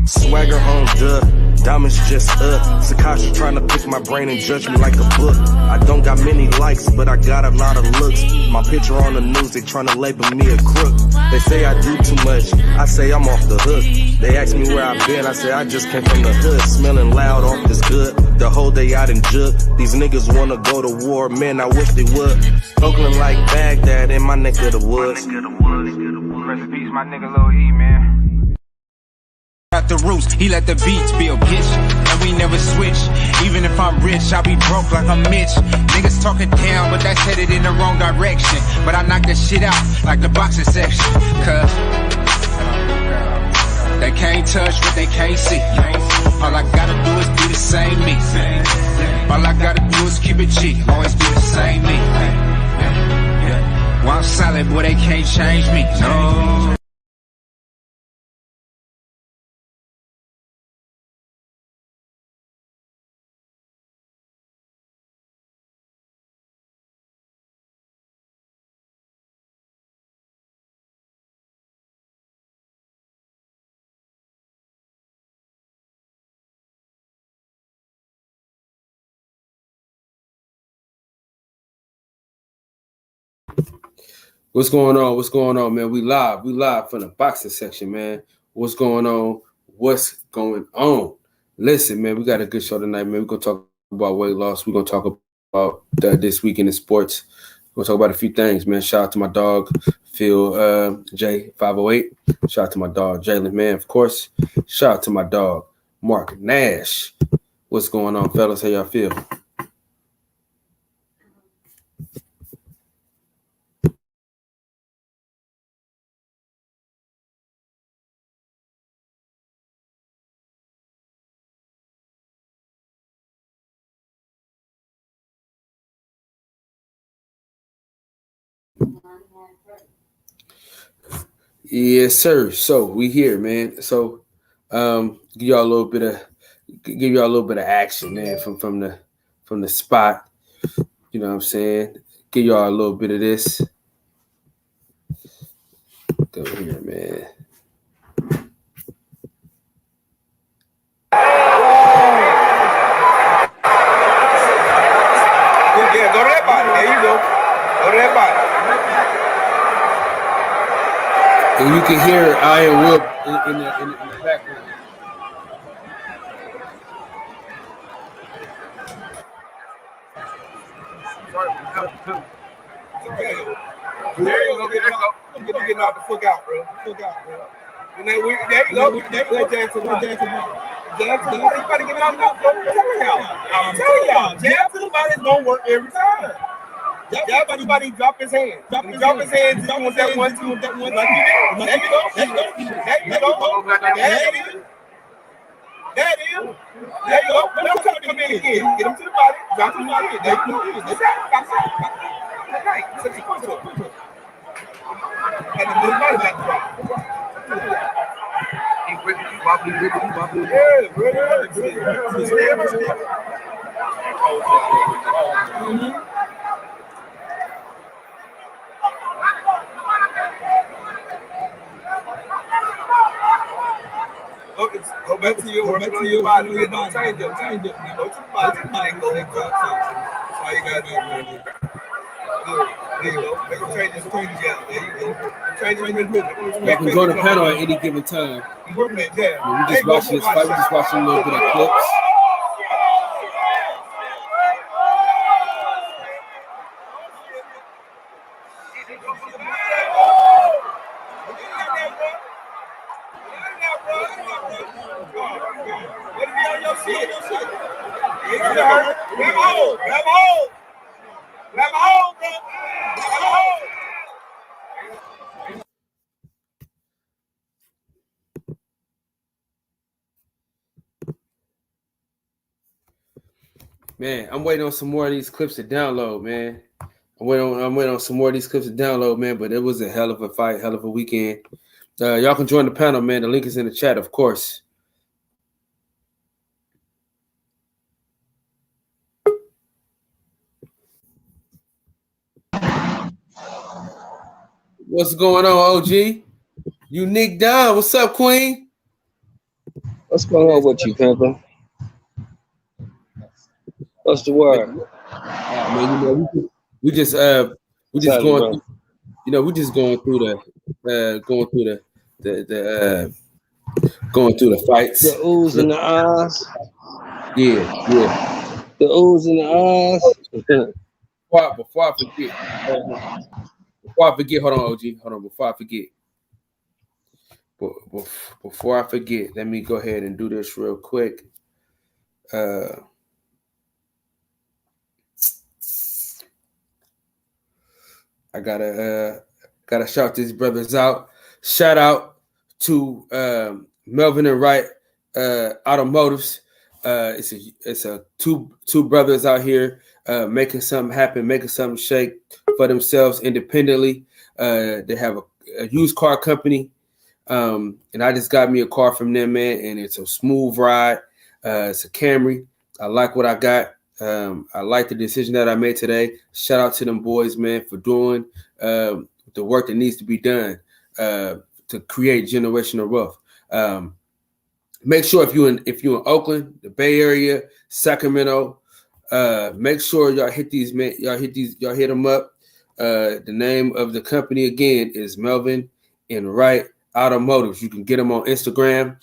Swagger on diamonds just Sakasha trying to pick my brain and judge me like a book. I don't got many likes, but I got a lot of looks. My picture on the news, they trying to label me a crook. They say I do too much, I say I'm off the hook. They ask me where I've been, I say I just came from the hood. Smelling loud off this good, the whole day out in Jug. These niggas wanna go to war, man, I wish they would. Oakland like Baghdad in my neck of the woods. Rest in peace, my nigga Lil E, man. At the roots, he let the beats build, bitch, and we never switch. Even if I'm rich, I'll be broke like I'm Mitch. Niggas talking down, but that's headed in the wrong direction. But I knock that shit out like the boxing section. Cause they can't touch what they can't see. All I gotta do is be the same me. All I gotta do is keep it G, always be the same me. While I'm solid, boy, they can't change me, no. What's going on? What's going on, man? We live from the boxing section, man. What's going on? What's going on? Listen, man, we got a good show tonight, man. We're going to talk about weight loss. We're going to talk about this weekend in sports. We're going to talk about a few things, man. Shout out to my dog, Phil J508. Shout out to my dog, Jalen, man, of course. Shout out to my dog, Mark Nash. What's going on, fellas? How y'all feel? Yes, sir. So we here, man. So give y'all a little bit of action, man, from the spot. You know what I'm saying? Give y'all a little bit of this. Go here, man. Yeah, go to that body. There you go. Go to that body. And you can hear Iron Will in the background. There you go. Get getting off the fuck out, bro. And then there you go. Let Jackson know. Jackson, you gotta get off the fuck out. I'm telling y'all, jab to the body is gonna work every time. Jab everybody drop his hand. Drop his hands. Drop his that one, two, that one. Like you did. There you go. There you go. There you go. Don't come in again. Get him to the body. Drop him to the body. There you go. That's right. Set your foot to it. And the little body back to drop. Yeah, really. Go back to your body. Don't change it. Go to the body. Go ahead. That's all you gotta do, man. There you go. Make them change this together. There you go. Change it with it. You can go to panel at any given time. You working that jab. We just watching this fight. We just watching a little bit of clips. Man, I'm waiting on some more of these clips to download, man. I'm waiting on some more of these clips to download, man. But it was a hell of a fight, hell of a weekend. Y'all can join the panel, man. The link is in the chat, of course. What's going on, OG? You Nick Don. What's up, Queen? What's going on with you, Pimpin'? What's the word? Man, you know, we just Sorry, going bro. through, you know, we just going through the going through the fights. The oohs and the ahs. Yeah. The oohs and the ahs. Before I forget, hold on, OG, hold on. Before I forget, let me go ahead and do this real quick. I gotta shout these brothers out. Shout out to Melvin and Wright Automotives. It's a two brothers out here making something happen, making something shake for themselves independently. They have a used car company, and I just got me a car from them, man, and it's a smooth ride. It's a Camry. I like what I got. I like the decision that I made today. Shout out to them boys, man, for doing the work that needs to be done to create generational wealth. Make sure if you're in Oakland, the Bay Area, Sacramento, make sure y'all hit these, man. Y'all hit them up. The name of the company again is Melvin and Wright Automotives. You can get them on Instagram.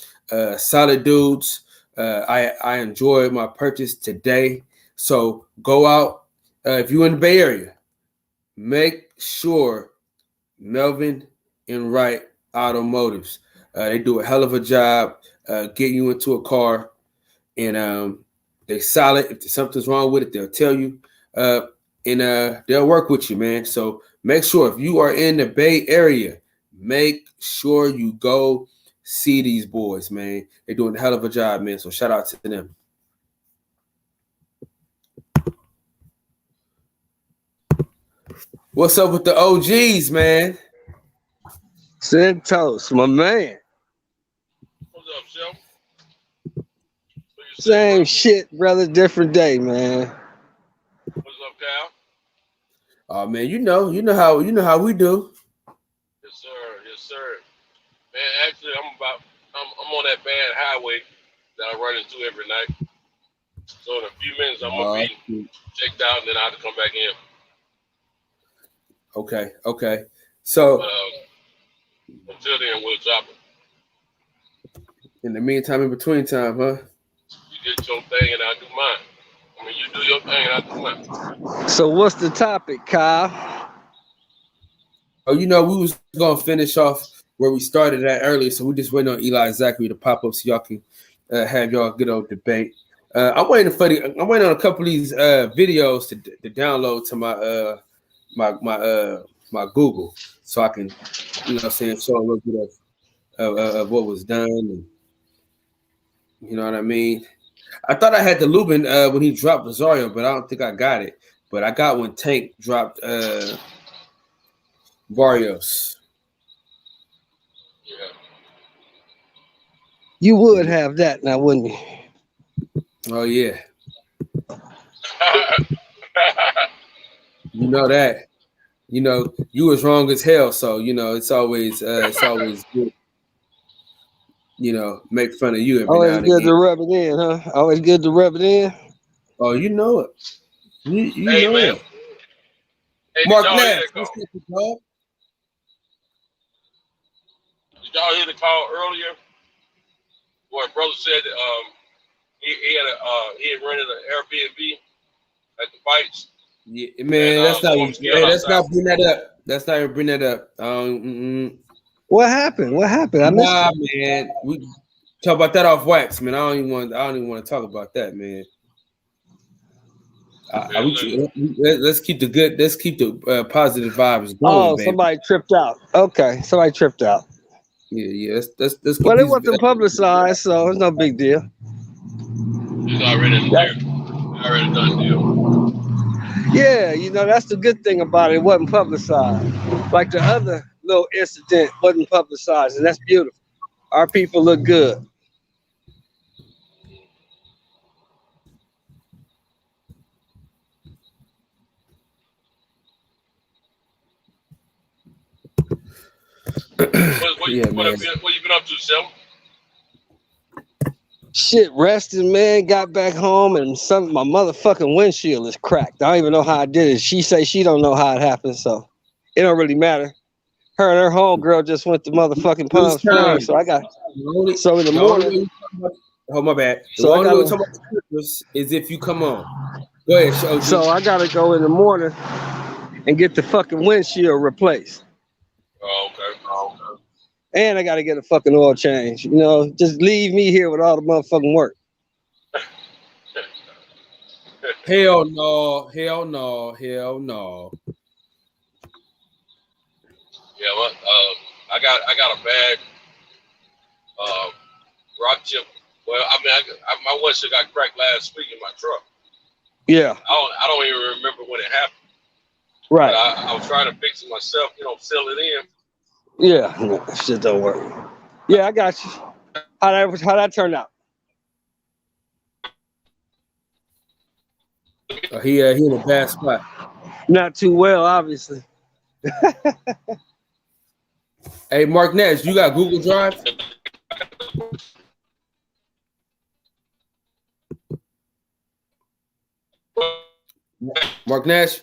Solid dudes. I enjoyed my purchase today. So go out. If you're in the Bay Area, make sure Melvin and Wright Automotives. They do a hell of a job getting you into a car, and they solid. If something's wrong with it, they'll tell you, and they'll work with you, man. So make sure if you are in the Bay Area, make sure you go see these boys, man. They're doing a hell of a job, man. So shout out to them. What's up with the OGs, man? Santos, my man. What's up, Shem? Same shit, brother. Different day, man. What's up, Cal? Oh man, you know how we do. Yes, sir. Man, actually, I'm on that bad highway that I run into every night. So in a few minutes, I'm gonna be checked out, and then I have to come back in. Okay. So until then, we'll chop it. In the meantime, in between time, huh? You get your thing, and I do mine. I mean, you do your thing, and I do mine. So what's the topic, Kyle? Oh, we was gonna finish off where we started at earlier, so we just waiting on Eli Zachary to pop up so y'all can have y'all good old debate. I'm waiting on a couple of these videos to download to my Google, so I can, show a little bit of what was done, and you know what I mean. I thought I had the Lubin when he dropped Rosario, but I don't think I got it. But I got when Tank dropped Barrios. Yeah. You would have that now, wouldn't you? Oh yeah. You know that. You was wrong as hell, so it's always good. Make fun of you every Always now and good again. to rub it in, huh? Always good to rub it in. Oh, you know it. You hey, know man. it. Hey, Mark did y'all hear Nash, that call? Did y'all hear the call earlier? Where brother said he had rented an Airbnb at the fights. Yeah, man, let's not bring that up. Let's not even bring that up. What happened? I missed it. Man. We talk about that off wax, man. I don't even want to talk about that, man. Let's keep the good. Let's keep the positive vibes going. Oh, baby. somebody tripped out. Okay, somebody tripped out. Yeah. Let's keep Well, it wasn't publicized, so it's no big deal. He's already there. Already done deal. Yeah, that's the good thing about it. It wasn't publicized. Like the other little incident wasn't publicized, and that's beautiful. Our people look good. What you been up to, Shem? Shit, rested, man. Got back home and my motherfucking windshield is cracked. I don't even know how I did it. She say she don't know how it happened, so it don't really matter. Her and her homegirl just went to motherfucking Palm Springs, so I got so in the morning. Oh my bad. So I only way talking about the is if you come on. Go ahead, show. So I gotta go in the morning and get the fucking windshield replaced. Oh, okay. And I gotta get a fucking oil change. You know, just leave me here with all the motherfucking work. Hell no. Hell no. Hell no. Yeah, well, I got a bad rock chip. Well, I mean, my windshield got cracked last week in my truck. Yeah. I don't even remember when it happened. Right. But I was trying to fix it myself, seal it in. Yeah, no, that shit don't work. Yeah, I got you. How that turn out? He in a bad spot. Not too well, obviously. Hey, Mark Nash, you got Google Drive? Mark Nash?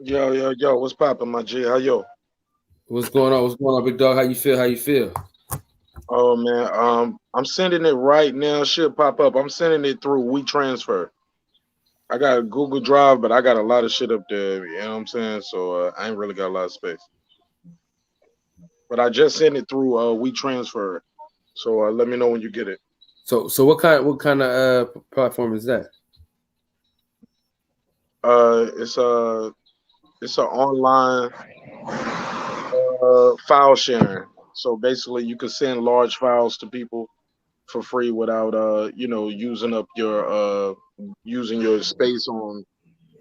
Yo, what's poppin', my G? How yo? What's going on? What's going on, big dog? How you feel? Oh man, I'm sending it right now. Should pop up. I'm sending it through WeTransfer. I got a Google Drive, but I got a lot of shit up there. You know what I'm saying? So I ain't really got a lot of space. But I just sent it through WeTransfer. So let me know when you get it. So what kind of platform is that? It's an online file sharing. So basically, you can send large files to people for free without using up your using your space on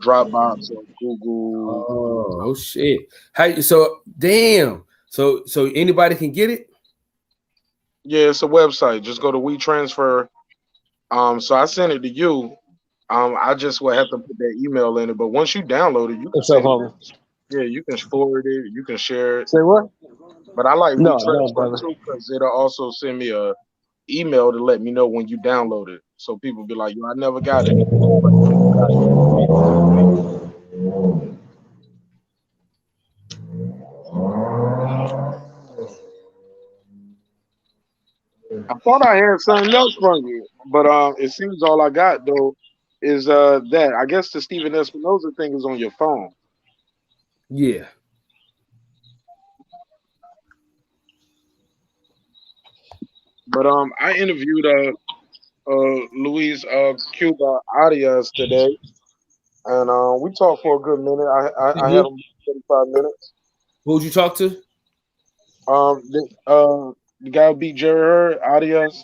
Dropbox or Google. Oh shit! Damn. So anybody can get it? Yeah, it's a website. Just go to WeTransfer. So I sent it to you. I just will have to put that email in it. But once you download it, you can send it. Yeah, you can forward it. You can share it. Say what? But I like no, WeTransfer too because it'll also send me a email to let me know when you download it. So people be like, "Yo, I never got it." I thought I had something else from you, but it seems all I got though is that. I guess the Steven Espinoza thing is on your phone. Yeah. But I interviewed Luis Cuba Arias today, and we talked for a good minute. I had him 35 minutes. Who'd you talk to? The guy who beat Jerry Hurd, Arias.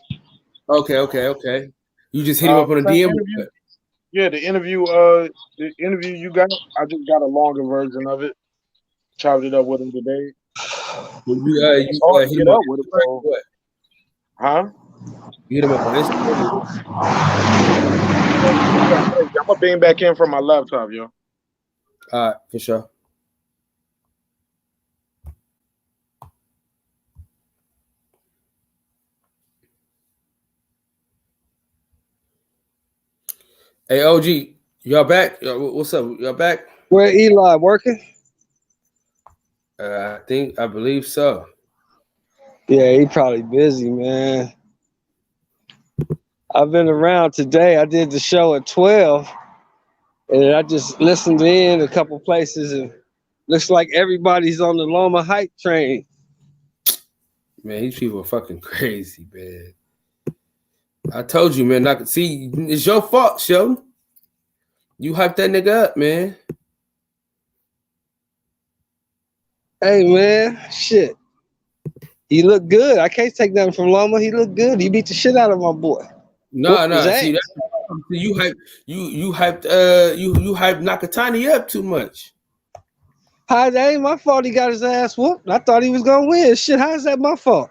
Okay. You just hit him up on a DM? Yeah, the interview you got, I just got a longer version of it. Chopped it up with him today. You hit him up with it, huh? You hit him up on Instagram? I'm gonna bang back in from my laptop, yo. All right, for sure. Hey, OG, y'all back? What's up? Y'all back? Where Eli working? I believe so. Yeah, he probably busy, man. I've been around today. I did the show at 12, and I just listened in a couple places, and looks like everybody's on the Loma hype train. Man, these people are fucking crazy, man. I told you, man. I could see it's your fault, Sheldon. You hyped that nigga up, man. Hey, man, shit. He looked good. I can't take nothing from Loma. He looked good. He beat the shit out of my boy. No. See, you hyped Nakatani up too much. How that ain't my fault he got his ass whooped. I thought he was gonna win. Shit, how is that my fault?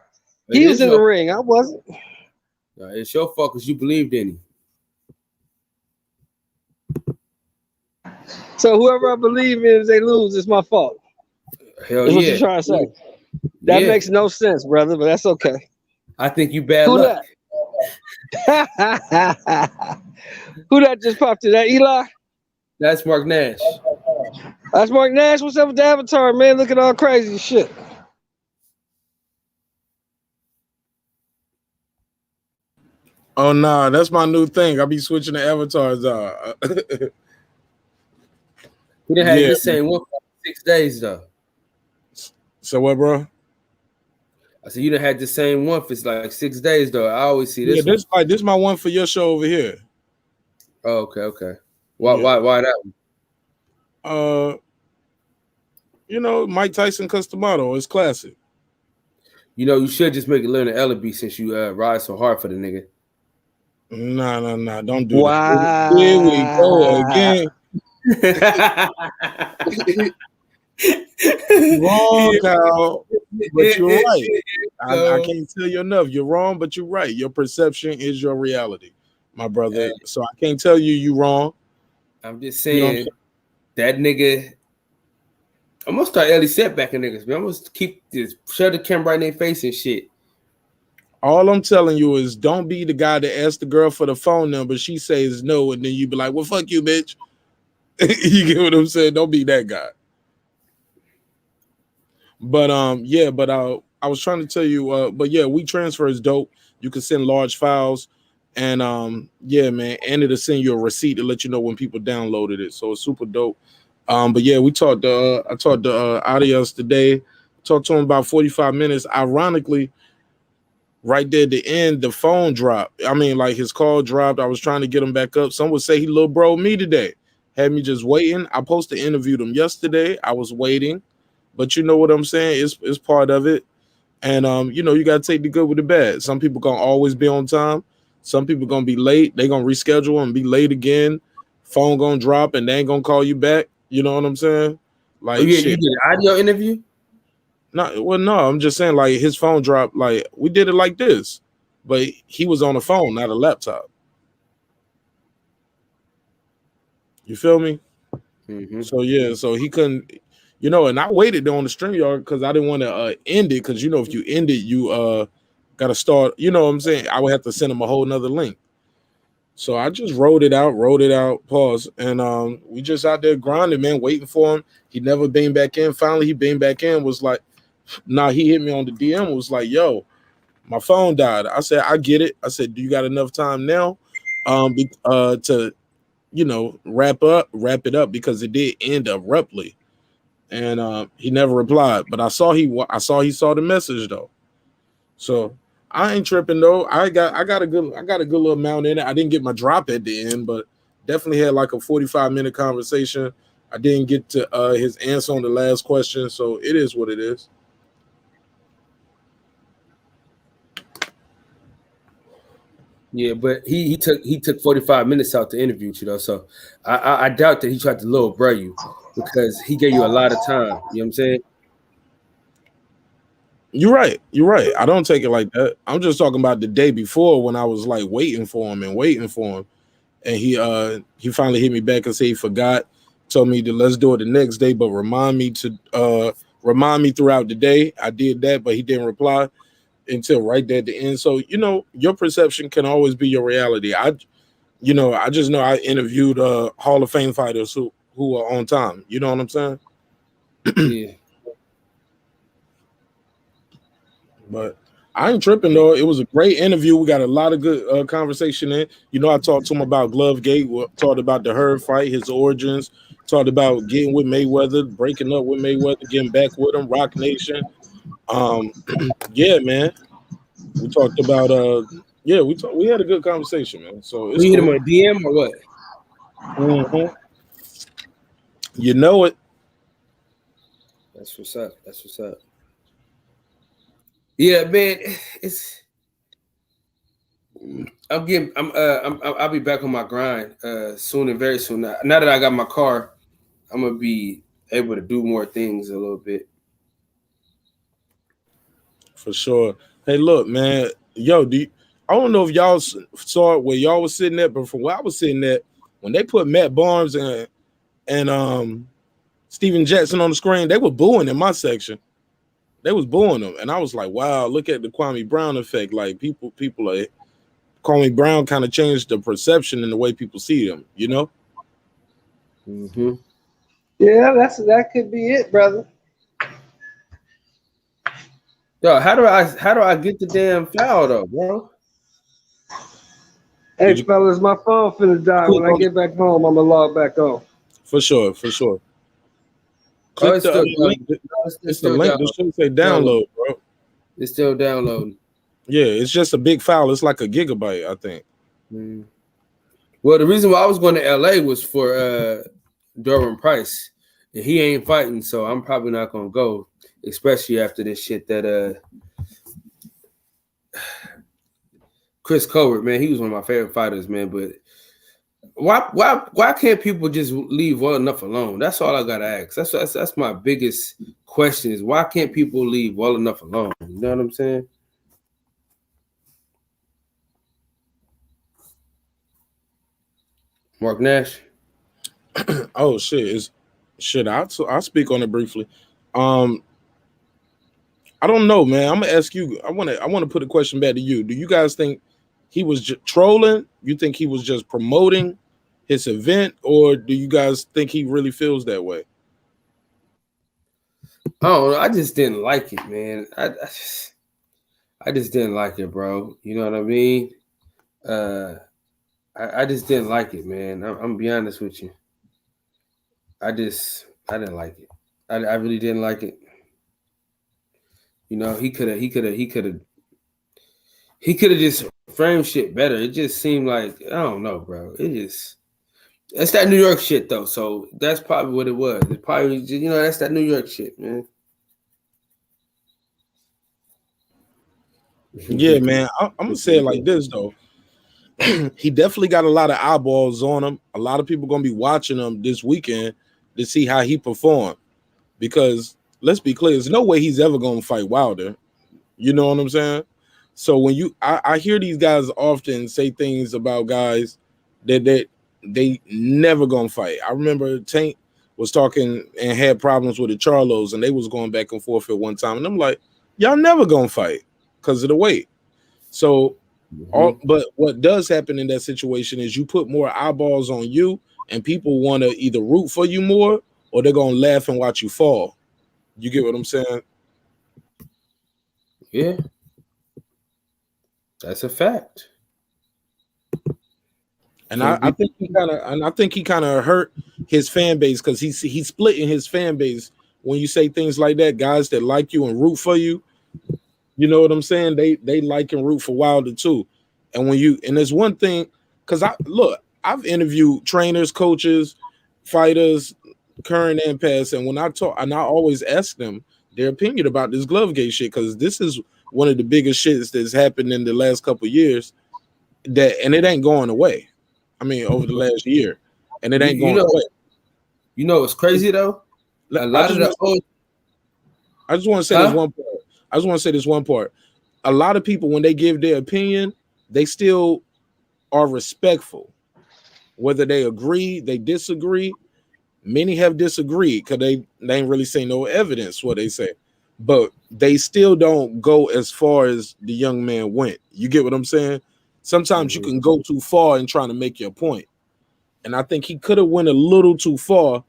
He was in the ring. I wasn't. No, it's your fault because you believed in him. So whoever I believe in, if they lose, it's my fault. Hell that's yeah. What you trying to say? That makes no sense, brother, but that's okay. I think you bad Who luck. that? Who that just popped in? That Eli? That's Mark Nash. That's Mark Nash. What's up with the avatar, man? Looking all crazy shit. Oh nah, that's my new thing. I be switching the avatars out. We done had Yeah. this same one for 6 days though. So what, bro? I said you done had the same one for like 6 days though. I always see this. Yeah, this my one for your show over here. Oh, okay. Why that one? You know, Mike Tyson Customato is classic. You know, you should just make it Leonard Ellaby since you ride so hard for the nigga. Nah. Don't do Wow. that. Here we go again. Wrong, Kyle. But you're right. I can't tell you enough. You're wrong, but you're right. Your perception is your reality, my brother. So I can't tell you you're wrong. I'm just saying that nigga. I'm gonna start Ellie setbacking niggas, man. I'm gonna keep this shut the camera right in their face and shit. All I'm telling you is don't be the guy that asks the girl for the phone number. She says no, and then you be like, well, fuck you, bitch. You get what I'm saying? Don't be that guy. But I was trying to tell you, WeTransfer is dope. You can send large files, and yeah, man, and it'll send you a receipt to let you know when people downloaded it. So it's super dope. But yeah, I talked to Adios today. Talked to him about 45 minutes. Ironically, right there at the end, the phone dropped. I mean, like his call dropped. I was trying to get him back up. Some would say he little bro me today. Had me just waiting. I supposed to interview him yesterday. I was waiting. But you know what I'm saying? It's part of it. And you know, you gotta take the good with the bad. Some people gonna always be on time. Some people gonna be late. They gonna reschedule and be late again. Phone gonna drop and they ain't gonna call you back. You know what I'm saying? Like, you did an audio interview? No, I'm just saying, like, his phone dropped. Like, we did it like this, but he was on a phone, not a laptop. You feel me? Mm-hmm. So yeah, so he couldn't, you know, and I waited on the StreamYard because I didn't want to end it, because you know, if you end it, you gotta start, you know what I'm saying? I would have to send him a whole nother link. So I just wrote it out, pause, and we just out there grinding, man, waiting for him. He never been back in. Finally, he been back in, was like, nah, he hit me on the DM, was like, yo, my phone died. I said, I get it. I said, do you got enough time now to, you know, wrap it up, because it did end abruptly. And he never replied, but I saw he saw the message though. So I ain't tripping though. I got a good little amount in it. I didn't get my drop at the end, but definitely had like a 45-minute conversation. I didn't get to his answer on the last question, so it is what it is. Yeah, but he took 45 minutes out to interview you though. So I doubt that he tried to little bro you, because he gave you a lot of time. You know what I'm saying? You're right. I don't take it like that. I'm just talking about the day before when I was like waiting for him, and he finally hit me back and said he forgot. Told me to let's do it the next day, but remind me throughout the day. I did that, but he didn't reply until right there at the end. So you know, your perception can always be your reality. I just know I interviewed Hall of Fame fighters who are on time. You know what I'm saying? Yeah. But I ain't tripping though. It was a great interview. We got a lot of good conversation in. You know, I talked to him about Glovegate, talked about the Herb fight, his origins, talked about getting with Mayweather, breaking up with Mayweather, getting back with him, Rock Nation. Yeah, man. We talked about we had a good conversation, man. So it's you hit him on a DM or what? Mm-hmm. You know it. That's what's up. Yeah, man. I'll be back on my grind soon and very soon. Now that I got my car, I'm gonna be able to do more things a little bit. For sure. Hey, look, man. Yo, I don't know if y'all saw it where y'all was sitting at, but from where I was sitting at, when they put Matt Barnes and Steven Jackson on the screen, they were booing in my section. They was booing him, and I was like, wow, look at the Kwame Brown effect. Like people are Kwame Brown kind of changed the perception and the way people see him, you know? Mm-hmm. Yeah, that could be it, brother. Yo, how do I get the damn foul though, bro? Hey, fellas, my phone finna die. When I get back home, I'm gonna log back on. For sure. Click the link. It's the link that should say download, bro. It's still downloading. Yeah, it's just a big file. It's like a gigabyte, I think. Mm. Well, the reason why I was going to LA was for Durbin Price. And he ain't fighting, so I'm probably not gonna go, especially after this shit that Chris Colbert, man, he was one of my favorite fighters, man. But why can't people just leave well enough alone? That's all I gotta ask. That's my biggest question is why can't people leave well enough alone? You know what I'm saying? Mark Nash. Oh shit! I'll speak on it briefly. I don't know, man. I'm gonna ask you. I want to put a question back to you. Do you guys think he was just trolling? You think he was just promoting his event, or do you guys think he really feels that way? I don't know. I just didn't like it, man. I just didn't like it, bro. You know what I mean? I just didn't like it, man. I'm gonna be honest with you. I didn't like it. I really didn't like it. You know, he could have just framed shit better. It just seemed like I don't know, bro. That's that New York shit though. So that's probably what it was. It probably that's that New York shit, man. Yeah, man. I'm gonna say it like this though. He definitely got a lot of eyeballs on him. A lot of people gonna be watching him this weekend to see how he performed. Because let's be clear, there's no way he's ever gonna fight Wilder. You know what I'm saying? So when I hear these guys often say things about guys that they never gonna fight. I remember Tank was talking and had problems with the Charlos, and they was going back and forth at one time, and I'm like, y'all never gonna fight because of the weight. So. But what does happen in that situation is you put more eyeballs on you, and people want to either root for you more or they're gonna laugh and watch you fall. You get what I'm saying? Yeah, that's a fact. And I think he kind of hurt his fan base because he's splitting his fan base when you say things like that. Guys that like you and root for you. You know what I'm saying? They like and root for Wilder too. And there's one thing, because I've interviewed trainers, coaches, fighters, current and past, and when I talk, and I always ask them their opinion about this Glovegate shit, because this is one of the biggest shits that's happened in the last couple of years, and it ain't going away. I mean, over the last year, and it ain't going away. You know what's crazy though? I just want to say this one part. I just want to say this one part. A lot of people, when they give their opinion, they still are respectful. Whether they agree, they disagree. Many have disagreed because they ain't really say no evidence what they say. But they still don't go as far as the young man went. You get what I'm saying? Sometimes you can go too far in trying to make your point. And I think he could have went a little too far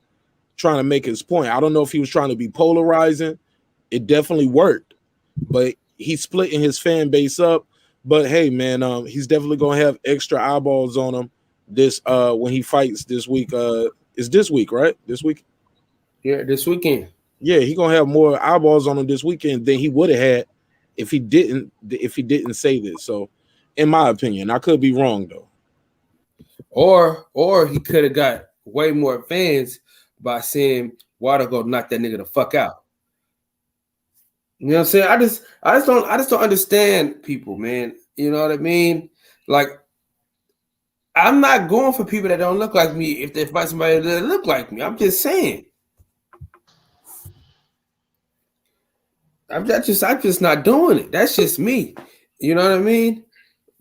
trying to make his point. I don't know if he was trying to be polarizing. It definitely worked. But he's splitting his fan base up. But hey, man, he's definitely gonna have extra eyeballs on him this when he fights this week. It's this week, right? This week? Yeah, this weekend. Yeah, he's gonna have more eyeballs on him this weekend than he would have had if he didn't say this. So, in my opinion, I could be wrong though. Or he could have got way more fans by saying Wilder go knock that nigga the fuck out. You know what I'm saying? I just don't understand people, man. You know what I mean? Like, I'm not going for people that don't look like me if they fight somebody that look like me. I'm just saying. I'm just not doing it. That's just me. You know what I mean?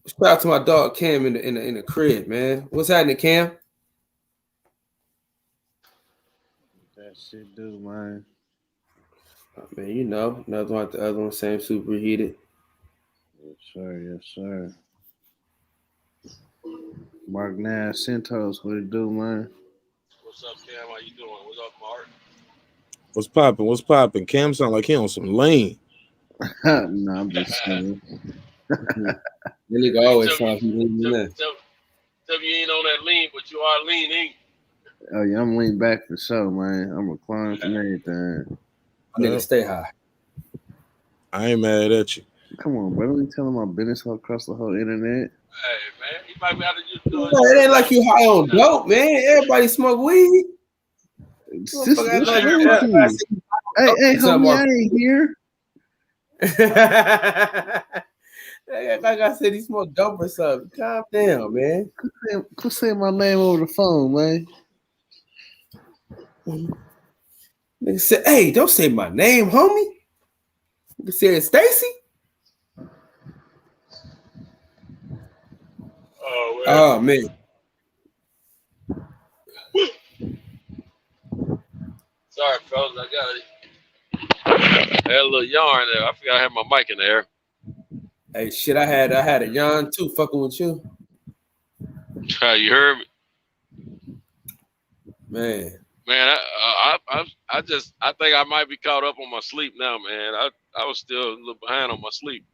Shout out to my dog Cam in the crib, man. What's happening, Cam? That shit do, man. Man, you know, another one like the other one, same superheated. Yes, sir. Yes, sir. Mark Nash, Centos, what it do, man? What's up, Cam? How you doing? What's up, Mark? What's popping? What's popping? Cam sound like he on some lean. No, I'm just saying. That nigga always Tell sounds like he leaning in. Tell me you ain't on that lean, but you are lean, ain't you? Oh yeah, I'm leaning back for sure, man. I'm reclining from everything. Nigga, stay high. I ain't mad at you. Come on, bro. Don't be telling my business all across the whole internet. Hey, man, he might be out of just doing It ain't like you high on dope, man. Everybody smoke weed. Hey, homie, I ain't here. Like I said, he smoked dope or something. Calm down, man. Quit saying my name over the phone, man. Nigga said, hey, don't say my name, homie. Nigga said, Stacy. Oh, man. Sorry, fellas, I had a little yarn there. I forgot I had my mic in there. Hey, shit, I had a yawn too, fucking with you. You heard me? Man, I think I might be caught up on my sleep now, man. I was still a little behind on my sleep.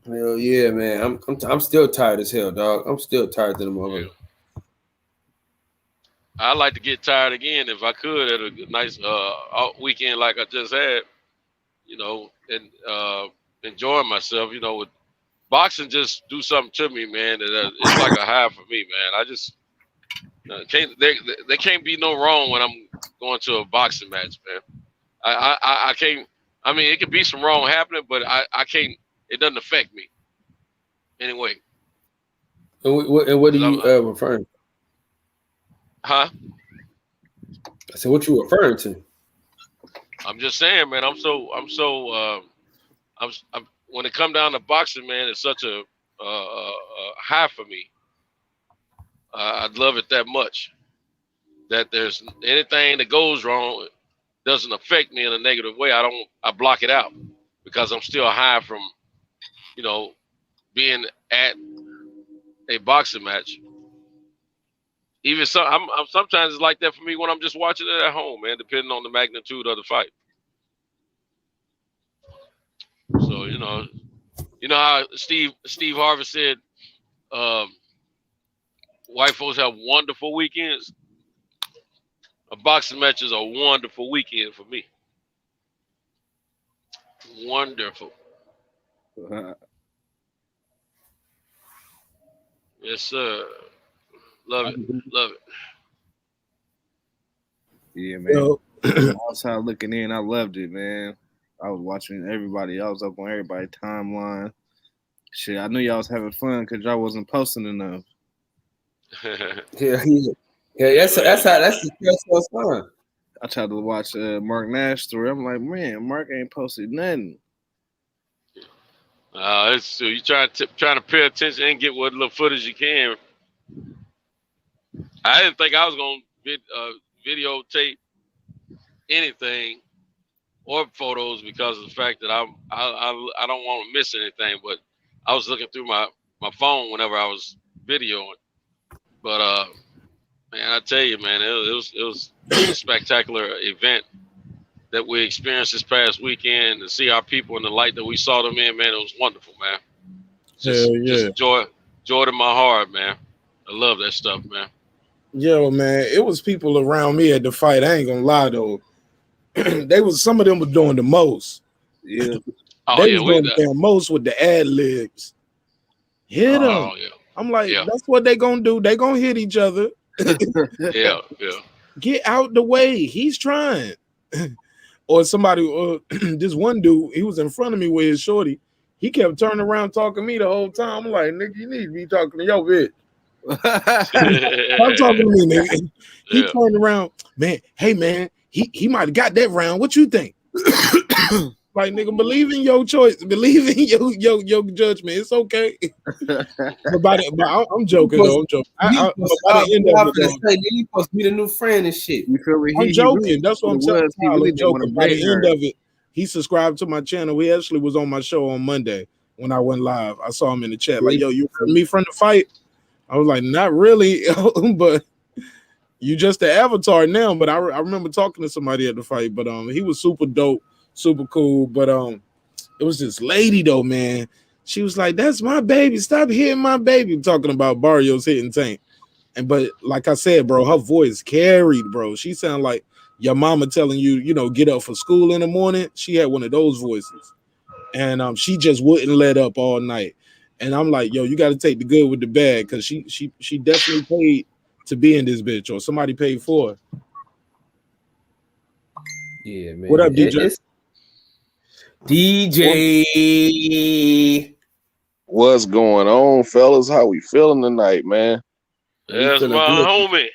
hell yeah, man. I'm still tired as hell, dog. I'm still tired to the moment. Yeah. I'd like to get tired again if I could at a nice weekend like I just had, you know, and enjoying myself. You know, with boxing just do something to me, man. It's like a high for me, man. I just can't. There can't be no wrong when I'm going to a boxing match, man. I can't. I mean, it could be some wrong happening, but I can't. It doesn't affect me anyway. And what are you referring to? Huh? I said, what you referring to? I'm just saying, man. I'm when it come down to boxing, man, it's such a high for me. I love it that much that there's anything that goes wrong doesn't affect me in a negative way. I block it out because I'm still high from, you know, being at a boxing match. Even I'm sometimes it's like that for me when I'm just watching it at home, man, depending on the magnitude of the fight. So, you know how Steve Harvey said, white folks have wonderful weekends. A boxing match is a wonderful weekend for me. Wonderful. Yes, sir. Love it. Love it. Yeah, man. Outside looking in, I loved it, man. I was watching everybody. I was up on everybody's timeline. Shit, I knew y'all was having fun because y'all wasn't posting enough. Yeah. That's the fun. I tried to watch Mark Nash story. I'm like, man, Mark ain't posted nothing. So you trying to pay attention and get what little footage you can. I didn't think I was gonna videotape anything or photos because of the fact that I don't want to miss anything. But I was looking through my phone whenever I was videoing. But man, I tell you, man, it was a spectacular event that we experienced this past weekend. To see our people in the light that we saw them in, man, it was wonderful, man. Just joy to my heart, man. I love that stuff, man. Yo, man, it was people around me at the fight. I ain't gonna lie though. Some of them were doing the most. Yeah. They was doing the damn most with the ad libs. Hit them. Oh, yeah. I'm like, that's what they gonna do. They gonna hit each other. Yeah. Get out the way. He's trying. Or somebody, this one dude, he was in front of me with his shorty. He kept turning around talking to me the whole time. I'm like, nigga, you need to be talking to your bitch. I'm talking to me, nigga. He turned around, man. Hey, man, he might have got that round. What you think? Like, nigga, believe in your choice. Believe in your judgment. It's okay. I'm joking, though. I'm joking. By the end of it, though, you supposed to be the new friend and shit. You feel me? I'm joking. That's what I'm telling He you. really I'm didn't want to joking. By the bring end her. of it, he subscribed to my channel. He actually was on my show on Monday when I went live. I saw him in the chat. Like, yo, you heard me from the fight? I was like, not really, but you just the avatar now. But I remember talking to somebody at the fight. But he was super dope, super cool. But it was this lady though, man. She was like, "That's my baby. Stop hitting my baby." Talking about Barrios hitting Tank. But like I said, bro, her voice carried, bro. She sounded like your mama telling you, get up for school in the morning. She had one of those voices, and she just wouldn't let up all night. And I'm like, yo, you got to take the good with the bad, because she definitely paid to be in this bitch, or somebody paid for her. Yeah, man. What up, DJ? DJ. What's going on, fellas? How we feeling tonight, man? There's my homie.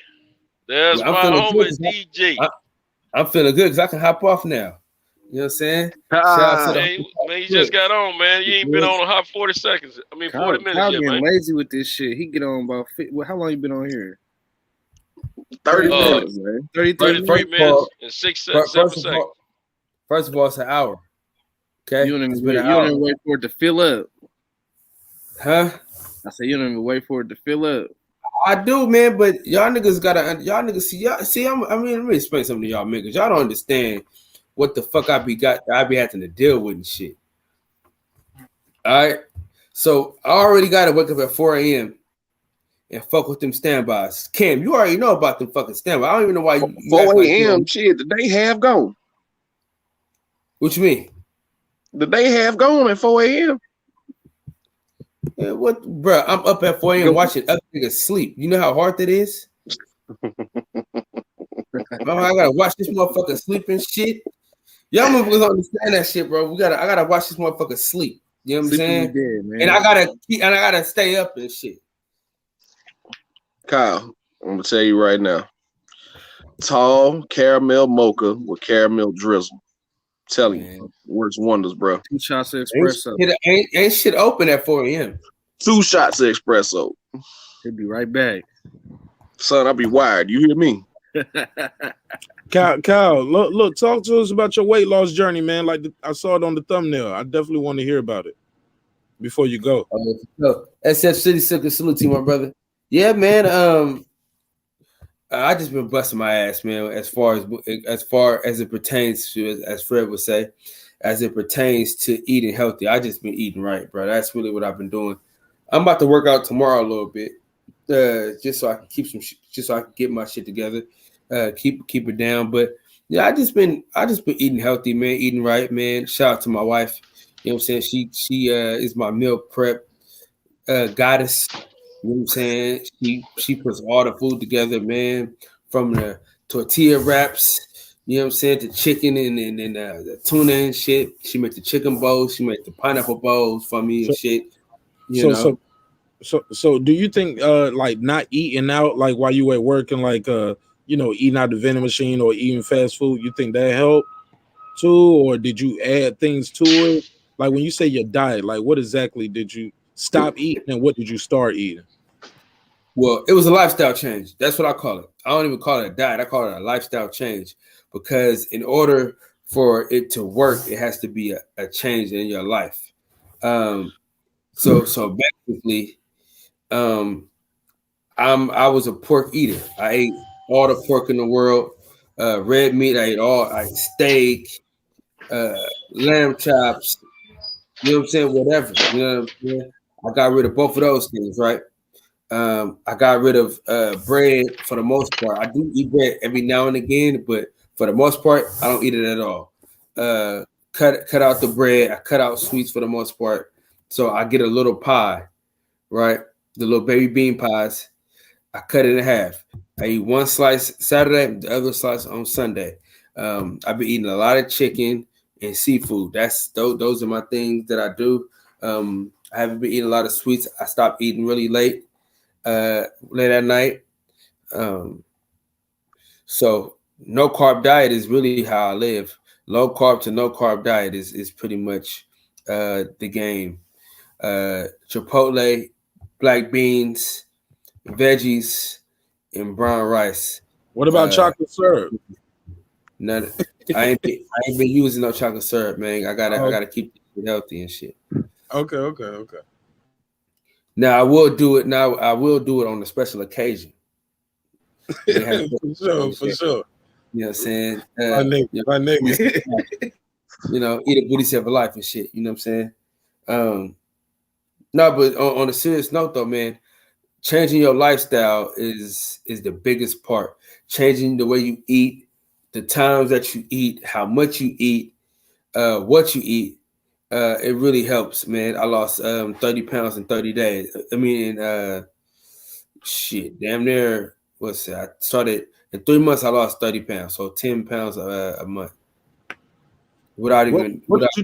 There's my homie, DJ. I'm feeling good because I can hop off now. You know what I'm saying? Shout out to man, you just got on, man. You ain't been on a hot 40 seconds. 40 minutes Kyle yet, getting man. lazy with this shit. He get on about how long you been on here? 30 minutes, man. 33 minutes and 7 seconds. First of all, it's an hour. Okay, you don't even wait for it to fill up. Huh? I said you don't even wait for it to fill up. I do, man, but y'all niggas see. Let me explain something to y'all niggas. Y'all don't understand what the fuck I be having to deal with and shit. All right, so I already got to wake up at 4 a.m. and fuck with them standbys. Cam, you already know about them fucking standbys. I don't even know why you 4 a.m. Shit, the day half gone. What you mean? The day half gone at 4 a.m. Yeah, what, bro? I'm up at 4 a.m. watching other niggas sleep. You know how hard that is? I gotta watch this motherfucker sleep and shit. Y'all motherfuckers don't understand that shit, bro. I gotta watch this motherfucker sleep. You know what I'm saying? Dead, and I gotta stay up and shit. Kyle, I'm gonna tell you right now. Tall caramel mocha with caramel drizzle. Telling you, works wonders, bro. 2 shots of espresso. Ain't shit open at 4 a.m. 2 shots of espresso. He'll be right back. Son, I'll be wired. You hear me? Kyle, look, talk to us about your weight loss journey, man. Like I saw it on the thumbnail. I definitely want to hear about it before you go. SF City Silk, salute to you, my brother. Yeah, man. I just been busting my ass, man. As far as it pertains to, as Fred would say, as it pertains to eating healthy, I just been eating right, bro. That's really what I've been doing. I'm about to work out tomorrow a little bit, just so I can just so I can get my shit together, keep it down. But yeah, I just been eating healthy, man, eating right, man. Shout out to my wife. You know what I'm saying? She is my meal prep goddess. You know what I'm saying? She puts all the food together, man, from the tortilla wraps, you know what I'm saying, to chicken and the tuna and shit. She makes the chicken bowls, she makes the pineapple bowls for me and shit. You know? So do you think like not eating out like while you at work and like eating out the vending machine or eating fast food, you think that helped too, or did you add things to it? Like when you say your diet, like what exactly did you stop eating and what did you start eating? Well, it was a lifestyle change. That's what I call it. I don't even call it a diet. I call it a lifestyle change, because in order for it to work, it has to be a change in your life. So basically, I was a pork eater. I ate all the pork in the world, red meat. I ate steak, lamb chops. You know what I'm saying? Whatever. You know what I'm saying? I got rid of both of those things, right? I got rid of bread for the most part. I do eat bread every now and again, but for the most part, I don't eat it at all. Cut out the bread. I cut out sweets for the most part. So I get a little pie, right? The little baby bean pies. I cut it in half. I eat one slice Saturday, the other slice on Sunday. I've been eating a lot of chicken and seafood. Those are my things that I do. I haven't been eating a lot of sweets. I stopped eating really late at night. So no carb diet is really how I live. low carb to no carb diet is pretty much the game. Chipotle, black beans, veggies, and brown rice. What about chocolate syrup? None. I ain't been using no chocolate syrup, man. I gotta keep it healthy and shit. Okay. Now I will do it. Now I will do it on a special occasion. For sure. You know what I'm saying? My nigga. You know, eat a booty set for life and shit. You know what I'm saying? No, but on a serious note though, man, changing your lifestyle is the biggest part. Changing the way you eat, the times that you eat, how much you eat, what you eat. It really helps, man. I lost 30 pounds in 30 days. I mean, shit, damn near. What's that? I started in 3 months. I lost 30 pounds, so 10 pounds a month. What did you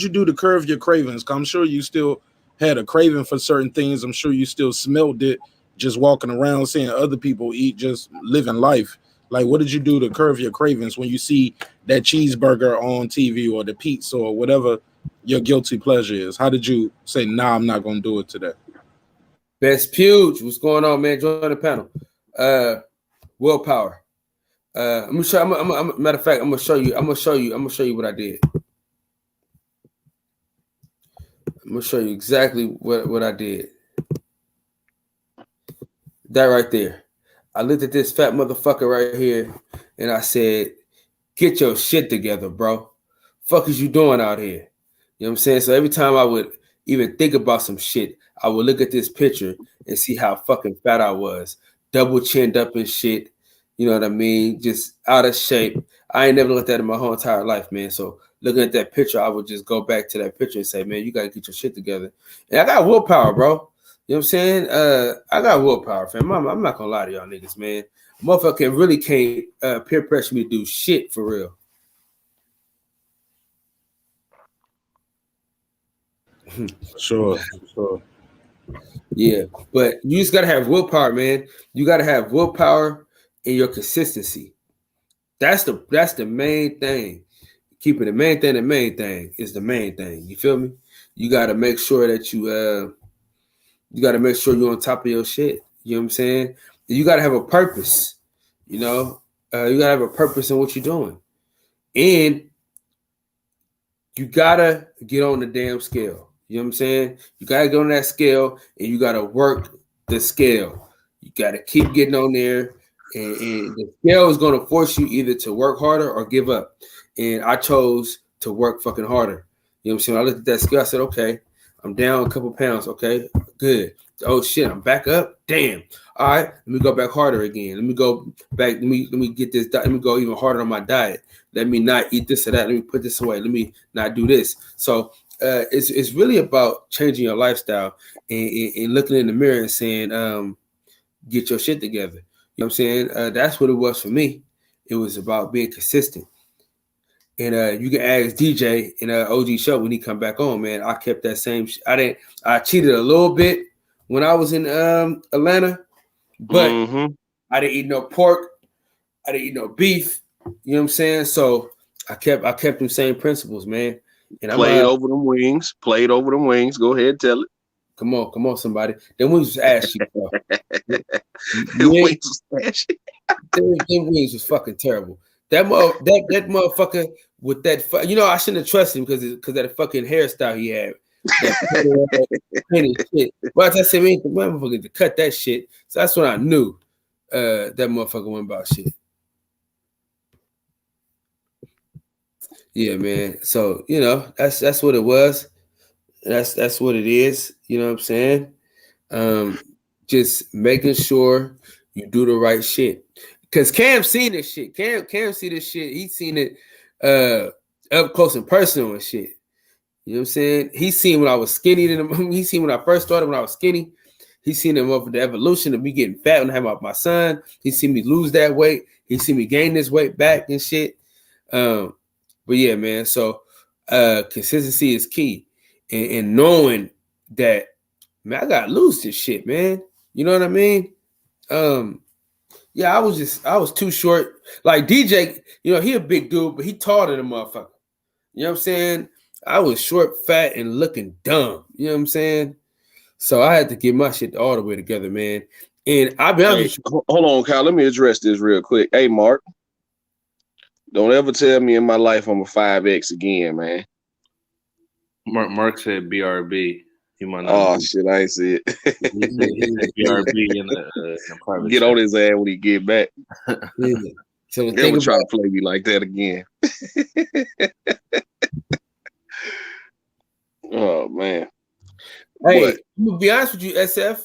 do to curb your cravings? 'Cause I'm sure you still had a craving for certain things. I'm sure you still smelled it just walking around, seeing other people eat, just living life. Like, what did you do to curb your cravings when you see that cheeseburger on TV or the pizza or whatever your guilty pleasure is? How did you say, nah, I'm not going to do it today? Best Puge, what's going on, man? Join the panel. Willpower. I'm gonna show. Matter of fact, I'm gonna show you what I did. I'm gonna show you exactly what I did. That right there. I looked at this fat motherfucker right here, and I said, "Get your shit together, bro. Fuck is you doing out here?" You know what I'm saying? So every time I would even think about some shit, I would look at this picture and see how fucking fat I was, double chinned up and shit. You know what I mean? Just out of shape. I ain't never looked at it in my whole entire life, man. So looking at that picture, I would just go back to that picture and say, man, you got to get your shit together. And I got willpower, bro. You know what I'm saying? I got willpower, fam. I'm not going to lie to y'all niggas, man. Motherfucker really can't peer pressure me to do shit for real. Sure. Yeah, but you just got to have willpower, man. You got to have willpower and your consistency. That's the main thing. Keeping the main thing is the main thing. You feel me? You got to make sure that you got to make sure you're on top of your shit. You know what I'm saying? You got to have a purpose. You know, you got to have a purpose in what you're doing, and you got to get on the damn scale. You know what I'm saying? You got to get on that scale, and you got to work the scale. You got to keep getting on there. And the scale is going to force you either to work harder or give up. And I chose to work fucking harder. You know what I'm saying? I looked at that scale. I said, okay, I'm down a couple pounds. Okay, good. Oh, shit, I'm back up. Damn. All right, let me go back harder again. Let me go back. Let me get this. Let me go even harder on my diet. Let me not eat this or that. Let me put this away. Let me not do this. So it's really about changing your lifestyle and looking in the mirror and saying, get your shit together. You know what I'm saying? That's what it was for me. It was about being consistent. And you can ask DJ in OG show when he come back on, man. I kept that same I cheated a little bit when I was in Atlanta, but I didn't eat no pork. I didn't eat no beef. You know what I'm saying? So I kept them same principles, man. And played over them wings. Go ahead, tell it. Come on, somebody. Them wings was ass cheap, bro. Them wings was ass cheap. Them wings was fucking terrible. That motherfucker with that, I shouldn't have trusted him because of that fucking hairstyle he had. That shit. But I said, man, the motherfucker to cut that shit. So that's when I knew that motherfucker went about shit. Yeah, man. So that's what it was. That's what it is. You know what I'm saying? Just making sure you do the right shit. Cause Cam seen this shit. Cam see this shit. He seen it up close and personal and shit. You know what I'm saying? He seen when I was skinny. He seen when I first started when I was skinny. He seen the evolution of me getting fat when I had my son. He seen me lose that weight. He seen me gain this weight back and shit. But yeah, man. So consistency is key. And knowing that, man, I gotta lose this shit, man. You know what I mean? Yeah, I was too short. Like DJ, he a big dude, but he taller than a motherfucker. You know what I'm saying? I was short, fat, and looking dumb. You know what I'm saying? So I had to get my shit all the way together, man. And I'll be honest with you. Hold on, Kyle. Let me address this real quick. Hey, Mark. Don't ever tell me in my life I'm a 5X again, man. Mark said BRB. He might not. Oh shit, I ain't see it. He said BRB in the private. Get on his ass when he get back. Yeah. So Never try to play me like that again. Oh man. Hey, I'm gonna be honest with you, SF.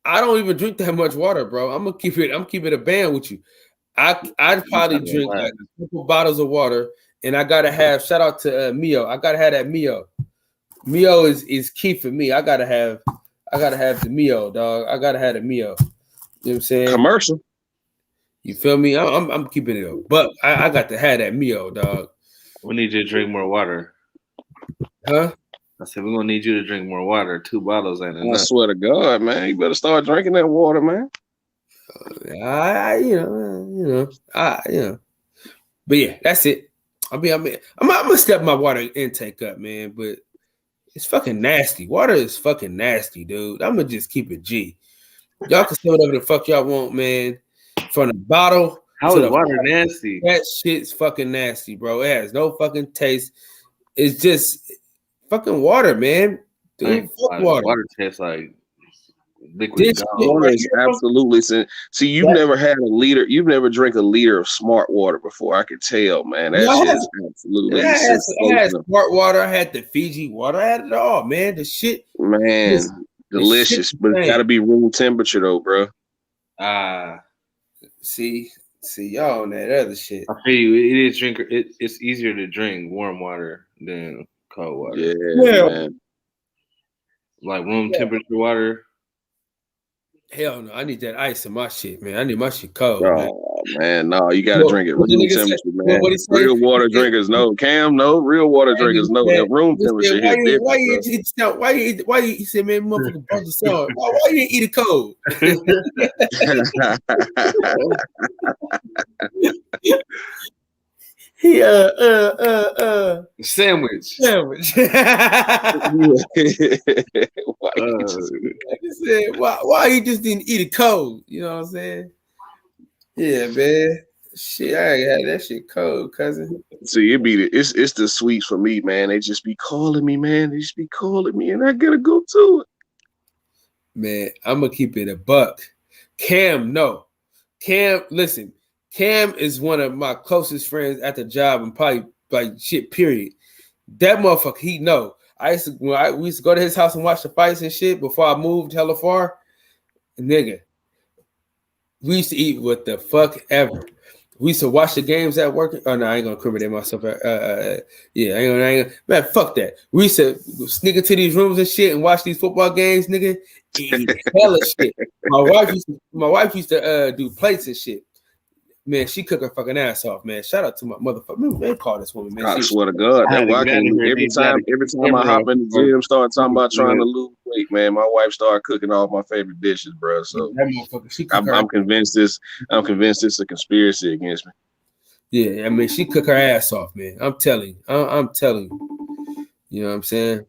I don't even drink that much water, bro. I'm keep it a band with you. I'd probably drink like a couple bottles of water, and I gotta have shout out to Mio. I gotta have that Mio. Mio is key for me. I gotta have the Mio, dog. I gotta have the Mio. You know what I'm saying? Commercial. You feel me? I'm keeping it up, but I got to have that Mio, dog. We need you to drink more water. Huh? I said we're gonna need you to drink more water. 2 bottles ain't enough. I swear to God, man, you better start drinking that water, man. But yeah, that's it. I'm gonna step my water intake up, man. But it's fucking nasty. Water is fucking nasty, dude. I'm gonna just keep it G. Y'all can say whatever the fuck y'all want, man. From the bottle. How is water nasty? That shit's fucking nasty, bro. It has no fucking taste. It's just fucking water, man. Dude, fuck water. Water tastes like liquid. Water is absolutely. See, you've never had a liter. You've never drank a liter of smart water before. I could tell, man. That shit is absolutely. I had smart water. I had the Fiji water. I had it all, man. The shit, man, delicious. But it got to be room temperature, though, bro. See, y'all on that other shit. I feel you. It's easier to drink warm water than cold water. Yeah. Man. Like room temperature water. Hell no, I need that ice in my shit, man. I need my shit cold. Oh man, no, you gotta drink it room temperature, man. Real water drinkers know. Cam, no. Real water drinkers know that room temperature hit different. Why you said, man, motherfucker, bunch of salt. Why you didn't eat it cold? Sandwich. Why he just didn't eat it cold? You know what I'm saying? Yeah, man. Shit, I ain't had that shit cold, cousin. See, it's the sweets for me, man. They just be calling me, man. They just be calling me, and I gotta go to it. Man, I'm gonna keep it a buck. Cam, no. Cam, listen. Cam is one of my closest friends at the job, and probably like shit. Period. That motherfucker, he know. We used to go to his house and watch the fights and shit before I moved hella far. Nigga, we used to eat what the fuck ever. We used to watch the games at work. Oh no, I ain't gonna incriminate myself. I ain't gonna. Man, fuck that. We used to sneak into these rooms and shit and watch these football games, nigga. Eat hella shit. My wife used to do plates and shit. Man, she cooked her fucking ass off, man. Shout out to my motherfucker. Man, call this woman, man. I swear to God, that's why every time I hop in the gym, start talking about trying to lose weight, man. My wife started cooking all my favorite dishes, bro. So I'm convinced this a conspiracy against me. Yeah, I mean, she cooked her ass off, man. I'm telling you. I'm telling you. You know what I'm saying?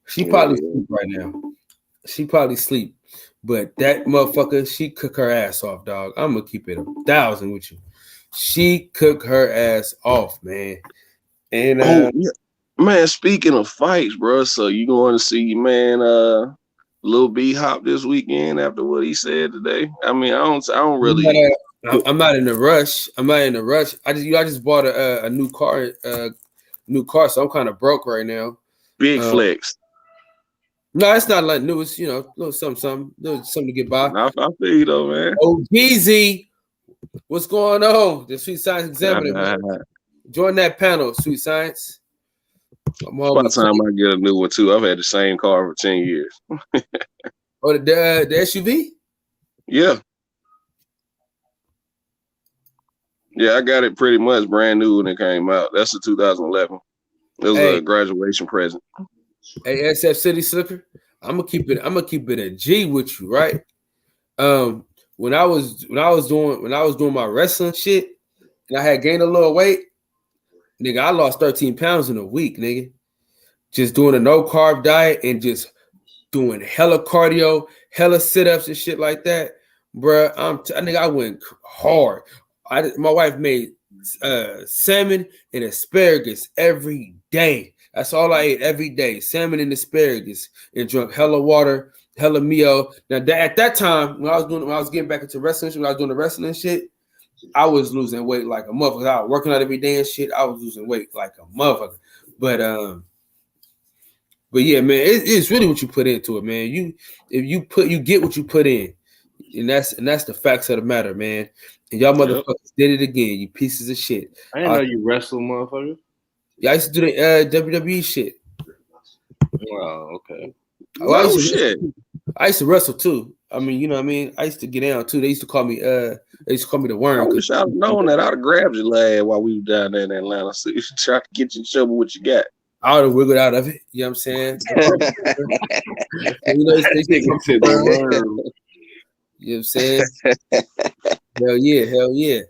She probably sleep right now. She probably sleep. But that motherfucker, she cooked her ass off, dog. I'm gonna keep it 1,000 with you. She cooked her ass off, man. And man, speaking of fights, bro, so you going to see, man, Lil B Hop this weekend after what he said today? I mean, I don't really. I'm not in a rush. I just bought a new car, so I'm kind of broke right now. Big flex. No, it's not like new. It's, a little something to get by. I feel you though, man. Oh, Jeezy, what's going on? The Sweet Science Examiner. Join that panel, Sweet Science. By the time I get a new one too, I've had the same car for 10 years. Oh, the SUV? Yeah. Yeah, I got it pretty much brand new when it came out. That's the 2011. It was a graduation present. Hey, SF City Slicker, I'm gonna keep it a G with you, right? when I was doing my wrestling shit, and I had gained a little weight, nigga, I lost 13 pounds in a week, nigga. Just doing a no carb diet and just doing hella cardio, hella sit-ups and shit like that, bruh. Nigga, I went hard. My wife made salmon and asparagus every day. That's all I ate every day, salmon and asparagus, and drank hella water, hella meal. Now at that time, when I was getting back into wrestling, when I was doing the wrestling shit, I was losing weight like a motherfucker. I was working out every day and shit. I was losing weight like a motherfucker. But yeah, man, it's really what you put into it, man. You get what you put in, and that's the facts of the matter, man. And y'all motherfuckers did it again, you pieces of shit. I didn't know you wrestle, motherfucker. Yeah, I used to do the WWE shit. Wow, okay. I used to wrestle too. I mean, you know what I mean? I used to get down too. They used to call me the Worm. I wish I'd known that. I'd have grabbed your leg while we were down there in Atlanta. So you should try to get you in trouble what you got. I would have wiggled out of it. You know what I'm saying? You know what I'm saying? Hell yeah.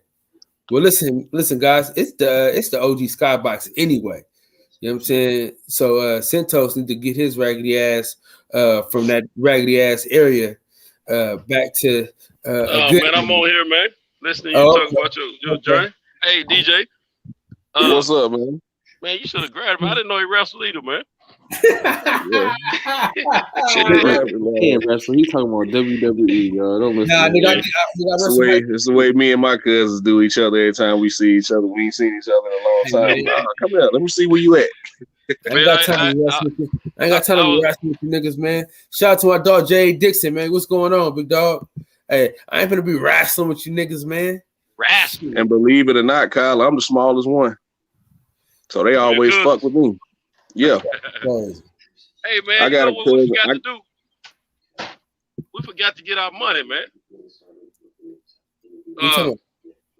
Well, listen, guys. It's the OG Skybox anyway. You know what I'm saying? So Centos need to get his raggedy ass from that raggedy ass area back to. Man, I'm on here, man. Listening to you talk about your journey. Hey, DJ. What's up, man? Man, you should have grabbed him. I didn't know he wrestled either, man. He can't wrestle. He's talking about WWE, y'all. Don't listen. It's the way me and my cousins do each other every time we see each other. We ain't seen each other in a long time. Come here, let me see where you at. I ain't got time to wrestle with you niggas, man. Shout out to my dog Jay Dixon, man. What's going on, big dog? Hey, I ain't gonna be wrestling with you niggas, man. Wrestling. And believe it or not, Kyle, I'm the smallest one. So they always fuck with me. Yeah. Hey, man, I got what we got to do? We forgot to get our money, man.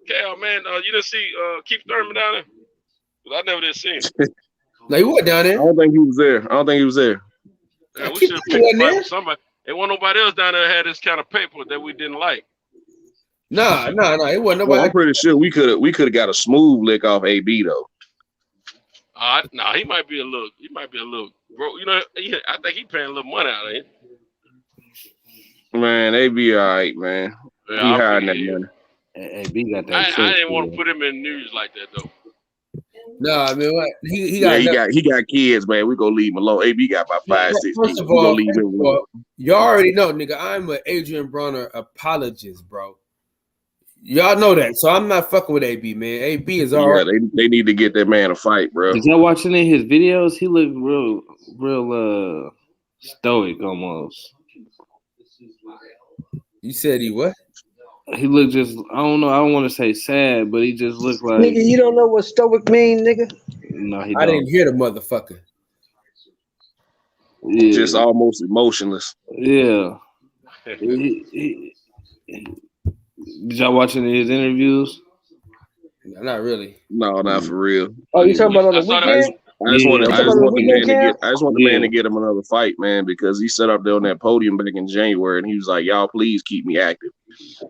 Cal, man, you didn't see Keith Thurman down there? I never did see him. Like, you were down there? I don't think he was there. Yeah, we should have picked him up with somebody. There wasn't nobody else down there had this kind of paper that we didn't like. Nah, it wasn't nobody. Well, I'm pretty sure we could have got a smooth lick off AB though. He might be a little bro. You know, I think he paying a little money out of it. Man, they be all right, man. Yeah, he hiding that money. AB got that. I didn't want to put him in the news like that though. Nah, I mean, what? He got kids, man. We gonna leave him alone. AB got about 5, 6 First of all, you already know, nigga. I'm an Adrian Bronner apologist, bro. Y'all know that, so I'm not fucking with AB, man. AB is all right. They need to get that man a fight, bro. Did y'all watch any of his videos? He looked real stoic almost. You said he what? He looked just, I don't know, I don't want to say sad, but he just looked like. Nigga, you don't know what stoic mean, nigga? No, he I didn't hear the motherfucker. Yeah. Just almost emotionless. Yeah. Did y'all watch any of his interviews? Not really. No, not for real. Oh, you talking about on the weekend? I just want the man to get him another fight, man, because he sat up there on that podium back in January and he was like, y'all please keep me active.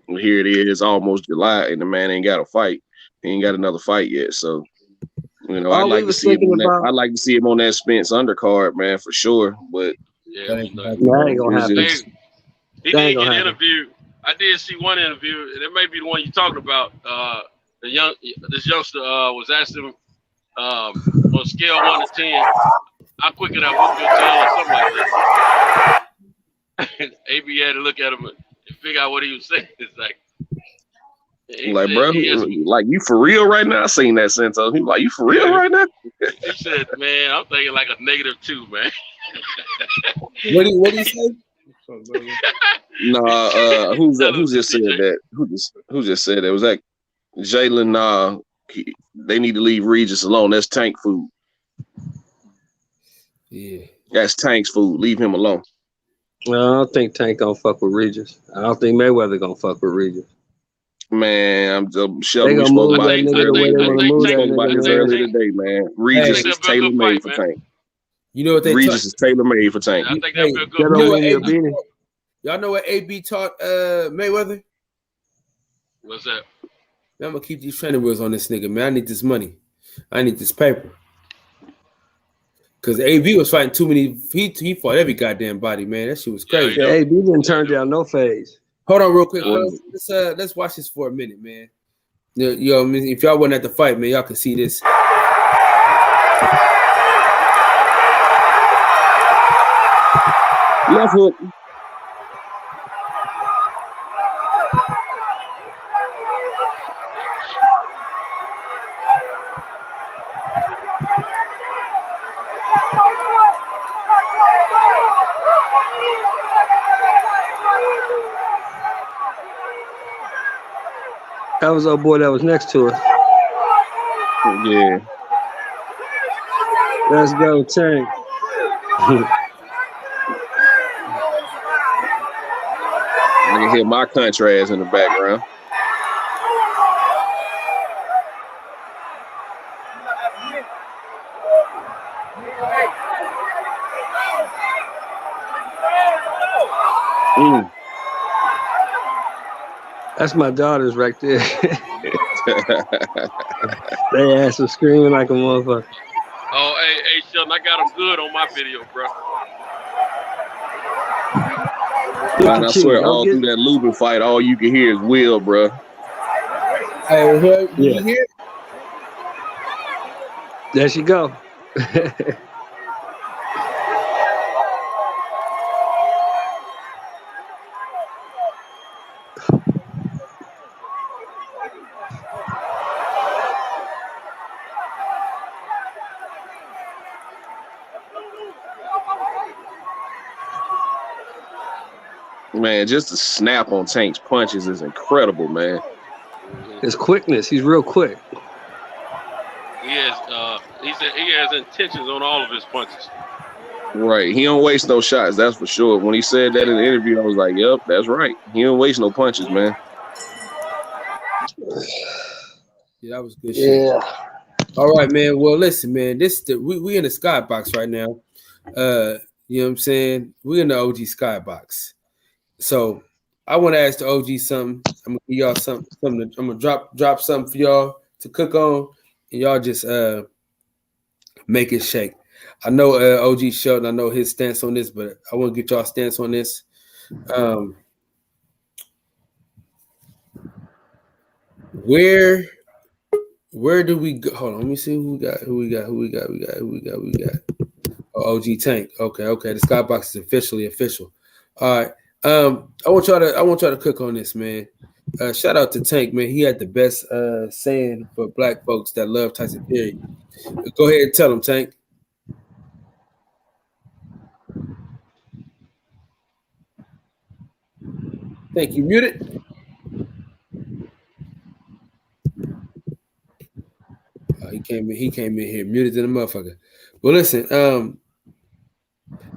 And here it is, almost July, and the man ain't got a fight. He ain't got another fight yet. So, you know, I'd like to see him on that Spence undercard, man, for sure. But yeah, ain't gonna happen. He did get interviewed. I did see one interview, and it may be the one you're talking about. This youngster was asking him on a scale 1 to 10, how quick can I whoop your tail or something like that. And AB had to look at him and figure out what he was saying. It's like, bro, like you for real right now? I seen that sentence. He like, you for real right now? He said, man, I'm thinking like a -2, man. What do you say? No, who just said that? Who just said that? Was that Jalen? They need to leave Regis alone. That's Tank food. Yeah, that's Tank's food. Leave him alone. No, I don't think Tank gonna fuck with Regis. I don't think Mayweather gonna fuck with Regis. Man, Shelby, we spoke about this earlier today, man. Regis is tailor made for Tank. You know what they Regis is tailor made for Tank. I think that'd be a good Y'all know what AB taught Mayweather? What's that? Man, I'm gonna keep these training wheels on this nigga, man. I need this money. I need this paper. Cause AB was fighting too many. He fought every goddamn body, man. That shit was crazy. Yeah, AB didn't turn down no phase. Hold on, real quick. Let's watch this for a minute, man. Yo, if y'all wasn't at the fight, man, y'all can see this. Left hook. That was our boy that was next to us. Yeah. Let's go, Tank. I can hear my country ass in the background. That's my daughters right there. They ass was screaming like a motherfucker. Oh, hey, Sheldon, I got them good on my video, bro. Man, I swear, all through that Lubin fight, all you can hear is Will, bro. Hey, yeah. Hear? There she go. Man, just the snap on Tank's punches is incredible, man. His quickness, he's real quick. He has intentions on all of his punches. Right. He don't waste no shots, that's for sure. When he said that in the interview, I was like, yep, that's right. He don't waste no punches, man. Yeah, that was good shit. Yeah. All right, man. Well, listen, man. We in the skybox right now. You know what I'm saying? We're in the OG skybox. So I want to ask the OG something. I'm gonna give y'all something. I'm gonna drop something for y'all to cook on, and y'all just make it shake. I know OG Sheldon. I know his stance on this, but I want to get y'all stance on this. Where do we go? Hold on, let me see who we got. Oh, OG Tank. Okay. The skybox is officially official. All right. I want y'all to cook on this, man. Shout out to Tank, man. He had the best saying for black folks that love Tyson Fury. Go ahead and tell him, Tank. Thank you. Muted. He came in here muted than a motherfucker. Well, listen.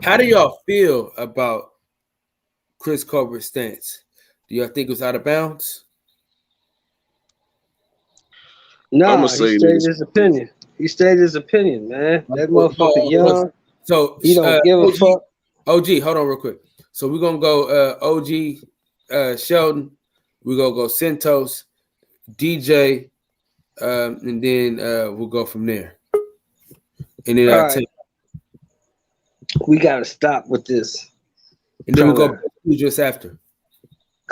How do y'all feel about Chris Colbert's stance? Do y'all think it was out of bounds? No, he stated his opinion. He stated his opinion, man. That motherfucker young. So he don't give a fuck. OG, hold on real quick. So we're gonna go OG Sheldon. We're gonna go Santos, DJ, and then we'll go from there. And then right. We gotta stop with this. And then we'll go just after.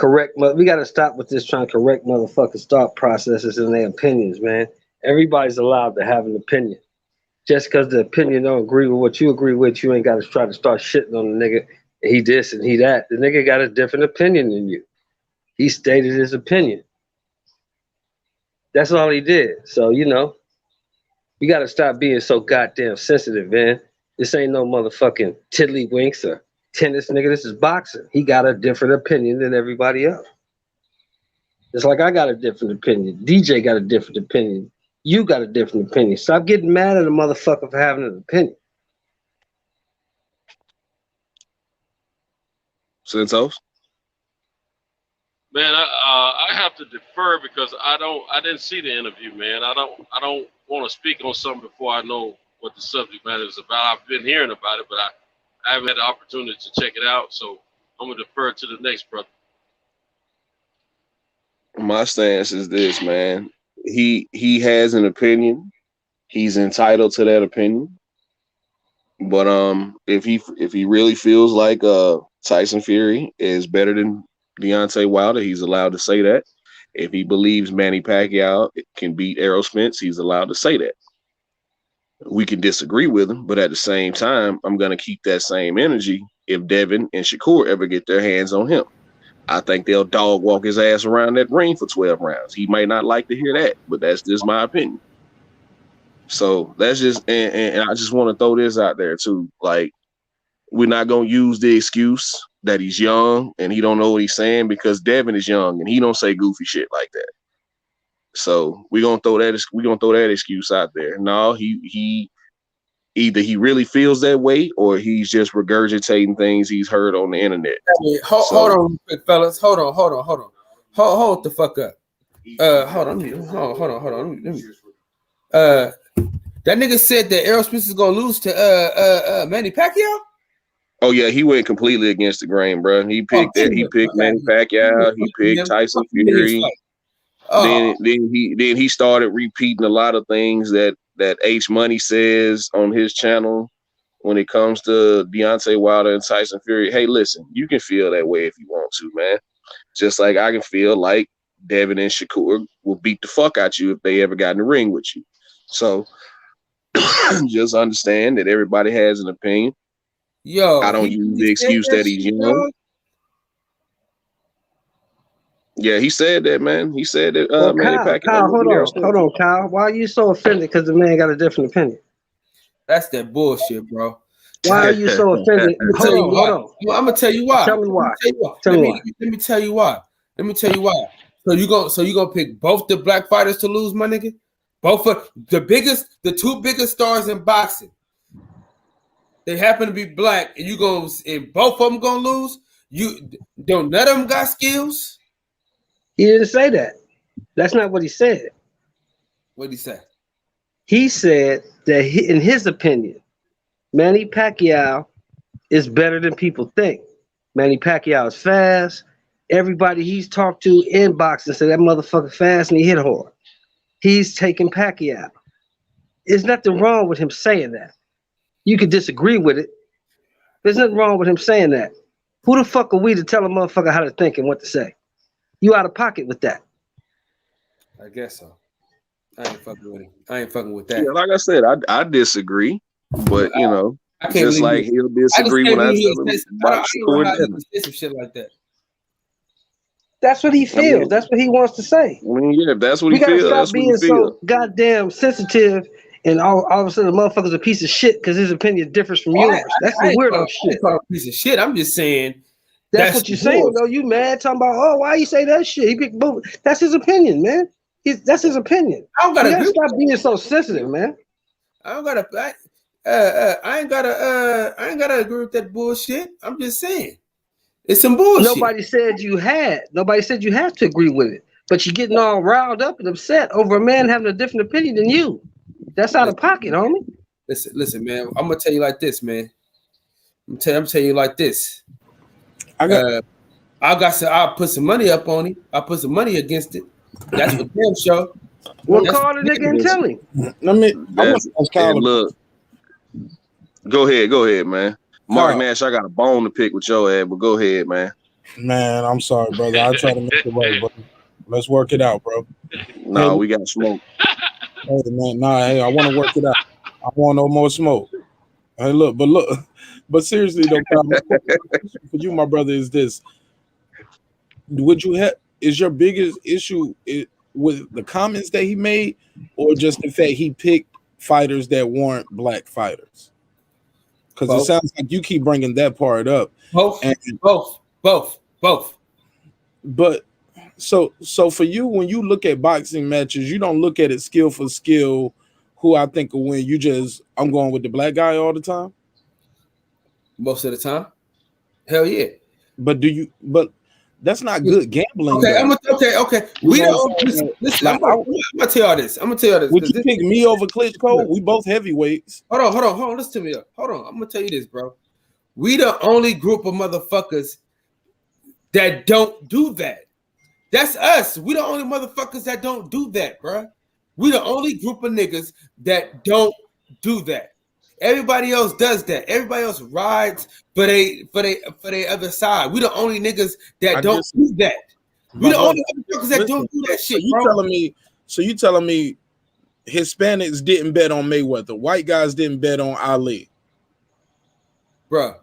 We got to stop with this trying to correct motherfuckers' thought processes and their opinions, man. Everybody's allowed to have an opinion. Just because the opinion don't agree with what you agree with, you ain't got to try to start shitting on the nigga. He this and he that. The nigga got a different opinion than you. He stated his opinion. That's all he did. So, you know, we got to stop being so goddamn sensitive, man. This ain't no motherfucking tiddlywinks or tennis, nigga. This is boxing. He got a different opinion than everybody else. It's like I got a different opinion. DJ got a different opinion. You got a different opinion. Stop getting mad at a motherfucker for having an opinion. Santos? Man, I have to defer because I didn't see the interview, man. I don't want to speak on something before I know what the subject matter is about. I've been hearing about it, but I haven't had the opportunity to check it out, so I'm gonna defer to the next brother. My stance is this, man. He has an opinion. He's entitled to that opinion. But if he really feels like Tyson Fury is better than Deontay Wilder, he's allowed to say that. If he believes Manny Pacquiao can beat Errol Spence, he's allowed to say that. We can disagree with him, but at the same time, I'm going to keep that same energy if Devin and Shakur ever get their hands on him. I think they'll dog walk his ass around that ring for 12 rounds. He might not like to hear that, but that's just my opinion. So that's just, and I just want to throw this out there too. Like, we're not going to use the excuse that he's young and he don't know what he's saying, because Devin is young and he don't say goofy shit like that. So we're gonna throw that excuse out there. No, he either he really feels that way or he's just regurgitating things he's heard on the internet. Hold on, fellas. Hold on. Hold the fuck up. Hold on. Let me. That nigga said that Errol Spence is gonna lose to Manny Pacquiao. Oh yeah, he went completely against the grain, bro. He picked He picked Manny Pacquiao. He picked Tyson Fury. Then he started repeating a lot of things that H Money says on his channel when it comes to Deontay Wilder and Tyson Fury. Hey, listen, you can feel that way if you want to, man. Just like I can feel like Devin and Shakur will beat the fuck out you if they ever got in the ring with you. So just understand that everybody has an opinion. Yo, I don't use the excuse that he's young. Yeah, he said that, man. He said that. Kyle, hold on, Kyle. Why are you so offended? Because the man got a different opinion. That's that bullshit, bro. Why are you so offended? Hold on. I'm gonna tell you why. Tell me why. Let me tell you why. So you gonna pick both the black fighters to lose, my nigga? Both of the two biggest stars in boxing. They happen to be black, and and both of them gonna lose. You don't. None of them got skills. He didn't say that. That's not what he said. What did he say? He said that in his opinion, Manny Pacquiao is better than people think. Manny Pacquiao is fast. Everybody he's talked to in boxing said that motherfucker fast and he hit hard. He's taking Pacquiao. There's nothing wrong with him saying that. You could disagree with it. There's nothing wrong with him saying that. Who the fuck are we to tell a motherfucker how to think and what to say? You out of pocket with that. I guess so. I ain't fucking with him. I ain't fucking with that. Yeah, like I said, I disagree, but you know, just like he'll disagree when I tell him about some shit like that. That's what he feels. I mean, that's what he wants to say. I mean, yeah, if that's what he feels. We gotta stop being so goddamn sensitive, and all of a sudden, the motherfucker's a piece of shit because his opinion differs from yours. That's the weirdo shit. A piece of shit. I'm just saying. That's what you're saying, though. You mad talking about, oh, why you say that shit? He picked both. That's his opinion, man. That's his opinion. I don't gotta stop being so sensitive, man. I ain't gotta agree with that bullshit. I'm just saying. It's some bullshit. Nobody said you had to agree with it. But you're getting all riled up and upset over a man having a different opinion than you. That's out of pocket, homie. Listen, man. I'm gonna tell you like this, man. I'm telling you like this. I'll put some money up on him. I'll put some money against it. That's what damn show. Well, call the nigga and tell him. Look. Go ahead, man. Mark Nash, I got a bone to pick with your ass, but go ahead, man. Man, I'm sorry, brother. I try to make it right, but let's work it out, bro. No, we got smoke. Hey, man, I want to work it out. I want no more smoke. Hey, but seriously though, for you, my brother, is this: is your biggest issue with the comments that he made, or just the fact he picked fighters that weren't black fighters? Because it sounds like you keep bringing that part up. Both. But so for you, when you look at boxing matches, you don't look at it skill for skill. Who I think will win? I'm going with the black guy all the time. Most of the time, hell yeah. But that's not good gambling. Okay. Listen. I'm gonna tell y'all this. Would you pick me over Klitschko? We both heavyweights. Hold on. Listen to me. Hold on. I'm gonna tell you this, bro. We the only group of motherfuckers that don't do that. That's us. We the only motherfuckers that don't do that, bro. We the only group of niggas that don't do that. Everybody else does that. Everybody else rides for they other side. We the only niggas that don't do that. We the only motherfuckers that don't do that shit. So you telling me Hispanics didn't bet on Mayweather, white guys didn't bet on Ali, bro?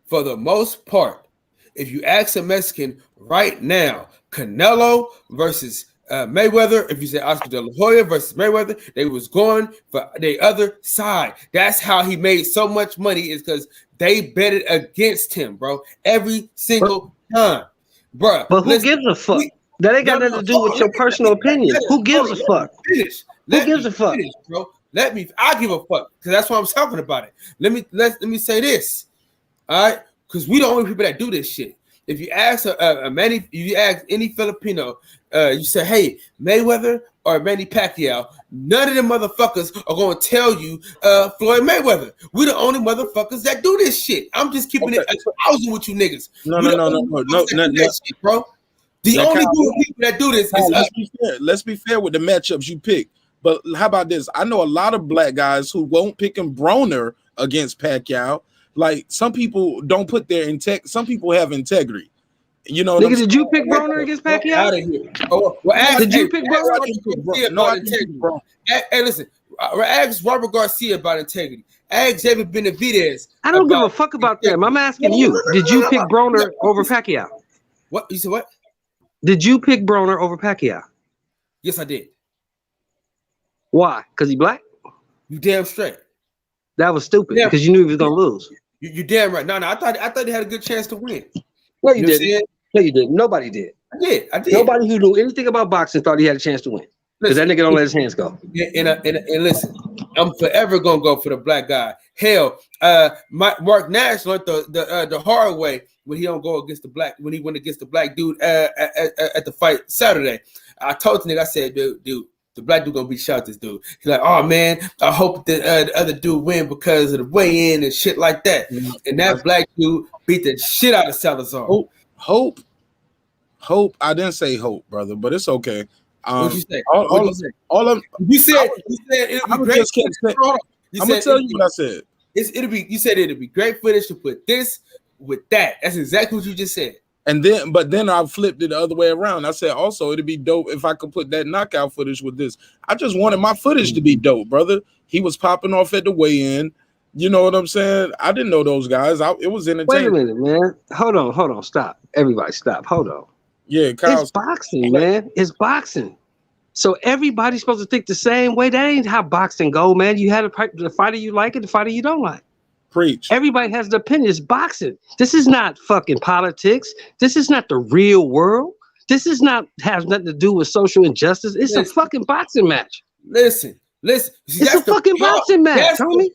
For the most part, if you ask a Mexican right now, Canelo versus Mayweather, if you say Oscar De La Hoya versus Mayweather, they was going for the other side. That's how he made so much money, is because they betted against him, bro, every single time, bro. But who gives a fuck? That ain't got nothing to do with your personal opinion. Who gives a fuck? Who gives a fuck, bro? I give a fuck, because that's why I'm talking about it. Let me say this, all right? Because we the only people that do this shit. If you ask if you ask any Filipino, you say, "Hey, Mayweather or Manny Pacquiao?" None of them motherfuckers are gonna tell you Floyd Mayweather. We the only motherfuckers that do this shit. I'm just keeping it 1,000 with you niggas. No, shit, bro. The only group of people that do this is us. Let's be fair with the matchups you pick. But how about this? I know a lot of black guys who won't pick him Broner against Pacquiao. Like, some people don't put their some people have integrity. You know, nigga, did you pick Broner against Pacquiao? Out of here. Oh, well, did you pick Broner? No, integrity. Hey, listen, ask Robert Garcia about integrity. Ask David Benavidez. I don't give a fuck about them. I'm asking you. Did you pick Broner over Pacquiao? What? You said what? Did you pick Broner over Pacquiao? Yes, I did. Why? Because he black? You damn straight. That was stupid, because you knew he was gonna lose. You damn right. No, I thought they had a good chance to win. No, you didn't. No, you didn't. Nobody did. I did. Nobody who knew anything about boxing thought he had a chance to win. Because that nigga don't let his hands go. And listen, I'm forever gonna go for the black guy. Hell, Mark Nash learned the hard way when he don't go against the black, when he went against the black dude at the fight Saturday. I told the nigga, I said, dude, the black dude gonna beat shot this dude. He's like, oh man, I hope the other dude win because of the weigh-in and shit like that. And that black dude beat the shit out of Salazar. Hope. I didn't say hope, brother, but it's okay. What'd you say? You said it'd be great. I'm gonna tell you what I said. You said it'd be great footage to put this with that. That's exactly what you just said. And then I flipped it the other way around. I said also it'd be dope if I could put that knockout footage with this. I just wanted my footage to be dope, brother. He was popping off at the weigh-in. You know what I'm saying? I didn't know those guys. It was entertaining. Wait a minute, man. Hold on. Stop. Everybody stop. Hold on. Yeah, Kyle. It's boxing, man. It's boxing. So everybody's supposed to think the same way. That ain't how boxing go, man. You had the fighter you like and the fighter you don't like. Preach. Everybody has an opinion. It's boxing. This is not fucking politics. This is not the real world. This is not has nothing to do with social injustice. It's a fucking boxing match. Listen. It's a fucking boxing match, homie.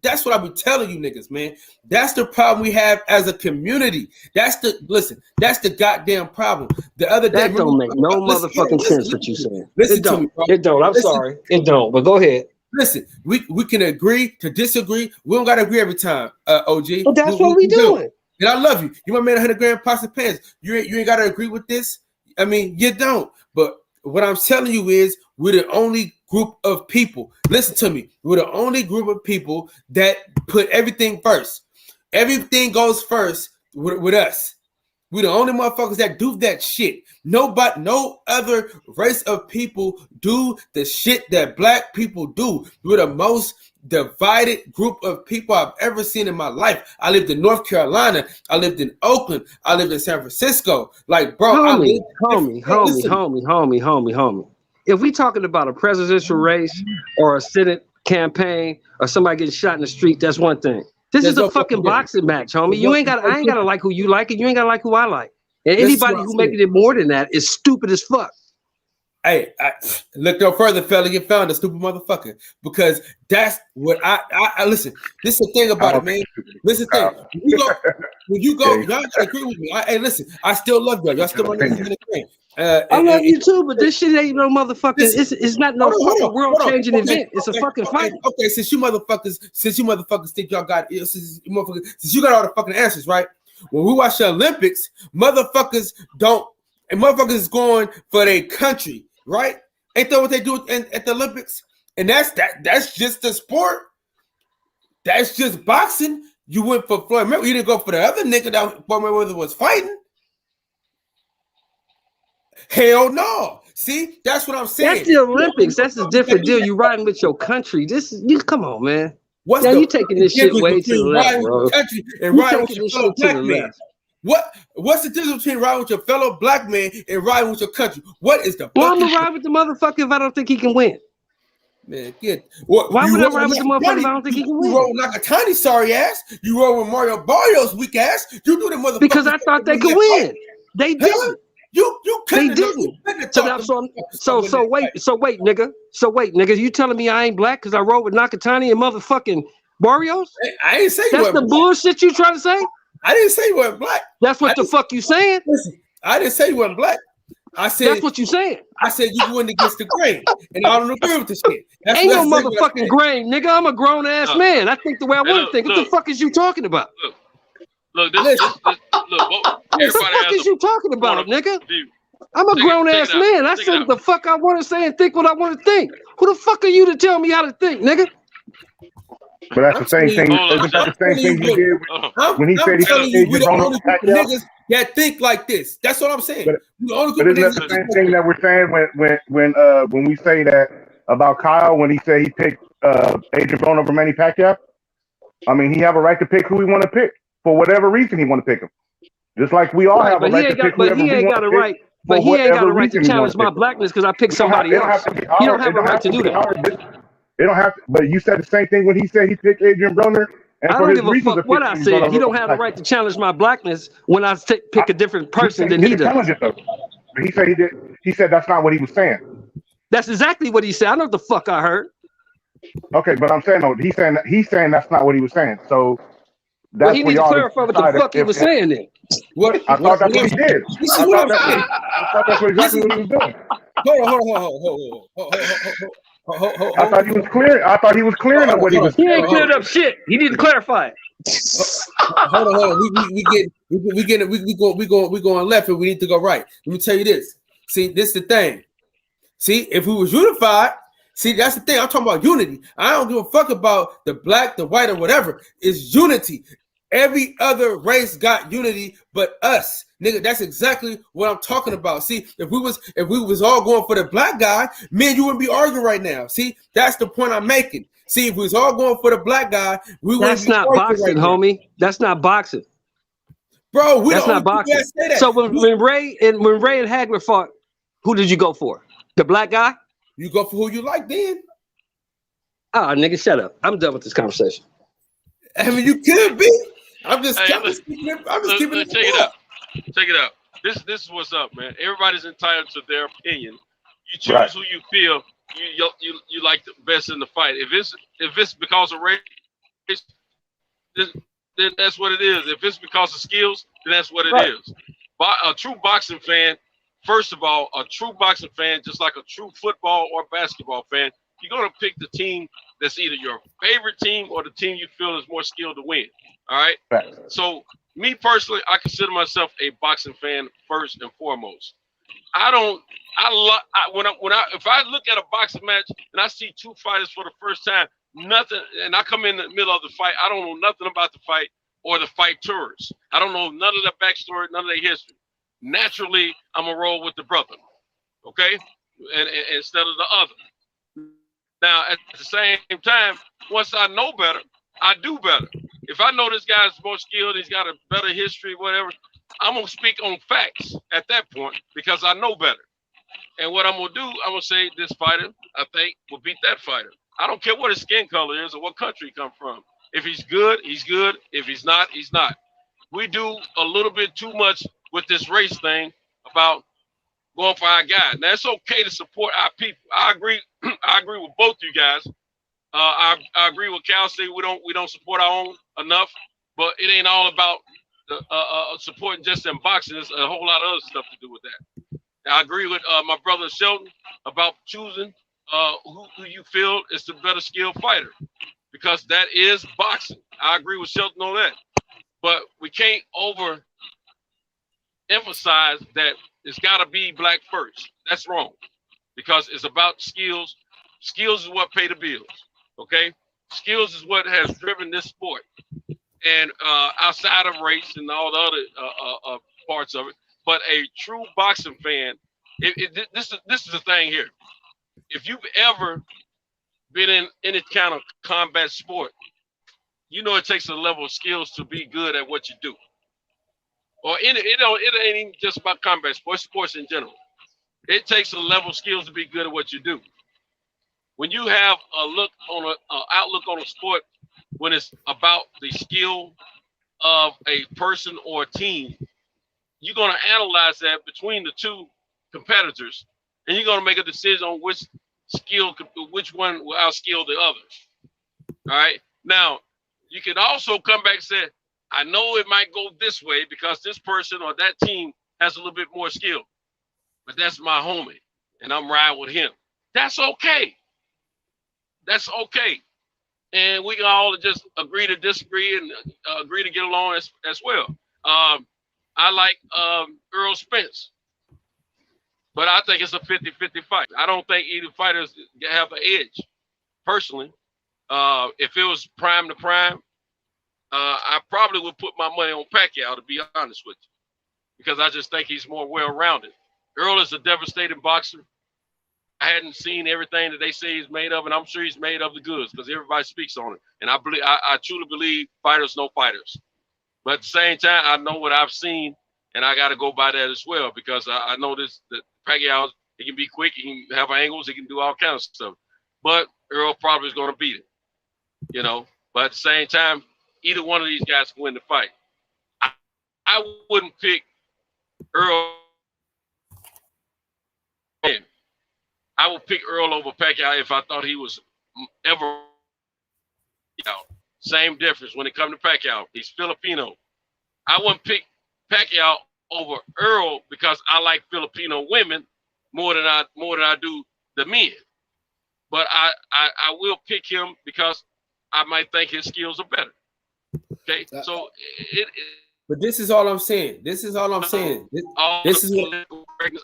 That's what I be telling you niggas, man. That's the problem we have as a community. That's the goddamn problem. The other day, that don't make no motherfucking sense what you saying. Listen to me, bro. It don't. I'm sorry. It don't. But go ahead. Listen, we can agree to disagree. We don't gotta agree every time, OG. But that's what we doing. And I love you. You my man 100 grand pots and pans. You ain't gotta agree with this. I mean, you don't. But what I'm telling you is we're the only group of people. Listen to me. We're the only group of people that put everything first. Everything goes first with us. We're the only motherfuckers that do that shit. No other race of people do the shit that black people do. We're the most divided group of people I've ever seen in my life. I lived in North Carolina. I lived in Oakland. I lived in San Francisco. Like, bro, homie. If we talking about a presidential race or a Senate campaign or somebody getting shot in the street, that's one thing. This is a fucking boxing match, homie. I ain't gotta like who you like, and you ain't gotta like who I like. And anybody who making it more than that is stupid as fuck. Hey, look no further, fella. You found a stupid motherfucker, because that's what I listen. This is the thing about it, man. Listen, when you go, y'all gotta agree with me. Hey, listen, I still love y'all. Y'all still my niggas in the game. I love you too, but this shit ain't no motherfucking. It's not no fucking world changing event. It's a fucking fight. Okay, since you motherfuckers think y'all got, since you got all the fucking answers, right? When we watch the Olympics, motherfuckers don't and motherfuckers is going for their country, right? Ain't that what they do at the Olympics? And that's just the sport. That's just boxing. You went for Floyd Mayweather. You didn't go for the other nigga that Floyd Mayweather was fighting. Hell no. See, that's what I'm saying. That's the Olympics. That's a different deal. You riding with your country. Come on, man. You taking this shit way to the left, bro. And riding with your fellow black man. What's the difference between riding with your fellow black man and riding with your country? What is the? Well, I'm gonna ride with the motherfucker if I don't think he can win. Man, get why would I ride with the motherfucker if I don't think he can win? You roll like a tiny sorry ass. You roll with Mario Barrios weak ass. You do the motherfucker because I thought they could win. They didn't. You couldn't. They didn't. So wait, nigga. You telling me I ain't black because I rode with Nakatani and motherfucking Barrios? I ain't say that's the bullshit you trying to say. I didn't say you weren't black. That's what the fuck you saying. Listen, I didn't say you weren't black. I said that's what you saying. I said you went against the grain, and I don't agree with this shit. Ain't no motherfucking grain, nigga. I'm a grown ass man. I think the way I want to think. What the fuck is you talking about? Look, this what the fuck is you talking about, nigga? I'm a grown ass man. I say what the fuck I want to say and think what I want to think. Who the fuck are you to tell me how to think, nigga? But that's the same thing. Isn't that the same thing you did when he said he telling you, we're the only niggas that think like this. That's what I'm saying. But isn't that the same thing that we're saying when we say that about Kyle when he said he picked Adrian Broner over Manny Pacquiao? I mean, he have a right to pick who he want to pick for whatever reason he want to pick him. Just like we all have a right to pick whoever we want to pick. But he ain't got a right to challenge my blackness because I picked somebody else. He don't have a right to do that. They don't have to, but you said the same thing when he said he picked Adrian Broner. I don't give a fuck what I said. He don't have the right to challenge my blackness when I pick a different person than he does. He said he did. He said that's not what he was saying. That's exactly what he said. I know what the fuck I heard. Okay, but I'm saying no. He's saying that's not what he was saying. So that's well, he needs to clarify what the fuck he was saying then. I thought that's what he did. I thought that's exactly what he was doing. Hold. I thought he was clear. I thought he was clearing up what he was. He ain't cleared up shit. He didn't clarify it. Hold on. We going left and we need to go right. Let me tell you this. See, this is the thing. See, if we was unified, see, that's the thing. I'm talking about unity. I don't give a fuck about the black, the white, or whatever. It's unity. Every other race got unity but us. Nigga, that's exactly what I'm talking about. See, if we was all going for the black guy, man, you wouldn't be arguing right now. See, that's the point I'm making. See, if we was all going for the black guy, we wouldn't be arguing. That's not boxing, right homie. Now. That's not boxing. Bro, that's not boxing. So when Ray and Hagler fought, who did you go for? The black guy? You go for who you like then. Ah, nigga, shut up. I'm done with this conversation. I mean, you could be. I'm just keeping it. Check it out. This is what's up, man. Everybody's entitled to their opinion. You choose who you feel you like the best in the fight. If it's because of race, then that's what it is. If it's because of skills, then that's what it is. A true boxing fan, first of all, a true boxing fan, just like a true football or basketball fan, you're gonna pick the team that's either your favorite team or the team you feel is more skilled to win. All right. So me personally, I consider myself a boxing fan first and foremost. If I look at a boxing match and I see two fighters for the first time, nothing, and I come in the middle of the fight, I don't know nothing about the fight or the fighters. I don't know none of their backstory, none of their history. Naturally, I'm gonna roll with the brother, okay, and instead of the other. Now, at the same time, once I know better, I do better. If I know this guy's more skilled, he's got a better history, whatever, I'm going to speak on facts at that point because I know better. And what I'm going to do, I'm going to say this fighter, I think, will beat that fighter. I don't care what his skin color is or what country he come from. If he's good, he's good. If he's not, he's not. We do a little bit too much with this race thing about going for our guy. Now, it's okay to support our people. I agree. I agree with both you guys. I agree with Cal. Say we don't support our own enough, but it ain't all about supporting just in boxing. There's a whole lot of other stuff to do with that. Now, I agree with my brother Shelton about choosing who you feel is the better skilled fighter, because that is boxing. I agree with Shelton on that, but we can't overemphasize emphasize that it's got to be black first. That's wrong, because it's about skills. Skills is what pay the bills. Okay, skills is what has driven this sport, and outside of race and all the other parts of it. But a true boxing fan, this is the thing here. If you've ever been in any kind of combat sport, you know it takes a level of skills to be good at what you do. Or it ain't even just about combat sports in general. It takes a level of skills to be good at what you do. When you have a outlook on a sport, when it's about the skill of a person or a team, you're going to analyze that between the two competitors, and you're going to make a decision on which one will outskill the others. All right. Now, you can also come back and say, I know it might go this way because this person or that team has a little bit more skill, but that's my homie, and I'm riding with him. That's okay. That's okay. And we can all just agree to disagree and agree to get along as well. I like Earl Spence, but I think it's a 50-50 fight. I don't think either fighters have an edge, personally. If it was prime to prime, I probably would put my money on Pacquiao, to be honest with you, because I just think he's more well-rounded. Earl is a devastating boxer. I hadn't seen everything that they say he's made of, and I'm sure he's made of the goods because everybody speaks on it. And I truly believe fighters know fighters. But at the same time, I know what I've seen, and I got to go by that as well, because I know that Pacquiao, he can be quick, he can have angles, he can do all kinds of stuff. But Earl probably is going to beat him, you know. But at the same time, either one of these guys can win the fight. I wouldn't pick Earl. I would pick Earl over Pacquiao if I thought he was ever. Same difference when it comes to Pacquiao. He's Filipino. I wouldn't pick Pacquiao over Earl because I like Filipino women more than I do the men. But I will pick him because I might think his skills are better. Okay, so but this is all I'm saying. This is all I'm saying. This is what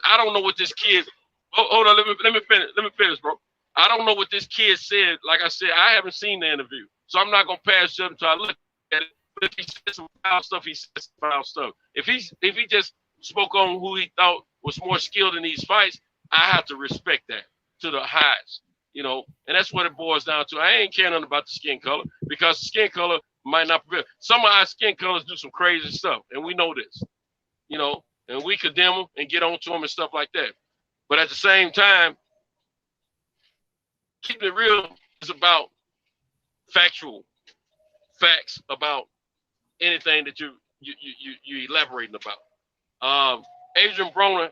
I don't know what this kid. Hold on, let me finish, bro. I don't know what this kid said. Like I said, I haven't seen the interview, so I'm not gonna pass it until I look at it. But if he said some foul stuff, he said some foul stuff. If he just spoke on who he thought was more skilled in these fights, I have to respect that to the highest, you know. And that's what it boils down to. I ain't caring about the skin color because the skin color might not prevail. Some of our skin colors do some crazy stuff, and we know this, you know, and we condemn them and get on to them and stuff like that. But at the same time, keeping it real is about factual facts about anything that you elaborating about. Adrian Broner,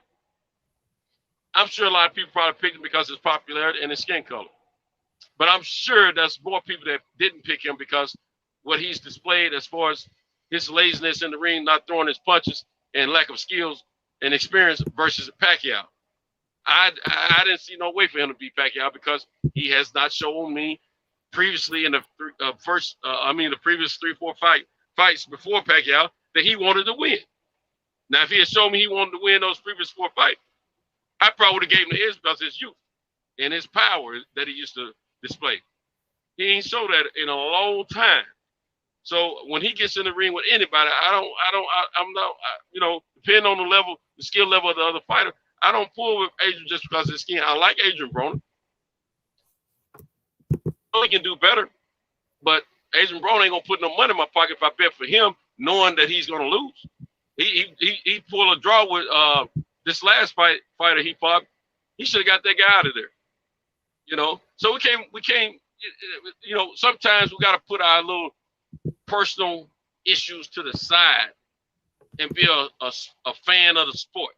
I'm sure a lot of people probably picked him because of his popularity and his skin color. But I'm sure there's more people that didn't pick him because what he's displayed as far as his laziness in the ring, not throwing his punches, and lack of skills and experience versus Pacquiao. I didn't see no way for him to beat Pacquiao because he has not shown me previously in the previous 3-4 fights before Pacquiao that he wanted to win. Now, if he had shown me he wanted to win those previous 4 fights, I probably would have gave him the edge because of his youth and his power that he used to display. He ain't showed that in a long time. So when he gets in the ring with anybody, I'm not, you know, depending on the skill level of the other fighter, I don't pull with Adrian just because of his skin. I like Adrian Broner. He can do better, but Adrian Broner ain't gonna put no money in my pocket if I bet for him, knowing that he's gonna lose. He pulled a draw with this last fighter he fought. He should have got that guy out of there. You know, so we can't. You know, sometimes we got to put our little personal issues to the side and be a fan of the sport.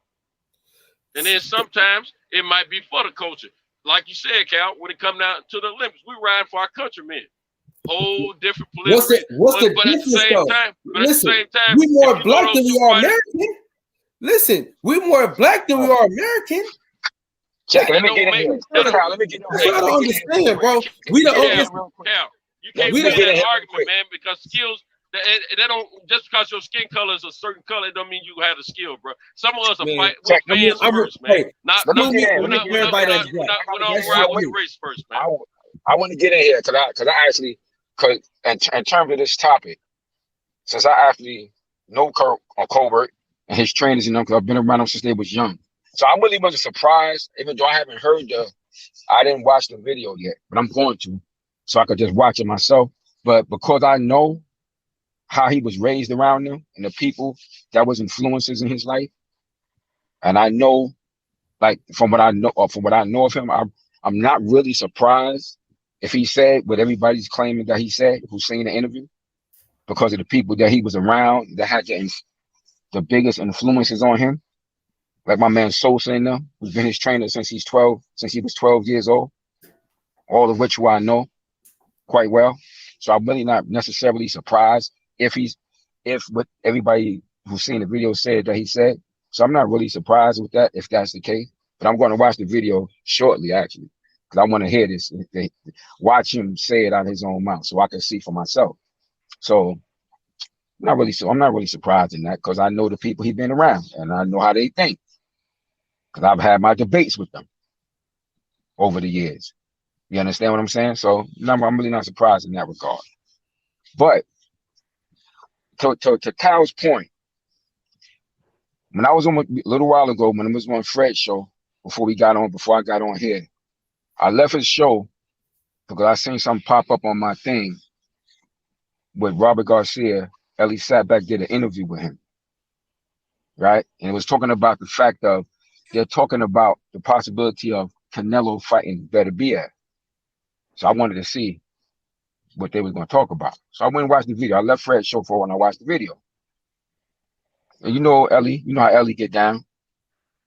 And then sometimes it might be for the culture. Like you said, Cal, when it comes down to the Olympics, we ride for our countrymen. Whole different political. What's the difference, Listen, we're more black than we are American. Listen, we're more black than we are American. Check. Let me get in here. Let me get in here. I don't understand, bro. We the Cal, you can't win that argument, man, because skills That don't just because your skin color is a certain color, it don't mean you have the skill, bro. Some of us are Man, we're fans first, man. Hey, Not Let me let get me in. we're Let me not get we're in. not we're not everybody we're that's not, we're not That's ride your with you. the race first, man. I want to get in here because I actually, because in terms of this topic, since I actually know Kurt or Colbert and his trainers and them, because I've been around them since they was young. So I really wasn't surprised, even though I haven't heard I didn't watch the video yet, but I'm going to, so I could just watch it myself. But because I know how he was raised around them and the people that was influences in his life, and I know, like from what I know of him, I'm not really surprised if he said what everybody's claiming that he said, who's seen the interview, because of the people that he was around that had the biggest influences on him. Like my man Sosa in them, who's been his trainer since he was 12 years old, all of which I know quite well. So I'm really not necessarily surprised if what everybody who's seen the video said that he said. So I'm not really surprised with that if that's the case. But I'm going to watch the video shortly, actually, because I want to hear this, watch him say it out of his own mouth, so I can see for myself. So I'm not really surprised in that, because I know the people he's been around and I know how they think, because I've had my debates with them over the years. You understand what I'm saying? So I'm really not surprised in that regard. But to Kyle's point, when I was on a little while ago, when it was on Fred's show, before I got on here, I left his show because I seen something pop up on my thing with Robert Garcia. Ellie sat back, did an interview with him, right? And it was talking about the fact of, they're talking about the possibility of Canelo fighting Beterbiev. So I wanted to see what they were going to talk about. So I went and watched the video. I left Fred's show for when I watched the video. And you know Ellie, you know how Ellie get down.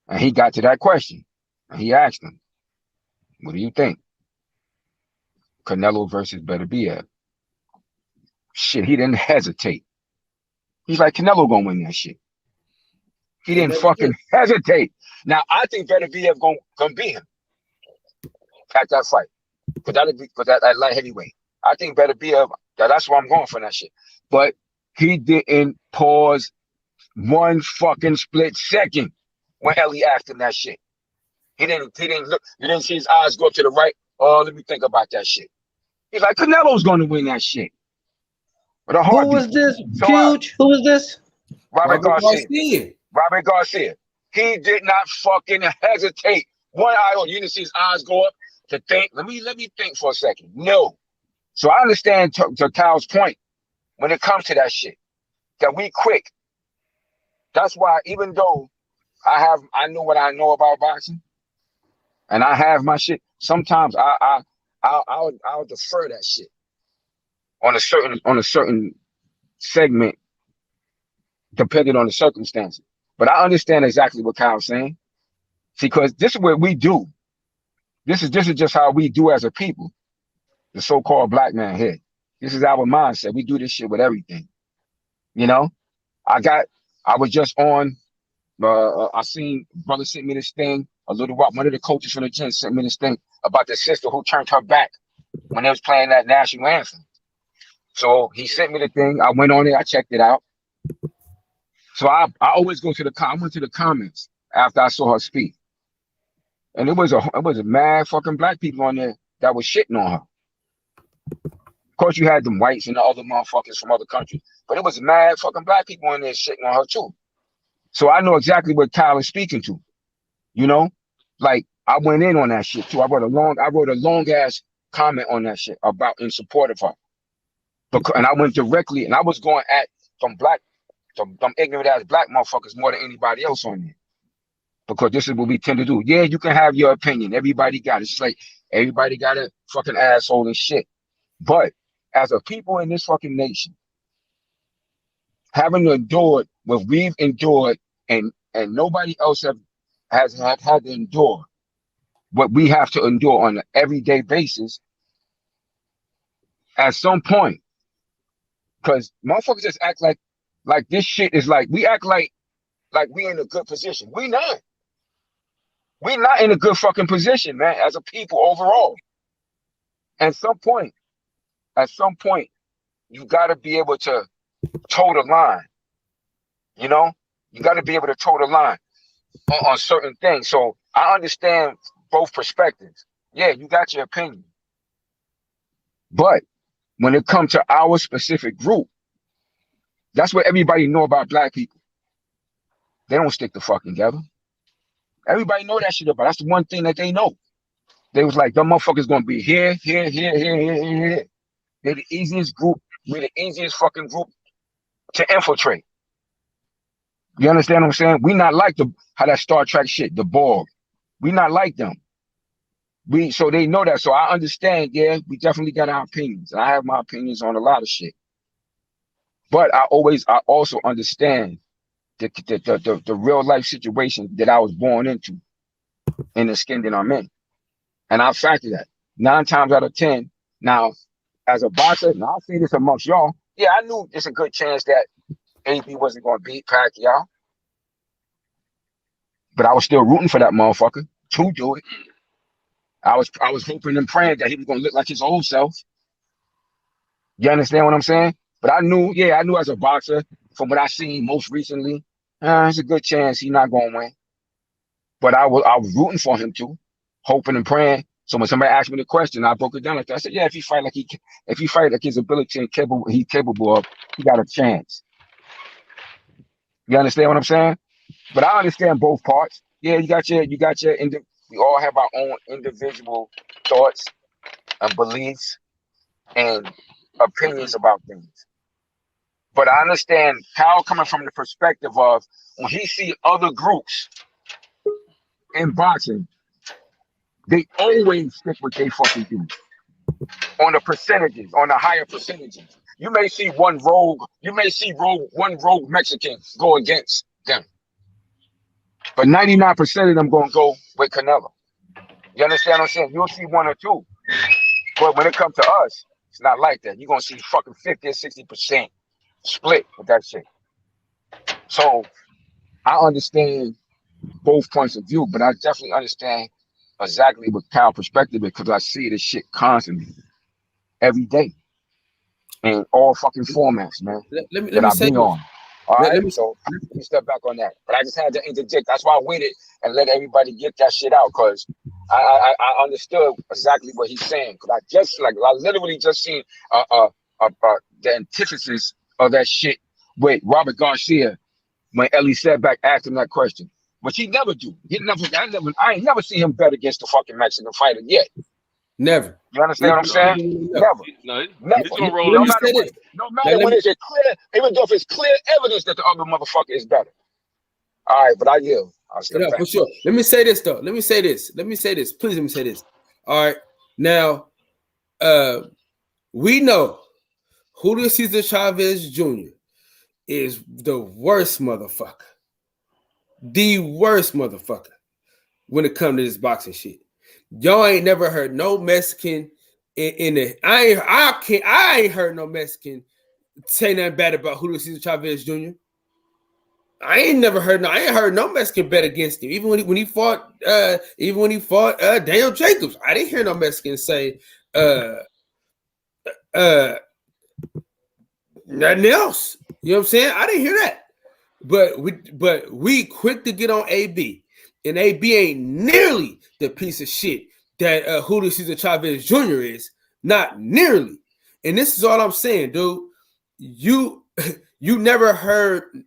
And he got to that question. And he asked him, what do you think? Canelo versus Beterbiev. Shit, he didn't hesitate. He's like, Canelo gonna win that shit. He didn't fucking hesitate. Now, I think Beterbiev gonna beat him at that fight. Because that light heavyweight. I think Beterbiev, that's why I'm going for that shit. But he didn't pause one fucking split second when Ellie asked him that shit. He didn't look, you didn't see his eyes go up to the right. Oh, let me think about that shit. He's like, Canelo's gonna win that shit. Who was this? Huge? Who was this? Robert Garcia. Robert Garcia. He did not fucking hesitate. One eye on. You didn't see his eyes go up to think. Let me think for a second. No. So I understand to Kyle's point when it comes to that shit, that we quick. That's why, even though I know what I know about boxing, and I have my shit, sometimes I'll defer that shit on a certain segment, depending on the circumstances. But I understand exactly what Kyle's saying, because this is what we do. This is just how we do as a people, the so-called black man here. This is our mindset. We do this shit with everything. You know, I was just on. I seen brother sent me this thing a little while. One of the coaches from the gym sent me this thing about the sister who turned her back when they was playing that national anthem. So he sent me the thing. I went on it. I checked it out. So I always go to I went to the comments after I saw her speak, and it was a mad fucking black people on there that was shitting on her. Of course, you had them whites and the other motherfuckers from other countries, but it was mad fucking black people on there shitting on her too. So I know exactly what Kyle is speaking to. You know, like I went in on that shit too. I wrote a long ass comment on that shit in support of her. And I went directly, and I was going at some ignorant ass black motherfuckers more than anybody else on there. Because this is what we tend to do. Yeah, you can have your opinion. Everybody got it. It's just like everybody got a fucking asshole and shit. But as a people in this fucking nation, having endured what we've endured, and nobody else has had to endure what we have to endure on an everyday basis, at some point, because motherfuckers just act like this shit is like, we act like we in a good position. We not. We're not in a good fucking position, man, as a people overall. At some point, you gotta be able to toe the line. You know, you got to be able to toe the line on certain things. So I understand both perspectives. Yeah, you got your opinion. But when it comes to our specific group, that's what everybody know about black people. They don't stick the fuck together. Everybody know that shit about. That's the one thing that they know. They was like, them motherfuckers gonna be here. They're the easiest group. We're the easiest fucking group to infiltrate. You understand what I'm saying? We not like how that Star Trek shit, the Borg. We not like them. So they know that. So I understand, yeah, we definitely got our opinions. I have my opinions on a lot of shit. But I also understand the real life situation that I was born into in the skin that I'm in. And I factor that 9 times out of 10. Now, as a boxer, now I see this amongst y'all. Yeah, I knew there's a good chance that AB wasn't going to beat Pacquiao. But I was still rooting for that motherfucker to do it. I was hoping and praying that he was going to look like his old self. You understand what I'm saying? But I knew as a boxer, from what I seen most recently, there's a good chance he's not going to win. But I was rooting for him to, hoping and praying. So when somebody asked me the question, I broke it down like that. I said, yeah, if he fight like his ability and he's capable of, he got a chance. You understand what I'm saying? But I understand both parts. Yeah, we all have our own individual thoughts and beliefs and opinions about things. But I understand Kyle coming from the perspective of when he see other groups in boxing, they always stick what they fucking do. On the percentages, on the higher percentages. You may see one rogue Mexican go against them. But 99% of them gonna go with Canelo. You understand what I'm saying? You'll see 1 or 2. But when it comes to us, it's not like that. You're gonna see fucking 50 or 60% split with that shit. So I understand both points of view, but I definitely understand exactly what Kyle's perspective is because I see this shit constantly, every day, in all fucking formats, man. Let me say this. All right, so let me step back on that. But I just had to interject. That's why I waited and let everybody get that shit out because I understood exactly what he's saying. Because I literally just seen the antithesis of that shit with Robert Garcia when Ellie Setback asked him that question. Which he never do. I ain't never seen him bet against the fucking Mexican fighter yet. Never. You understand what I'm saying? Never. Never. He's gonna roll no matter when it's clear, even though if it's clear evidence that the other motherfucker is better. All right, but I yield. For sure. Let me say this though. Let me say this. Please let me say this. All right. Now, we know Julio Cesar Chavez Jr. is the worst motherfucker. The worst motherfucker when it comes to this boxing shit. Y'all ain't never heard no Mexican in the I ain't heard no Mexican say nothing bad about Julio Cesar Chavez Jr. I ain't heard no Mexican bet against him. Even when he fought Daniel Jacobs, I didn't hear no Mexican say nothing else. You know what I'm saying? I didn't hear that. But we quick to get on AB, and AB ain't nearly the piece of shit that Julio Cesar Chavez Jr. is. Not nearly. And this is all I'm saying, dude. You never heard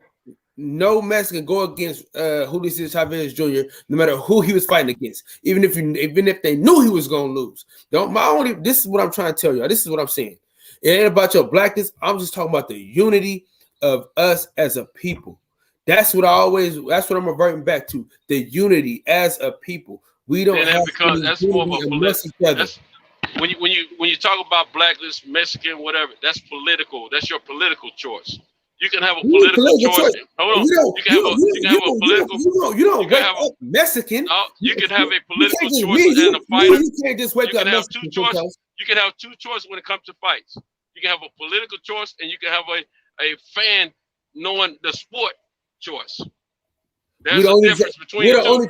no Mexican go against Julio Cesar Chavez Jr. no matter who he was fighting against, even if they knew he was gonna lose. This is what I'm trying to tell you. This is what I'm saying. It ain't about your blackness. I'm just talking about the unity of us as a people. That's what I'm reverting back to. The unity as a people. We don't have because that's more of a political. When you talk about blackness, Mexican, whatever, that's political. That's your political choice. You can have a political choice. Hold on. You can have a political. You don't wake up Mexican. You can have a political choice and a fighter. You can't just wake up Mexican. You can have 2 choices when it comes to fights. You can have a political choice and you can have a fan knowing the sport choice. There's a difference between the two.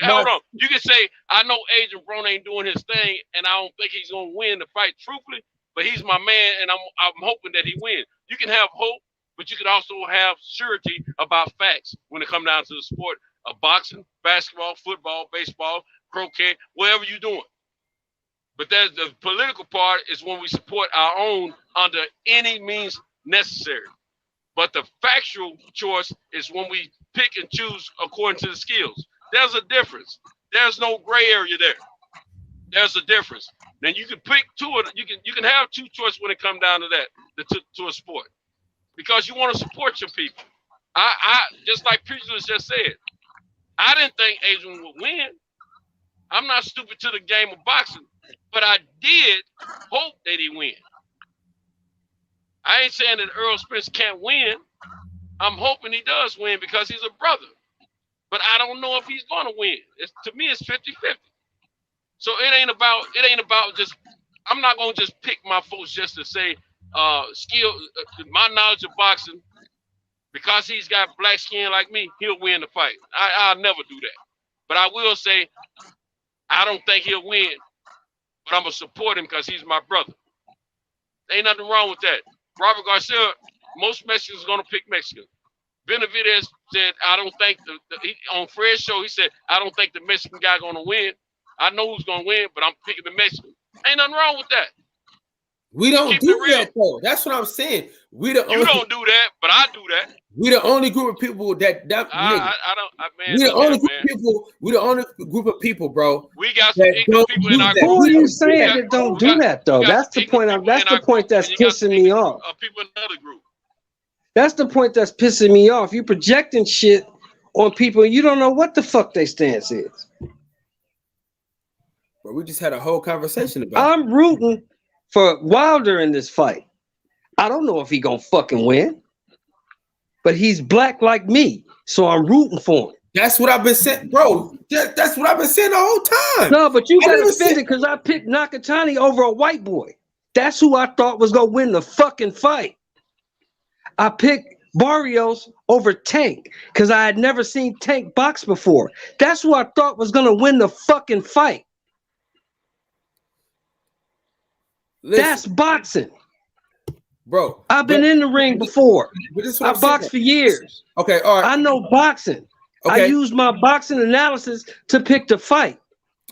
Hold on. You can say, I know Adrian Broner ain't doing his thing, and I don't think he's going to win the fight truthfully, but he's my man, and I'm hoping that he wins. You can have hope, but you can also have surety about facts when it comes down to the sport of boxing, basketball, football, baseball, croquet, whatever you're doing. But there's the political part is when we support our own under any means necessary. But the factual choice is when we pick and choose according to the skills. There's a difference. There's no gray area there. There's a difference. Then you can pick two. You can have two choices when it comes down to that, to a sport, because you want to support your people. I just like Preachers just said, I didn't think Adrian would win. I'm not stupid to the game of boxing, but I did hope that he win. I ain't saying that Earl Spence can't win. I'm hoping he does win because he's a brother. But I don't know if he's going to win. To me, it's 50-50. So it ain't about just, I'm not going to just pick my folks just to say skill, my knowledge of boxing, because he's got black skin like me, he'll win the fight. I'll never do that. But I will say, I don't think he'll win, but I'm going to support him because he's my brother. Ain't nothing wrong with that. Robert Garcia, most Mexicans are going to pick Mexican. Benavidez said, I don't think, on Fred's show, he said, I don't think the Mexican guy going to win. I know who's going to win, but I'm picking the Mexican. Ain't nothing wrong with that. We don't do that, though. That's what I'm saying. You don't do that, but I do that. We the only group of people man. We the only group of people, bro. We got some ignorant people in our group. Who are you saying that don't do that, though? That's the point. That's the point that's pissing me off. People in another group. That's the point that's pissing me off. You projecting shit on people and you don't know what the fuck their stance is. Bro, we just had a whole conversation about I'm rooting for Wilder in this fight. I don't know if he gonna fucking win, but he's black like me, so I'm rooting for him. That's what I've been saying, bro. That's what I've been saying the whole time. No, but you got offended because I picked Nakatani over a white boy. That's who I thought was gonna win the fucking fight. I picked Barrios over Tank because I had never seen Tank box before. That's who I thought was gonna win the fucking fight. Listen, that's boxing, bro. I've been in the ring before. I boxed for years. Okay, all right. I know boxing. Okay. I use my boxing analysis to pick the fight.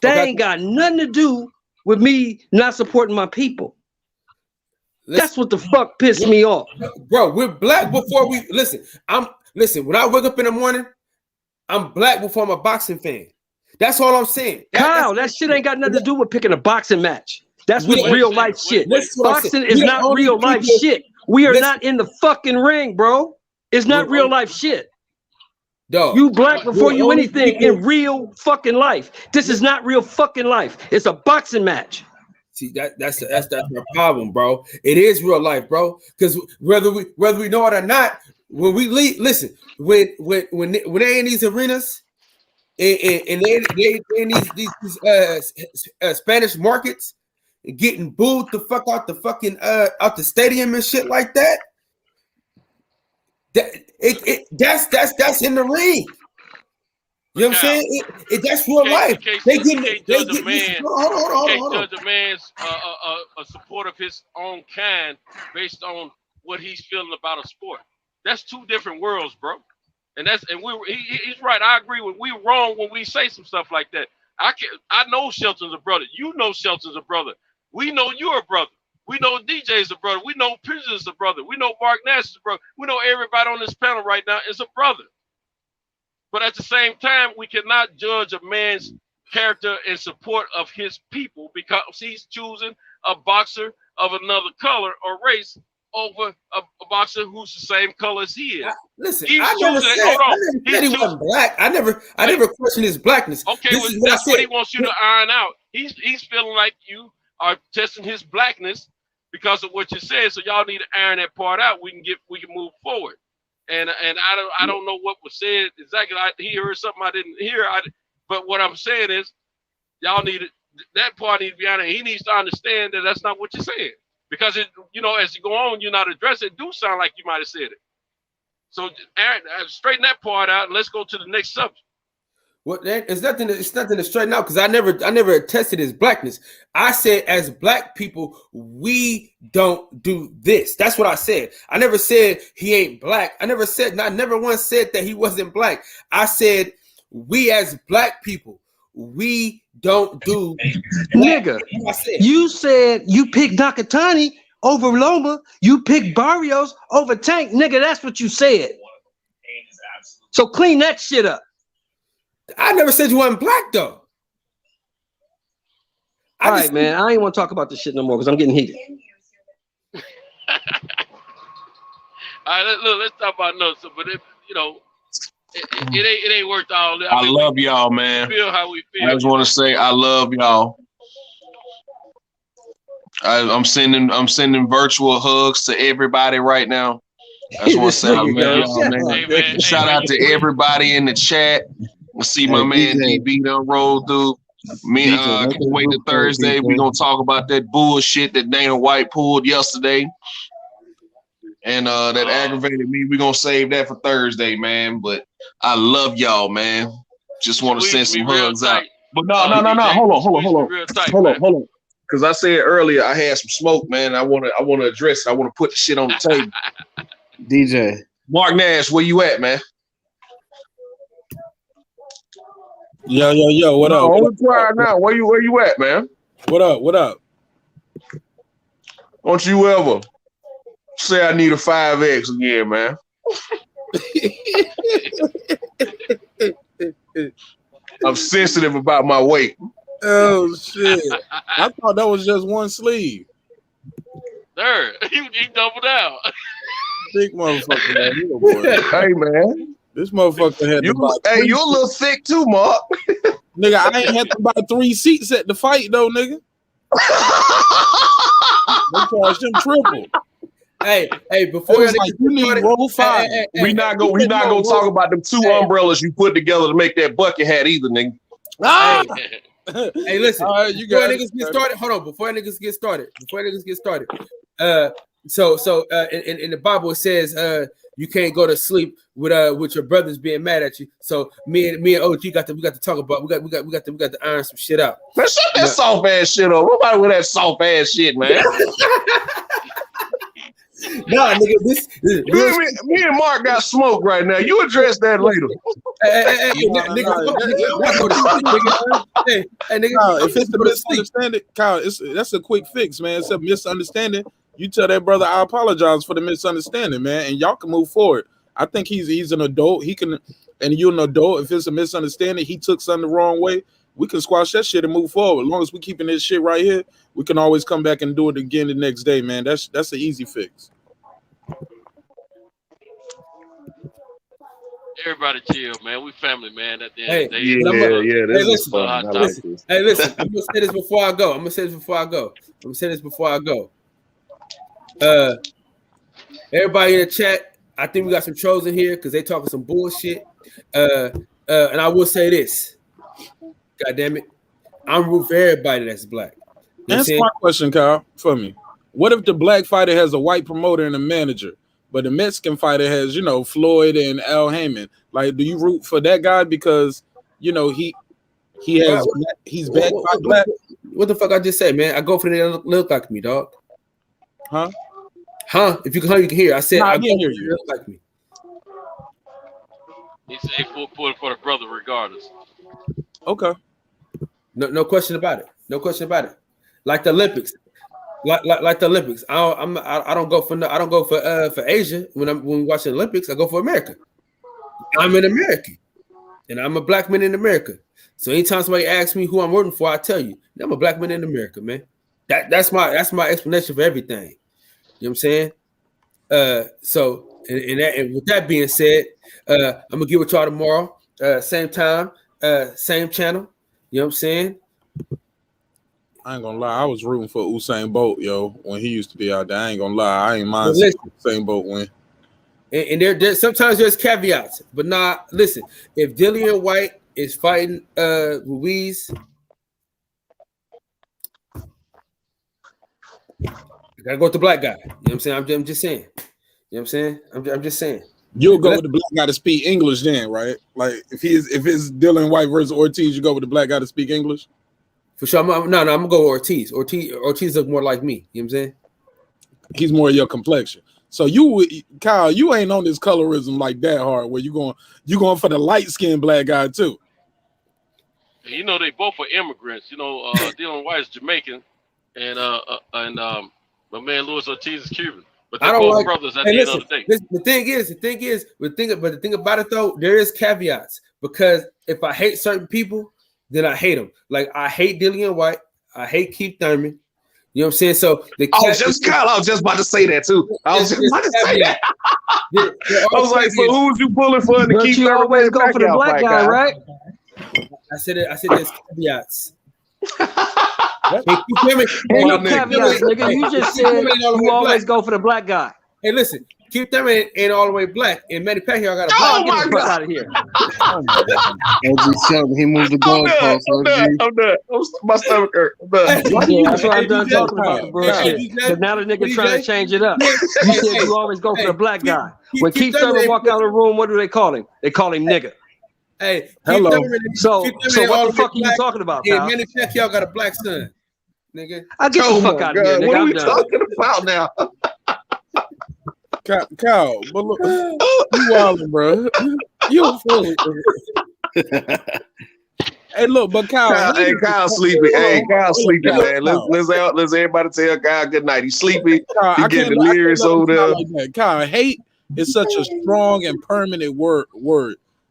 That ain't got nothing to do with me not supporting my people. That's what the fuck pissed me off, bro. We're black before we listen. When I wake up in the morning, I'm black before I'm a boxing fan. That's all I'm saying. Kyle, that shit ain't got nothing to do with picking a boxing match. That's with real life shit. Boxing is not real life shit. We are not in the fucking ring, bro. It's not real life shit. You black before you anything in real fucking life. This is not real fucking life. It's a boxing match. See, that's the problem, bro. It is real life, bro. Because whether we know it or not, when we leave, listen, when they in these arenas and they in these Spanish markets, getting booed the fuck out the fucking out the stadium and shit like that. That's in the ring. You know what I'm saying? That's real life. They get hold on. Judge a man's a support of his own kind based on what he's feeling about a sport. That's two different worlds, bro. And he's right. I agree with we're wrong when we say some stuff like that. I know Shelton's a brother. You know Shelton's a brother. We know you're a brother. We know DJ's a brother. We know Prison's a brother. We know Mark Nash is a brother. We know everybody on this panel right now is a brother. But at the same time, we cannot judge a man's character in support of his people because he's choosing a boxer of another color or race over a boxer who's the same color as he is. Listen, I never said he wasn't black. I never questioned his blackness. Okay, that's what he wants you to iron out. He's feeling like you are testing his blackness because of what you said. So y'all need to iron that part out. We can move forward. And I don't know what was said exactly. He heard something I didn't hear. But what I'm saying is, y'all that part needs to be honest. He needs to understand that that's not what you're saying because as you go on, you're not addressing it. Do sound like you might have said it. So Aaron, straighten that part out and let's go to the next subject. Well, it's nothing to straighten out because I never attested his blackness. I said as black people, we don't do this. That's what I said. I never said he ain't black. I never once said that he wasn't black. I said we as black people, we don't do nigga. You said you picked Nakatani over Loma. You picked Barrios over Tank, nigga. That's what you said. So clean that shit up. I never said you wasn't black though. All right, man. I ain't want to talk about this shit no more because I'm getting heated. All right, look, let's talk about notes. But it ain't worked all. I love y'all, man. Feel how we feel. I just want to say I love y'all. I'm sending virtual hugs to everybody right now. I just want to say I love y'all, man. Hey, shout out to everybody in the chat. I see my man DB done roll through. Me, can't wait to Thursday. We're gonna talk about that bullshit that Dana White pulled yesterday. And that aggravated me. We're gonna save that for Thursday, man. But I love y'all, man. Just want to send some hugs out. But no. Hold on. Because I said earlier I had some smoke, man. I wanna address it. I want to put the shit on the table. DJ Mark Nash, where you at, man? Yo, what up? Only quiet now. Where you at, man? What up? Don't you ever say I need a 5X again, man. I'm sensitive about my weight. Oh shit! I thought that was just one sleeve. Third, he doubled out. Big motherfucker, man. You know, boy. Hey, man. This motherfucker had you a little thick too, Mark. Nigga, I ain't had to buy 3 seats at the fight though, nigga. They charged him triple. Hey, before like, you need roll 5. We not gonna talk about them 2 umbrellas you put together to make that bucket hat either, nigga. Hey, listen. Before niggas get started, hold on. Before niggas get started, So in the Bible it says you can't go to sleep with your brothers being mad at you. So me and OG we got to talk about we got to iron some shit out. Man, shut that soft ass shit up. Nobody with that soft ass shit, man. Nah, nigga, me and Mark got smoke right now. You address that later. If it's a misunderstanding, Kyle, that's a quick fix, man. It's a misunderstanding. You tell that brother I apologize for the misunderstanding, man, and y'all can move forward. I think he's an adult. He can, and you're an adult. If it's a misunderstanding, he took something the wrong way, we can squash that shit and move forward. As long as we keeping this shit right here, we can always come back and do it again the next day, man. That's an easy fix. Everybody chill, man. We family, man. At the end of the day. Listen. I'm gonna say this before I go. Everybody in the chat, I think we got some trolls in here because they talking some bullshit. And I will say this. God damn it. I'm rooting for everybody that's black. That's my question, Kyle, for me. What if the black fighter has a white promoter and a manager, but the Mexican fighter has, Floyd and Al Heyman? Like, do you root for that guy because, he's backed by black? What the fuck I just said, man? I go for the that look like me, dog. Huh? If you can hear. I said I can't hear you. Look like me. He said he pulled for the brother regardless. Okay. No question about it. No question about it. Like the Olympics. Like the Olympics. I don't go for Asia when we watch the Olympics. I go for America. I'm an American, and I'm a black man in America. So anytime somebody asks me who I'm rooting for, I tell you I'm a black man in America, man. That's my explanation for everything. You know what I'm saying? So and with that being said, I'm gonna get with y'all tomorrow, same time, same channel. You know what I'm saying? I ain't gonna lie, I was rooting for Usain Bolt, when he used to be out there. I ain't gonna lie, I ain't mind seeing Usain Bolt win. And there sometimes there's caveats, but listen, if Dillian White is fighting Ruiz, I gotta go with the black guy. You know what I'm saying? I'm just saying. You know what I'm saying? I'm just saying. You'll go with the black guy to speak English then, right? Like if it's Dylan White versus Ortiz, you go with the black guy to speak English? For sure. I'm gonna go with Ortiz. Ortiz look more like me. You know what I'm saying? He's more of your complexion. So Kyle, you ain't on this colorism like that hard where you going for the light-skinned black guy too. You know, they both are immigrants. You know, Dylan White is Jamaican, and my man Luis Ortiz is Cuban. But they're both brothers at the end of the day. The thing about it though, there is caveats, because if I hate certain people, then I hate them. Like I hate Dillian White, I hate Keith Thurman. You know what I'm saying? So I was just about to say that too. I was just about to say that. I was like, so who's you pulling for? But you always go for the black guy, right? I said there's caveats. Ain't no caveats, nigga. You just said you always go for the black guy. Hey, listen, Keith Thurman ain't all the way black, and Manny Pacquiao got a black. Get the fuck out of here. He moved the goalpost. I'm done. My stomach hurt. That's why I'm done talking about the bullshit. Because now the nigga trying to change it up. You said you always go for the black guy. When Keith Thurman walk out of the room, what do they call him? They call him nigga. Hey, hello. So what the fuck are you talking about, Kyle? Manny Pacquiao got a black son, nigga. I get the fuck out of here, nigga. What are we talking about now? Kyle, but look, you wildin', bro. You fool. Hey, look, but Kyle sleepy. Hey, Kyle sleepy, man. Let's everybody tell Kyle good night. He's sleepy. He getting delirious over there. Kyle, hate is such a strong and permanent word.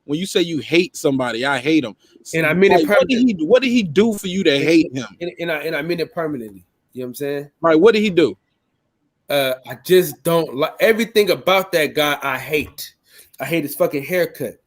When you say you hate somebody, I hate him. And I mean it permanently. What did he do for you to hate him? And I mean it permanently. You know what I'm saying? Right. What did he do? I just don't like everything about that guy. I hate his fucking haircut.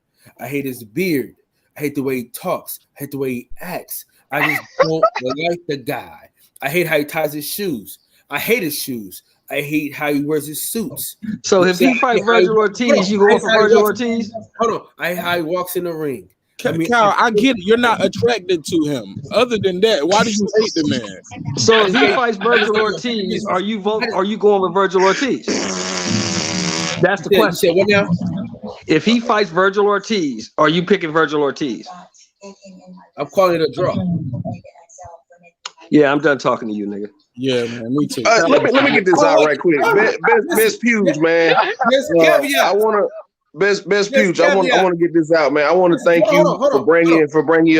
I hate his beard. I hate the way he talks. I hate the way he acts. I just don't like the guy. I hate how he ties his shoes. I hate his shoes. I hate how he wears his suits. So if he fight Virgil Ortiz, you go for Virgil Ortiz? Hold on. I hate how he walks in the ring. Kyle, I get it. You're not attracted to him. Other than that, why do you hate the man? So if he fights Virgil Ortiz, are you going with Virgil Ortiz? That's the question. What now? If he fights Virgil Ortiz, are you picking Virgil Ortiz? I'm calling it a draw. Yeah, I'm done talking to you, nigga. Yeah, man, me too. Let me get this out right quick. Best Puge, man. I want to. Best Puge, I want to get this out, man. I want to thank you for bringing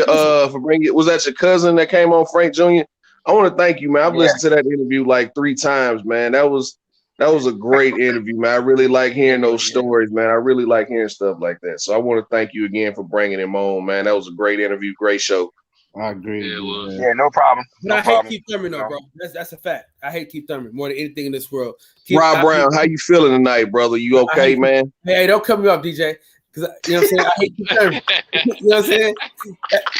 was that your cousin that came on, Frank Jr.? I want to thank you, man. I've listened to that interview like 3 times, man. That was a great interview, man. I really like hearing those stories, man. I really like hearing stuff like that. So I want to thank you again for bringing him on, man. That was a great interview, great show. I agree. Yeah, no problem. But I hate Keith Thurman, though, bro. That's a fact. I hate Keith Thurman more than anything in this world. Rob Brown, how you feeling tonight, brother? You okay, man? Hey, don't cut me off, DJ. Because you know what I'm saying. I hate Keith Thurman. You know what I'm saying?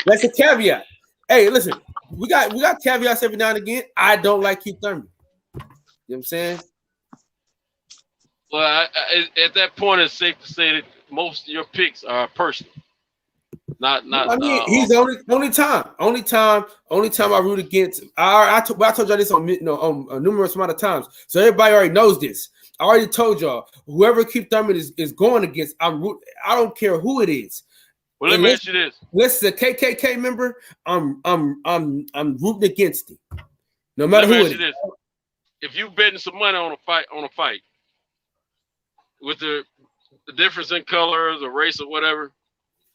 That's a caveat. Hey, listen, we got caveats every now and again. I don't like Keith Thurman. You know what I'm saying? Well, at that point, it's safe to say that most of your picks are personal. Not. I mean, he's the only time I root against. I told y'all this on numerous amount of times, so everybody already knows this. I already told y'all whoever Keith Thurman is going against, I don't care who it is. Well, let me ask you this: this is a KKK member. I'm rooting against him, no matter who it is. If you betting some money on a fight, with the difference in colors or race or whatever.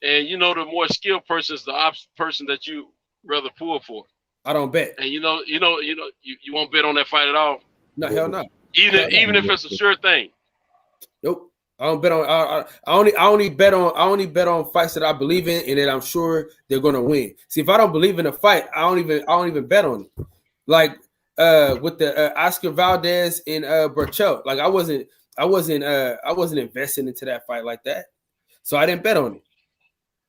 And you know the more skilled person is the opposite person that you rather pull for. I don't bet. And you won't bet on that fight at all. No, hell no. Even if it's a sure thing. Nope. I don't bet on. I only bet on fights that I believe in and that I'm sure they're gonna win. See, if I don't believe in a fight, I don't even bet on it. Like with the Oscar Valdez and Burchell, like I wasn't invested into that fight like that, so I didn't bet on it.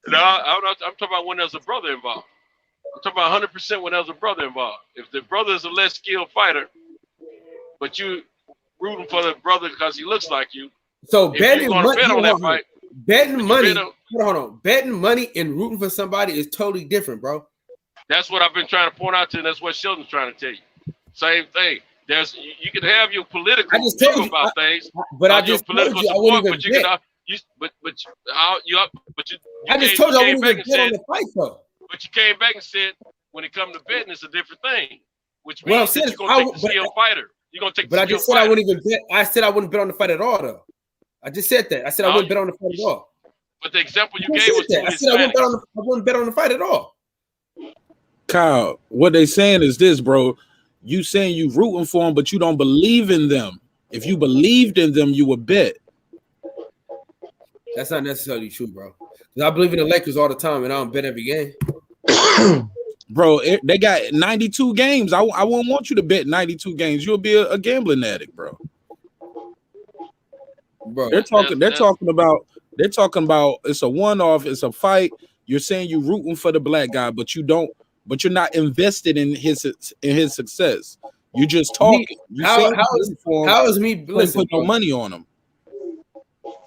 No, I'm talking about when there's a brother involved. I'm talking about 100% when there's a brother involved. If the brother is a less skilled fighter, but you rooting for the brother because he looks like you. So betting money, bet on that fight, betting money, hold on, betting money and rooting for somebody is totally different, bro. That's what I've been trying to point out to you, and that's what Sheldon's trying to tell you. Same thing. You can have your political view about things, but I just told you I wouldn't even bet. I just told you I wouldn't even bet on the fight though. But you came back and said when it comes to betting, it's a different thing. Which What I'm means saying that you're gonna take the skilled fighter. You're gonna take. But I just said I wouldn't even bet. I said I wouldn't bet on the fight at all though. I just said that. I said I wouldn't bet on the fight at all. But the example you gave was I said I wouldn't bet on the fight at all. Kyle, what they saying is this, bro. You saying you rooting for them, but you don't believe in them. If you believed in them, you would bet. That's not necessarily true, bro. I believe in the Lakers all the time, and I don't bet every game. Bro, they got 92 games. I wouldn't want you to bet 92 games. You'll be a gambling addict, bro. Bro, they're talking about it's a one-off, it's a fight. You're saying you're rooting for the black guy, but you're not invested in his success. You just talking. How is me put no money on him?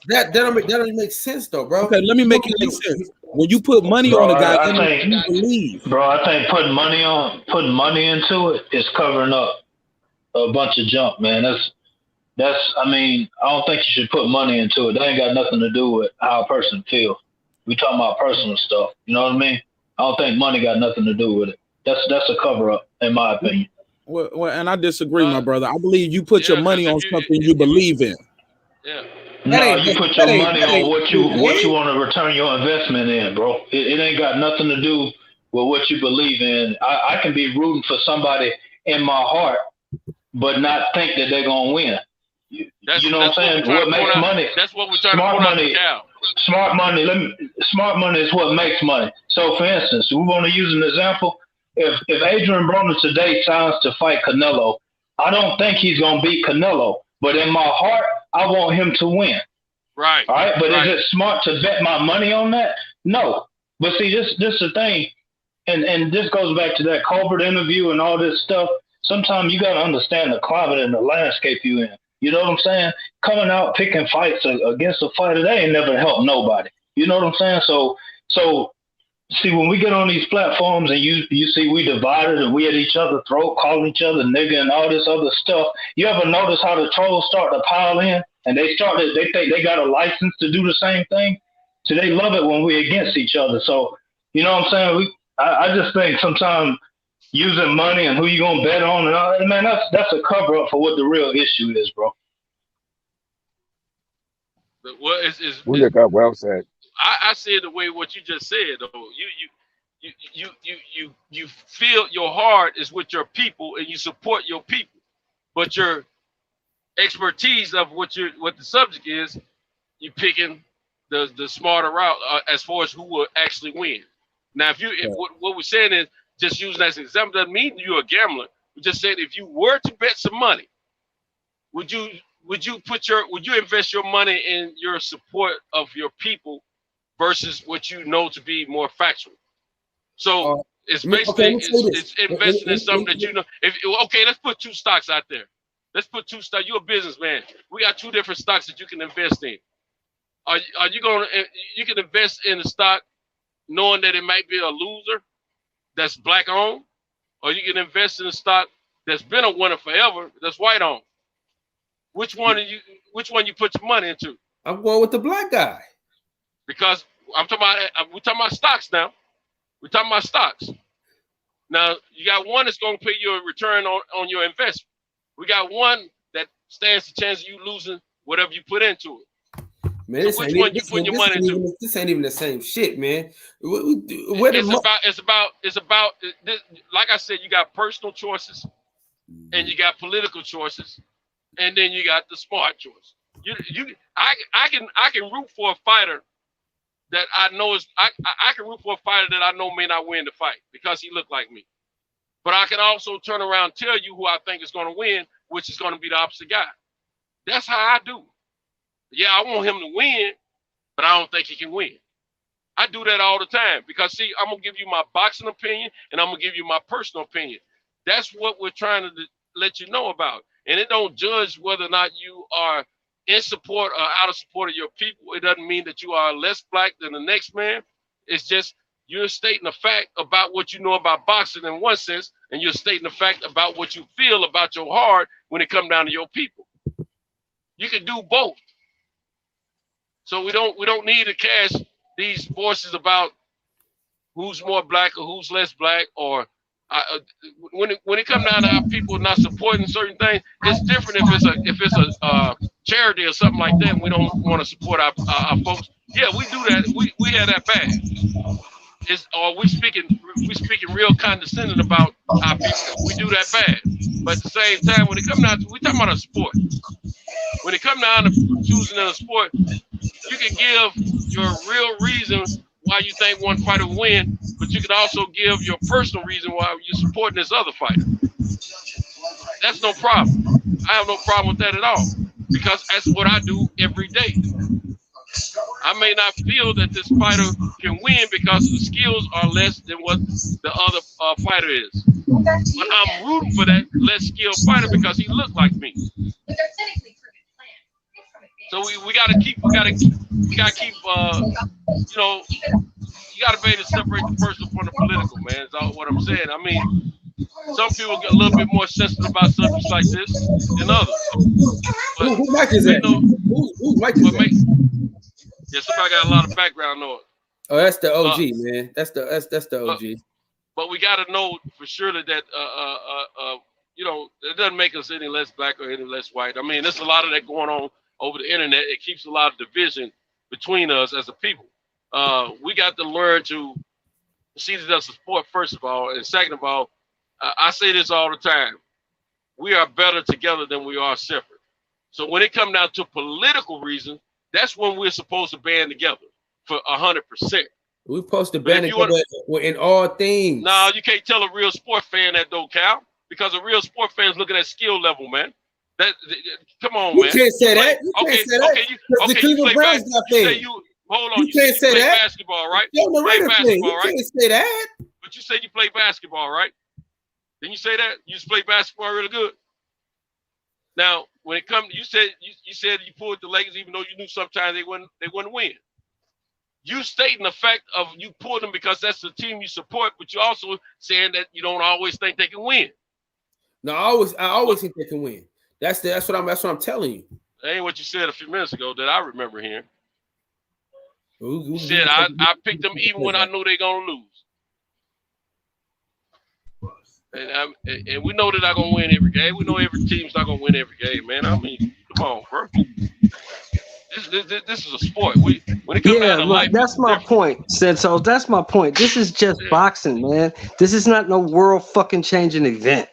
That doesn't make sense though, bro. Okay, let me make it make sense. When you put money on a guy, you believe. Bro, I think putting money into it is covering up a bunch of junk, man. I mean, I don't think you should put money into it. That ain't got nothing to do with how a person feels. We talking about personal stuff. You know what I mean? I don't think money got nothing to do with it. That's a cover up, in my opinion. Well, and I disagree, my brother. I believe you put your money on something you believe in. Yeah. No, you put your money on what you want to return your investment in, bro. It ain't got nothing to do with what you believe in. I can be rooting for somebody in my heart, but not think that they're gonna win. You know what I'm saying? What makes money? That's what we're trying to point out. Smart money is what makes money. So, for instance, we want to use an example. If Adrian Broner today signs to fight Canelo, I don't think he's gonna beat Canelo. But in my heart, I want him to win. Right. All right. But is it smart to bet my money on that? No. But see, this is the thing, and this goes back to that Colbert interview and all this stuff. Sometimes you got to understand the climate and the landscape you in. You know what I'm saying? Coming out picking fights against a fighter, they ain't never helped nobody. You know what I'm saying? So see, when we get on these platforms and you see we divided and we at each other's throat, calling each other nigga and all this other stuff, you ever notice how the trolls start to pile in and they think they got a license to do the same thing? So they love it when we're against each other. So, you know what I'm saying? I just think sometimes using money and who you gonna bet on and all that, man, that's a cover up for what the real issue is, bro. Well, well said. I see it the way what you just said though. You feel your heart is with your people and you support your people, but your expertise of what the subject is, you picking the smarter route as far as who will actually win. Now, what we're saying is just using that as an example doesn't mean you're a gambler. We just said if you were to bet some money, would you invest your money in your support of your people versus what you know to be more factual? So it's basically it's investing in something that you know. Let's put two stocks out there. Let's put two stocks. You're a businessman. We got two different stocks that you can invest in. Are you going to? You can invest in a stock knowing that it might be a loser that's black owned, or you can invest in a stock that's been a winner forever that's white owned. Which one you put your money into? I'm going with the black guy. Because we're talking about stocks now. We're talking about stocks. Now, you got one that's going to pay you a return on your investment. We got one that stands the chance of you losing whatever you put into it. Man, so which one you put your money into? This ain't even the same shit, man. It's about like I said, you got personal choices and you got political choices, and then you got the smart choice. I can root for a fighter that I know I can root for a fighter that I know may not win the fight because he looked like me. But I can also turn around and tell you who I think is going to win, which is going to be the opposite guy. That's how I do. Yeah, I want him to win, but I don't think he can win. I do that all the time because, see, I'm going to give you my boxing opinion and I'm going to give you my personal opinion. That's what we're trying to let you know about. And it don't judge whether or not you are in support or out of support of your people. It doesn't mean that you are less black than the next man. It's just you're stating a fact about what you know about boxing in one sense, and you're stating a fact about what you feel about your heart when it comes down to your people. You can do both. So we don't need to cast these voices about who's more black or who's less black, or when it comes down to our people not supporting certain things. It's different if it's a charity or something like that. And we don't want to support our folks. Yeah, we do that. We have that bad. We speaking real condescending about our people. We do that bad. But at the same time, when it comes down to, we talking about a sport. When it comes down to choosing in a sport, you can give your real reason why you think one fighter will win, but you can also give your personal reason why you're supporting this other fighter. That's no problem. I have no problem with that at all, because that's what I do every day. I may not feel that this fighter can win because the skills are less than what the other fighter is. But I'm rooting for that less skilled fighter because he looks like me. So we gotta keep you gotta be able to separate the personal from the political, man. That's what I'm saying. I mean, some people get a little bit more sensitive about subjects like this than others. But who mic is that? Who mic is that? Yeah, somebody got a lot of background noise. Oh, that's the OG, man. That's the OG. But we got to know for sure that it doesn't make us any less black or any less white. I mean, there's a lot of that going on over the internet. It keeps a lot of division between us as a people. We got to learn to see that as a sport, first of all, and second of all, I say this all the time: we are better together than we are separate. So when it comes down to political reasons, that's when we're supposed to band together for 100%. We're supposed to band together in all things. No, you can't tell a real sport fan that though, Cal, because a real sport fan is looking at skill level, man. Come on, man. You can't say that. You can't say that. The Cleveland Browns got fed. Hold on. You can't say that. Basketball, right? You play basketball, right? You can't say that. But you said you play basketball, right? Didn't you say that? You just play basketball really good. Now, when it comes, you said you pulled the Lakers, even though you knew sometimes they wouldn't win. You stating the fact of you pulled them because that's the team you support, but you also saying that you don't always think they can win. No, I always think they can win. That's what I'm telling you. That ain't what you said a few minutes ago that I remember hearing. You said I picked them even when I knew they're gonna lose. And we know they're not gonna win every game. We know every team's not gonna win every game, man. I mean, come on, bro. This is a sport. When it comes down to life, that's my point, Senso. That's my point. This is just boxing, man. This is not no world fucking changing event.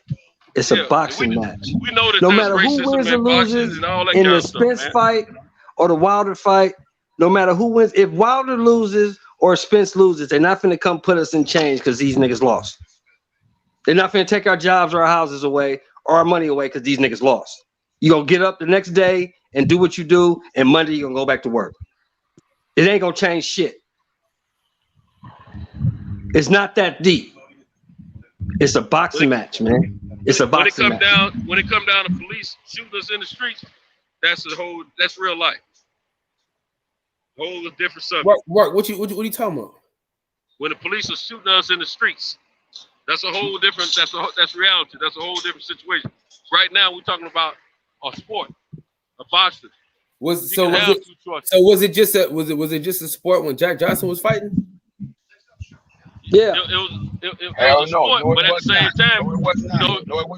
It's a boxing match. We know that no matter who wins or loses in the Spence fight or the Wilder fight, no matter who wins, if Wilder loses or Spence loses, they're not finna come put us in chains because these niggas lost. They're not finna take our jobs or our houses away or our money away because these niggas lost. You gonna get up the next day and do what you do, and Monday you're gonna go back to work. It ain't gonna change shit. It's not that deep. It's a boxing match, man. It's a boxing match. When it come down to police shooting us in the streets, that's real life. Whole different subject. What you talking about? When the police are shooting us in the streets, that's a whole different. That's reality. That's a whole different situation. Right now, we're talking about a sport, a boxing. Was it just a sport when Jack Johnson was fighting? Yeah. It was a sport, but at the same time, it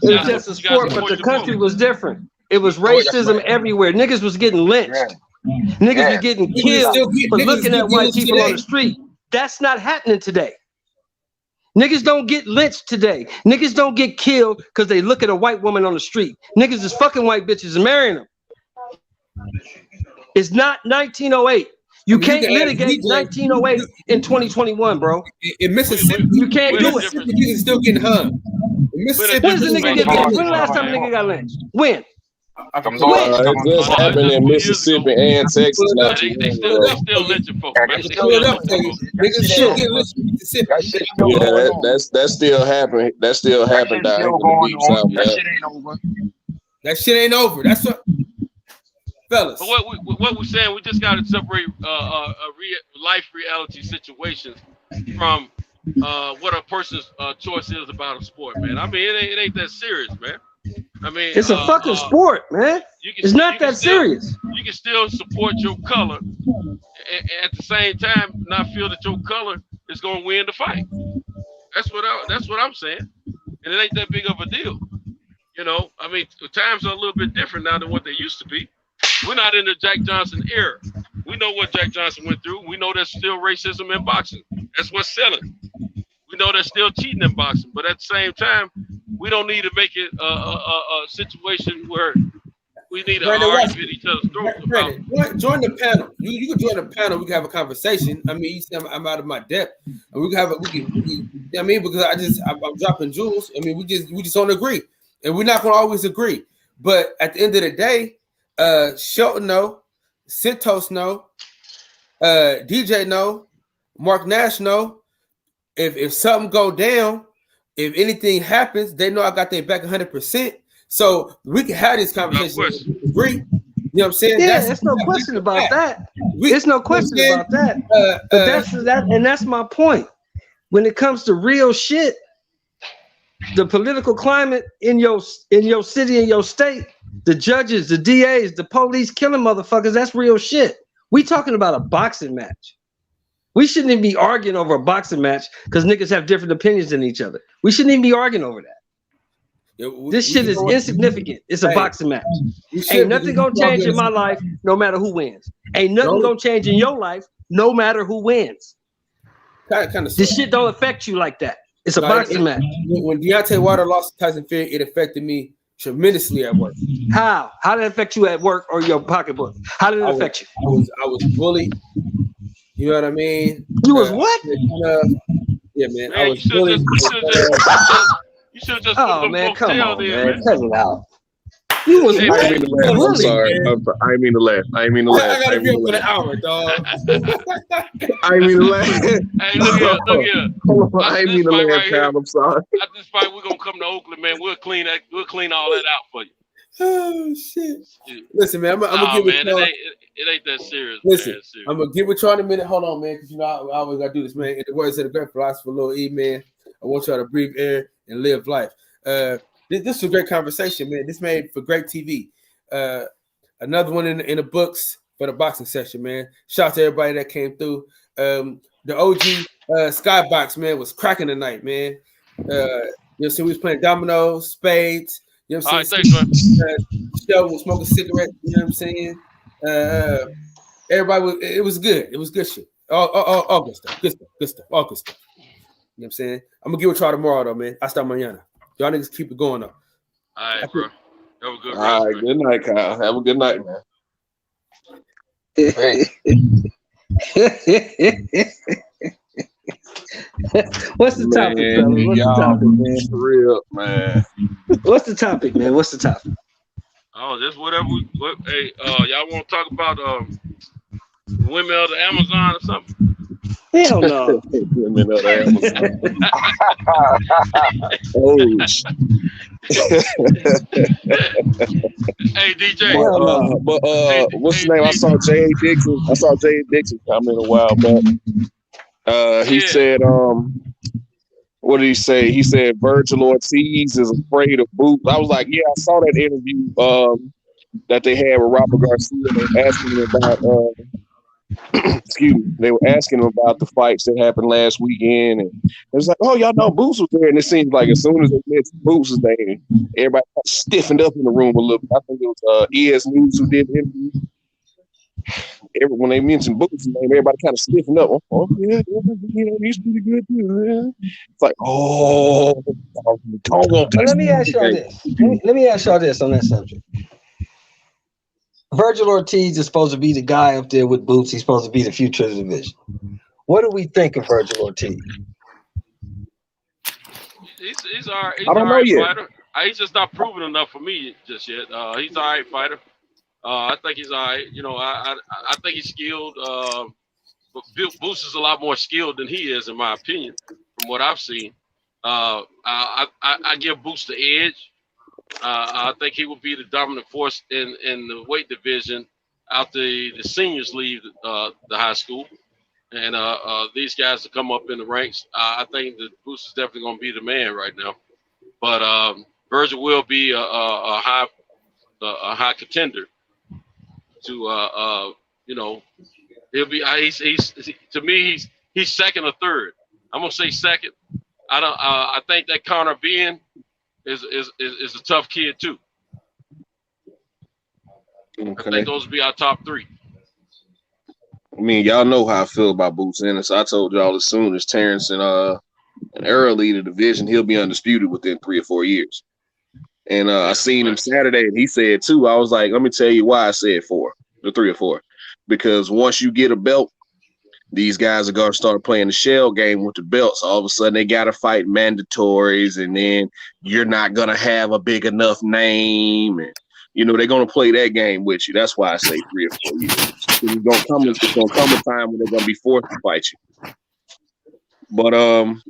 was just a sport, but the country was different. It was racism everywhere. Niggas was getting lynched. Niggas was getting killed for looking at white people on the street. That's not happening today. Niggas don't get lynched today. Niggas don't get killed because they look at a white woman on the street. Niggas is fucking white bitches and marrying them. It's not 1908. You can't litigate 1908 in 2021, bro. In Mississippi, you can't do it. Niggas still getting hung. When's the nigga get lynched? When the last time a nigga got lynched? When? It just happened in Mississippi and Texas. They still lynching folks. Yeah, that still happened. That still happened down in the deep south. That shit ain't over. That's what, fellas. But what we're saying, we just got to separate life reality situations from what a person's choice is about a sport, man. I mean, it ain't that serious, man. I mean, it's a fucking sport, man. It's not that serious. You can still support your color, and at the same time, not feel that your color is going to win the fight. That's what I'm saying, and it ain't that big of a deal. You know, I mean, times are a little bit different now than what they used to be. We're not in the Jack Johnson era. We know what Jack Johnson went through. We know there's still racism in boxing. That's what's selling. We know there's still cheating in boxing, but at the same time, we don't need to make it a situation where we need to argue with each other's throats. Join the panel. You can join the panel. We can have a conversation. I mean, you see, I'm out of my depth, and we can have I mean, because I'm dropping jewels. I mean, we just don't agree, and we're not going to always agree. But at the end of the day, Shelton no, Santos no, DJ no, Mark Nash no. If something go down, if anything happens, they know I got their back 100%. So we can have this conversation. Agree? You know what I'm saying? Yeah, there's no question about that. There's no question about that. But that's my point. When it comes to real shit, the political climate in your city, in your state, the judges, the DAs, the police killing motherfuckers, that's real shit. We talking about a boxing match. We shouldn't even be arguing over a boxing match because niggas have different opinions than each other. We shouldn't even be arguing over that. This shit is insignificant. It's a boxing match. Ain't nothing gonna change in my life no matter who wins. Ain't nothing gonna change in your life no matter who wins. This shit don't affect you like that. It's a boxing match. When Deontay Wilder lost to Tyson Fury, it affected me tremendously at work. How? How did it affect you at work or your pocketbook? How did it affect you? I was bullied. You know what I mean? You was what? Yeah, man. I was bullied. You should just oh man, come on, man. Cut it out. You was I didn't mean to laugh. I'm sorry. I didn't mean to laugh. I gotta be up for the hour, dog. I didn't mean to laugh. Hey, look here. I didn't mean to laugh, Kyle. I'm sorry. At this fight, we're gonna come to Oakland, man. We'll clean all that out for you. Oh shit! Listen, man, I'm gonna get with y'all. It ain't that serious. Listen, man. Serious. I'm gonna get with y'all in a minute. Hold on, man, because you know I always gotta do this, man. In the words of the great philosopher Lil E, man, I want y'all to breathe air and live life. This is a great conversation, man. This made for great TV. Another one in the books for the boxing session, man. Shout out to everybody that came through. The OG Skybox, man, was cracking tonight, man. You know, so we was playing dominoes, spades. You know what I'm saying? All right, thanks, man. Sheldon was smoking cigarettes. You know what I'm saying? Everybody was. It was good. It was good shit. All good stuff. Good stuff. All good stuff. You know what I'm saying? I'm gonna get with y'all tomorrow, though, man. Hasta mañana. Y'all niggas keep it going, though. All right, bro. Have a good rest. All right, good night, Kyle. Have a good night, man. What's the topic, man? What's the topic, man? For real, man. What's the topic, man? What's the topic? Oh, just whatever. Hey, y'all want to talk about women of the Amazon or something? Hell no. Women of the Amazon. Hey, DJ. What's his name? I saw Jay Dixon comment a while back. He said, what did he say? He said Virgil Ortiz is afraid of Boots. I was like, yeah, I saw that interview that they had with Robert Garcia. They were asking him about excuse me. They were asking him about the fights that happened last weekend, and it was like, oh, y'all know Boots was there. And it seemed like as soon as they mentioned Boots' name, everybody stiffened up in the room a little bit. I think it was ES News who did the interview. When they mentioned Boots' name, everybody kind of stiffened up. Oh, yeah, he's pretty good too. Man. It's like, let me ask y'all this. Let me ask y'all this on that subject. Virgil Ortiz is supposed to be the guy up there with Boots. He's supposed to be the future of the division. What do we think of Virgil Ortiz? He's all right. He's all right fighter. He's just not proven enough for me just yet. He's all right fighter. I think he's all right. You know, I think he's skilled. But Boots is a lot more skilled than he is, in my opinion, from what I've seen. I give Boots the edge. I think he will be the dominant force in the weight division after the seniors leave the high school, and these guys will come up in the ranks. I think that Boots is definitely going to be the man right now. But Virgil will be a high contender to he'll be he's to me he's second or third. I'm gonna say second. I think that Connor Ben is a tough kid too. Okay. I think those will be our top three. I mean, y'all know how I feel about Boots Ennis. I told y'all as soon as Terrence and Earl lead the division, he'll be undisputed within 3 or 4 years. And I seen him Saturday, and he said 2. I was like, let me tell you why I said 4 or 3 or 4. Because once you get a belt, these guys are going to start playing the shell game with the belts. All of a sudden, they got to fight mandatories, and then you're not going to have a big enough name. And, they're going to play that game with you. That's why I say 3 or 4 years. It's going to come a time when they're going to be forced to fight you. But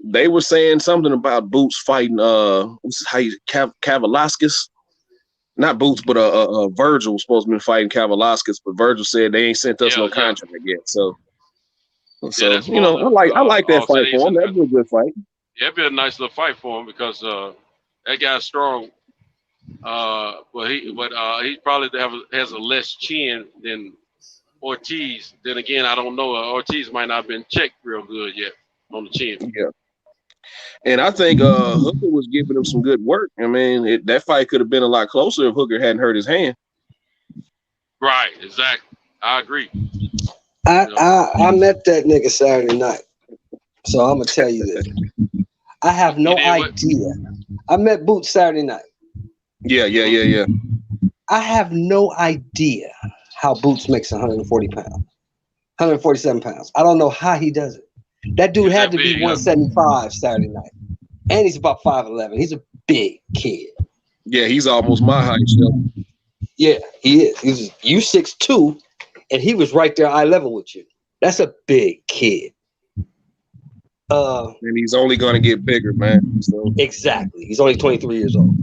they were saying something about Boots fighting Kavaliauskas. Not Boots, but Virgil was supposed to be fighting Kavaliauskas, but Virgil said they ain't sent us no contract yet. So I like that fight for him. That'd be a good fight. Yeah, it'd be a nice little fight for him because that guy's strong. He probably has a less chin than Ortiz. Then again, I don't know. Ortiz might not have been checked real good yet on the chin. Yeah. And I think Hooker was giving him some good work. I mean, that fight could have been a lot closer if Hooker hadn't hurt his hand. Right, exactly. I agree. I met that nigga Saturday night. So I'm going to tell you this. I have no idea. I met Boots Saturday night. Yeah. I have no idea how Boots makes 140 pounds, 147 pounds. I don't know how he does it. That dude had to be 175 Saturday night. And he's about 5'11". He's a big kid. Yeah, he's almost my height, still. Yeah, he is. You 6'2", and he was right there eye level with you. That's a big kid. And he's only going to get bigger, man. So. Exactly. He's only 23 years old.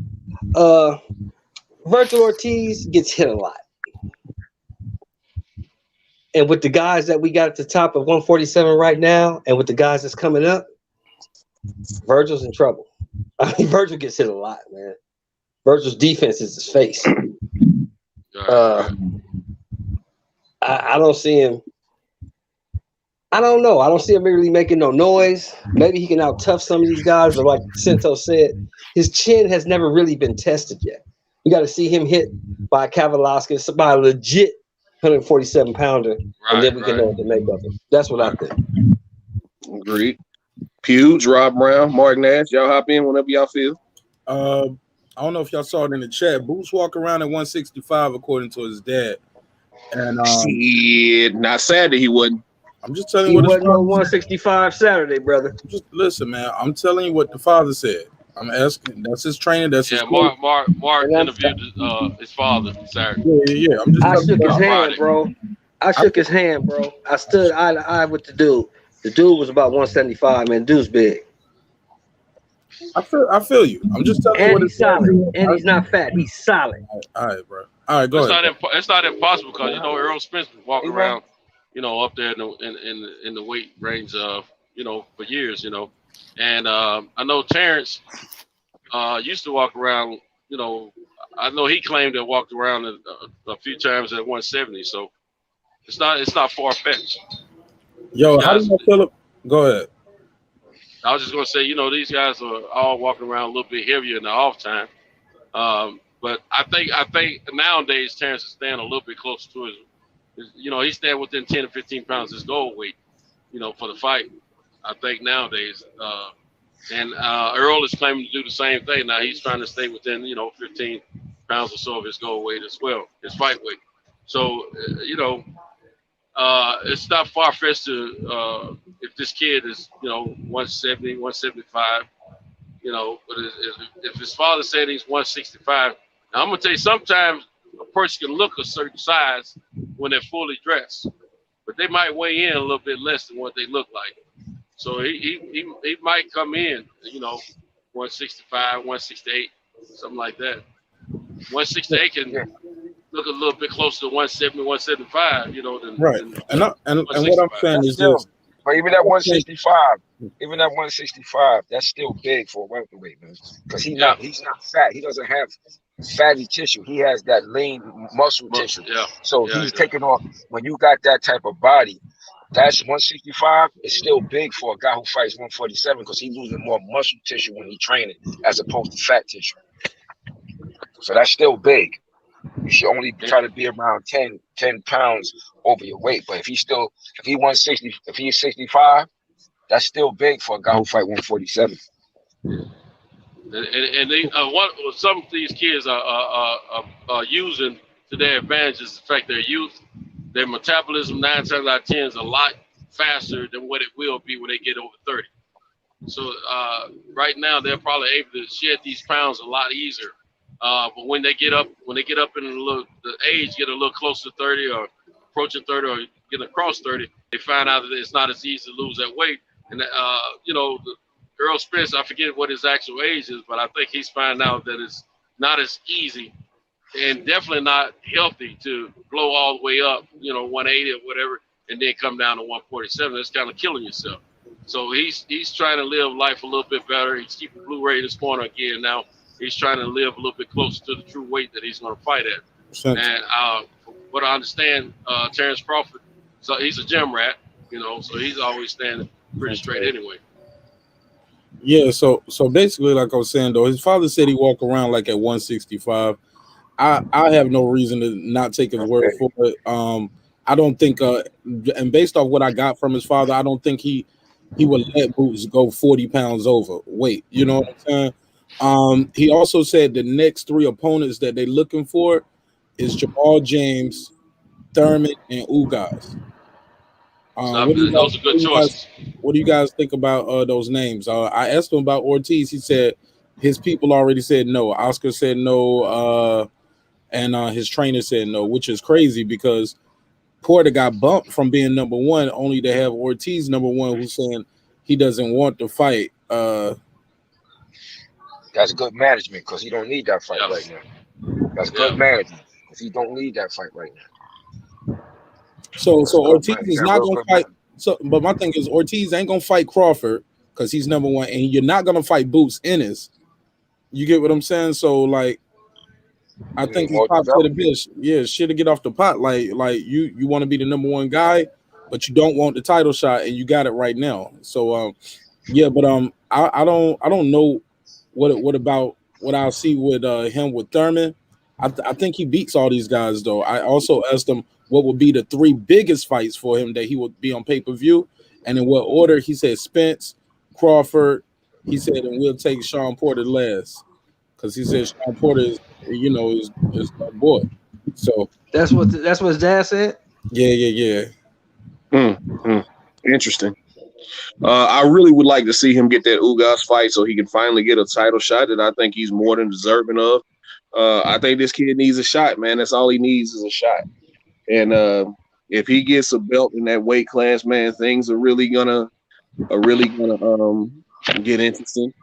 Virgil Ortiz gets hit a lot. And with the guys that we got at the top of 147 right now, and with the guys that's coming up, Virgil's in trouble. I mean, Virgil gets hit a lot, man. Virgil's defense is his face. I don't see him. I don't know. I don't see him really making no noise. Maybe he can out-tough some of these guys, but like Sento said, his chin has never really been tested yet. You got to see him hit by Kavaliauskas, by a legit 147-pounder, and then we can know what to make of it. That's what I think. Agreed. Puge, Rob Brown, Mark Nash, y'all hop in whenever y'all feel. I don't know if y'all saw it in the chat. Boots walk around at 165 according to his dad. And not Saturday he wasn't. I'm just telling you what he wasn't on 165 Saturday, brother. Just listen, man. I'm telling you what the father said. I'm asking. That's his training. That's his Mark interviewed his father Saturday. Yeah. I shook his hand, bro. I shook his hand, bro. I stood eye to eye with the dude. The dude was about 175, man. Dude's big. I feel you. I'm just telling you what he's solid. And he's not fat. He's solid. All right, bro. All right, go ahead. It's not impossible because Earl Spence was walking around, up there in the weight range of, for years, And I know Terrence used to walk around, I know he claimed that walked around a few times at 170. So it's not far fetched. Yo, how do you feel? Go ahead. I was just gonna say, these guys are all walking around a little bit heavier in the off time. But I think nowadays Terrence is staying a little bit closer to his he's staying within 10 to 15 pounds of his goal weight, for the fight. I think nowadays. And Earl is claiming to do the same thing. Now he's trying to stay within, 15 pounds or so of his goal weight as well, his fight weight. So, it's not far-fetched to, if this kid is, 170, 175, but if his father said he's 165, now I'm going to tell you, sometimes a person can look a certain size when they're fully dressed, but they might weigh in a little bit less than what they look like. So he might come in, 165, 168, something like that. 168 can look a little bit closer to 170, 175, right. And what I'm saying is this: But even at 165, that's still big for a welterweight, man. Because he's not fat. He doesn't have fatty tissue. He has that lean muscle tissue. Yeah. So he's taking off. When you got that type of body, that's 165 is still big for a guy who fights 147 because he's losing more muscle tissue when he's training as opposed to fat tissue. So that's still big. You should only try to be around 10 pounds over your weight. But if he's 65, that's still big for a guy who fight 147. And they some of these kids are using to their advantage is the fact their youth, their metabolism 9 times out of 10 is a lot faster than what it will be when they get over 30. So right now they're probably able to shed these pounds a lot easier. But when they get up in the age, get a little close to 30 or approaching 30 or getting across 30, they find out that it's not as easy to lose that weight. And Earl Spence, I forget what his actual age is, but I think he's finding out that it's not as easy and definitely not healthy to blow all the way up, 180 or whatever, and then come down to 147. That's kind of killing yourself. So he's trying to live life a little bit better. He's keeping Blu-ray in his corner again now. He's trying to live a little bit closer to the true weight that he's going to fight at. And from what I understand, Terrence Crawford, so he's a gym rat, so he's always standing pretty straight anyway. Yeah, so basically, like I was saying, though, his father said he walk around like at 165. I have no reason to not take his word for it. I don't think, and based off what I got from his father, I don't think he would let Boots go 40 pounds over weight. You know what I'm saying? He also said the next 3 opponents that they're looking for is Jamal James, Thurman, and Ugas. Those are good choices. What do you guys think about those names? I asked him about Ortiz. He said his people already said no. Oscar said no, and his trainer said no, which is crazy because Porter got bumped from being number 1 only to have Ortiz number 1, who's saying he doesn't want to fight. That's good management because he don't need that fight right now. That's good management because he don't need that fight right now. So Ortiz is not gonna fight. So, but my thing is Ortiz ain't gonna fight Crawford because he's number 1, and you're not gonna fight Boots Ennis. You get what I'm saying? So like, I think he's probably to the bitch. Yeah, shit to get off the pot. Like you want to be the number 1 guy, but you don't want the title shot, and you got it right now. So I don't know. What about what I'll see with him with Thurman? I think he beats all these guys though. I also asked him what would be the 3 biggest fights for him that he would be on pay-per-view, and in what order. He said Spence, Crawford. He said, and we'll take Sean Porter last because he said Sean Porter is my boy. So that's what his dad said. Yeah. Interesting. I really would like to see him get that Ugas fight so he can finally get a title shot that I think he's more than deserving of. I think this kid needs a shot, man. That's all he needs is a shot. And if he gets a belt in that weight class, man, things are really gonna get interesting.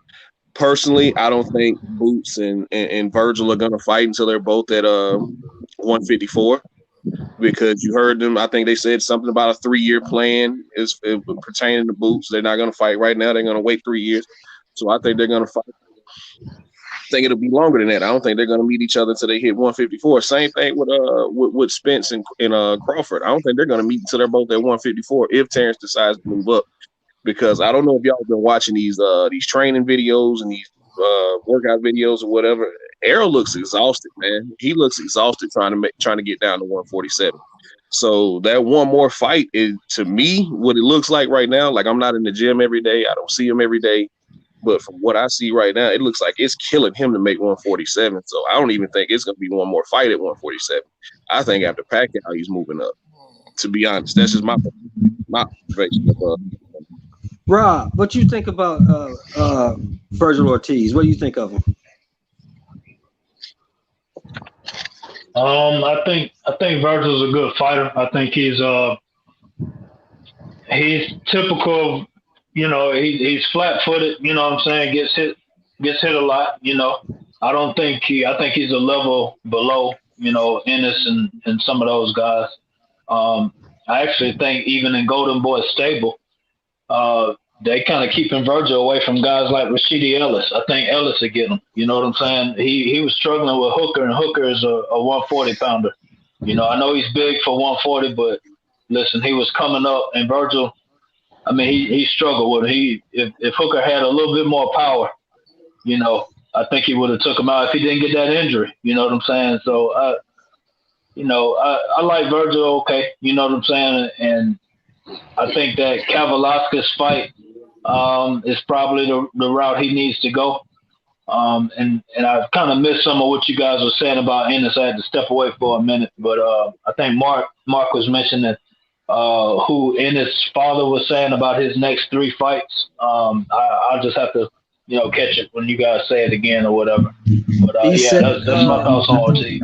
Personally, I don't think Boots and Virgil are gonna fight until they're both at 154. Because you heard them, I think they said something about a 3-year plan is pertaining to Boots. They're not going to fight right now. They're going to wait 3 years. So I think they're going to fight. I think it'll be longer than that. I don't think they're going to meet each other until they hit 154. Same thing with Spence and Crawford. I don't think they're going to meet until they're both at 154 if Terrence decides to move up. Because I don't know if y'all have been watching these training videos and these workout videos or whatever. Errol looks exhausted, man. He looks exhausted trying to get down to 147. So that one more fight is, to me, what it looks like right now. Like, I'm not in the gym every day. I don't see him every day. But from what I see right now, it looks like it's killing him to make 147. So I don't even think it's going to be one more fight at 147. I think after Pacquiao, he's moving up. To be honest, that's just my observation. Rob, what you think about Virgil Ortiz? What do you think of him? I think Virgil's a good fighter. I think he's typical. He's flat-footed. You know what I'm saying? Gets hit a lot. I think he's a level below. Ennis and some of those guys. I actually think even in Golden Boy stable, they kind of keeping Virgil away from guys like Rashidi Ellis. I think Ellis would get him. You know what I'm saying? He was struggling with Hooker, and Hooker is a 140 pounder. You know, I know he's big for 140, but listen, he was coming up, and Virgil, I mean, he struggled with it. If Hooker had a little bit more power, you know, I think he would have took him out if he didn't get that injury. You know what I'm saying? So, I like Virgil, okay. You know what I'm saying? And I think that Kavaliauskas fight is probably the route he needs to go. And I kind of missed some of what you guys were saying about Ennis. I had to step away for a minute, but I think Mark was mentioning who Ennis' father was saying about his next 3 fights. I'll just have to, catch it when you guys say it again or whatever. But that's my thoughts on OT.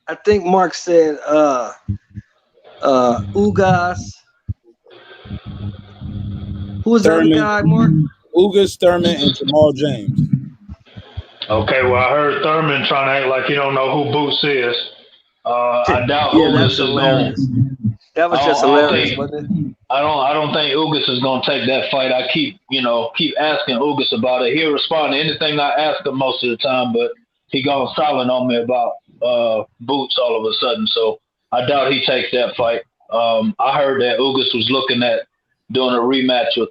I think Mark said Ugas. Who was the other guy, Mark? Ugas, Thurman, and Jamal James. Okay, well, I heard Thurman trying to act like he don't know who Boots is. I doubt Ugas is going. That was just hilarious, wasn't it? I don't think Ugas is going to take that fight. I keep asking Ugas about it. He'll respond to anything I ask him most of the time, but he gone silent on me about Boots all of a sudden. So I doubt he takes that fight. I heard that Ugas was looking at doing a rematch with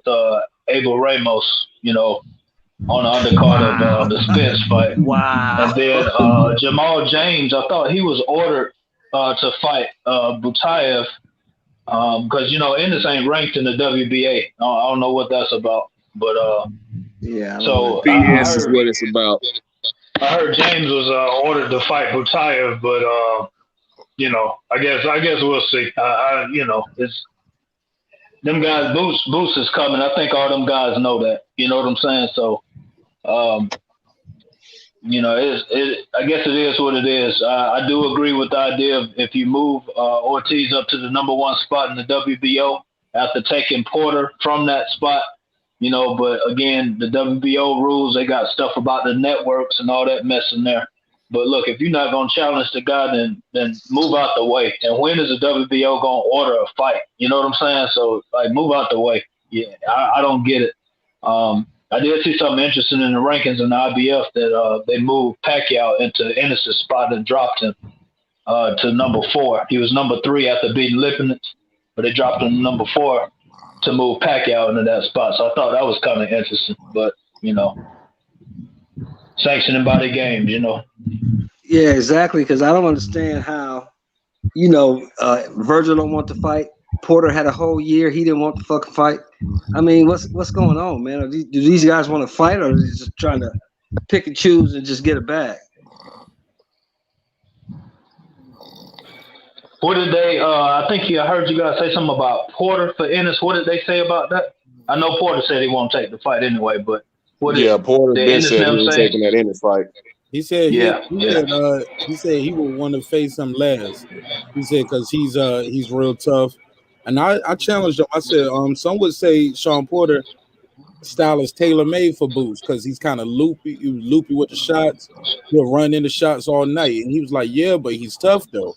Abel Ramos, on the undercard of the Spence fight. Wow. And then Jamal James, I thought he was ordered to fight Butayev because, Ennis ain't ranked in the WBA. I don't know what that's about. But, so BS is what it's about. I heard James was ordered to fight Butayev, but, I guess we'll see. It's them guys, Boots is coming. I think all them guys know that. You know what I'm saying? So, I guess it is what it is. I do agree with the idea of if you move Ortiz up to the number 1 spot in the WBO after taking Porter from that spot, but again, the WBO rules, they got stuff about the networks and all that mess in there. But look, if you're not going to challenge the guy, then move out the way. And when is the WBO going to order a fight? You know what I'm saying? So, move out the way. Yeah, I don't get it. I did see something interesting in the rankings in the IBF that they moved Pacquiao into Ennis' spot and dropped him to number 4. He was number 3 after beating Lipinets, but they dropped him to number 4 to move Pacquiao into that spot. So I thought that was kind of interesting. But, sanctioning by the games, Yeah, exactly. Because I don't understand how, Virgil don't want to fight. Porter had a whole year. He didn't want to fucking fight. I mean, what's going on, man? Do these guys want to fight, or are they just trying to pick and choose and just get a bag? What did they? I think I heard you guys say something about Porter for Ennis. What did they say about that? I know Porter said he won't take the fight anyway, but Porter Ben said he was taking that Ennis fight. He said he said he would want to face him last. He said because he's real tough. And I challenged him. I said, some would say Sean Porter style is tailor-made for Boots because he's kind of loopy. He was loopy with the shots. He'll run into shots all night. And he was like, yeah, but he's tough though.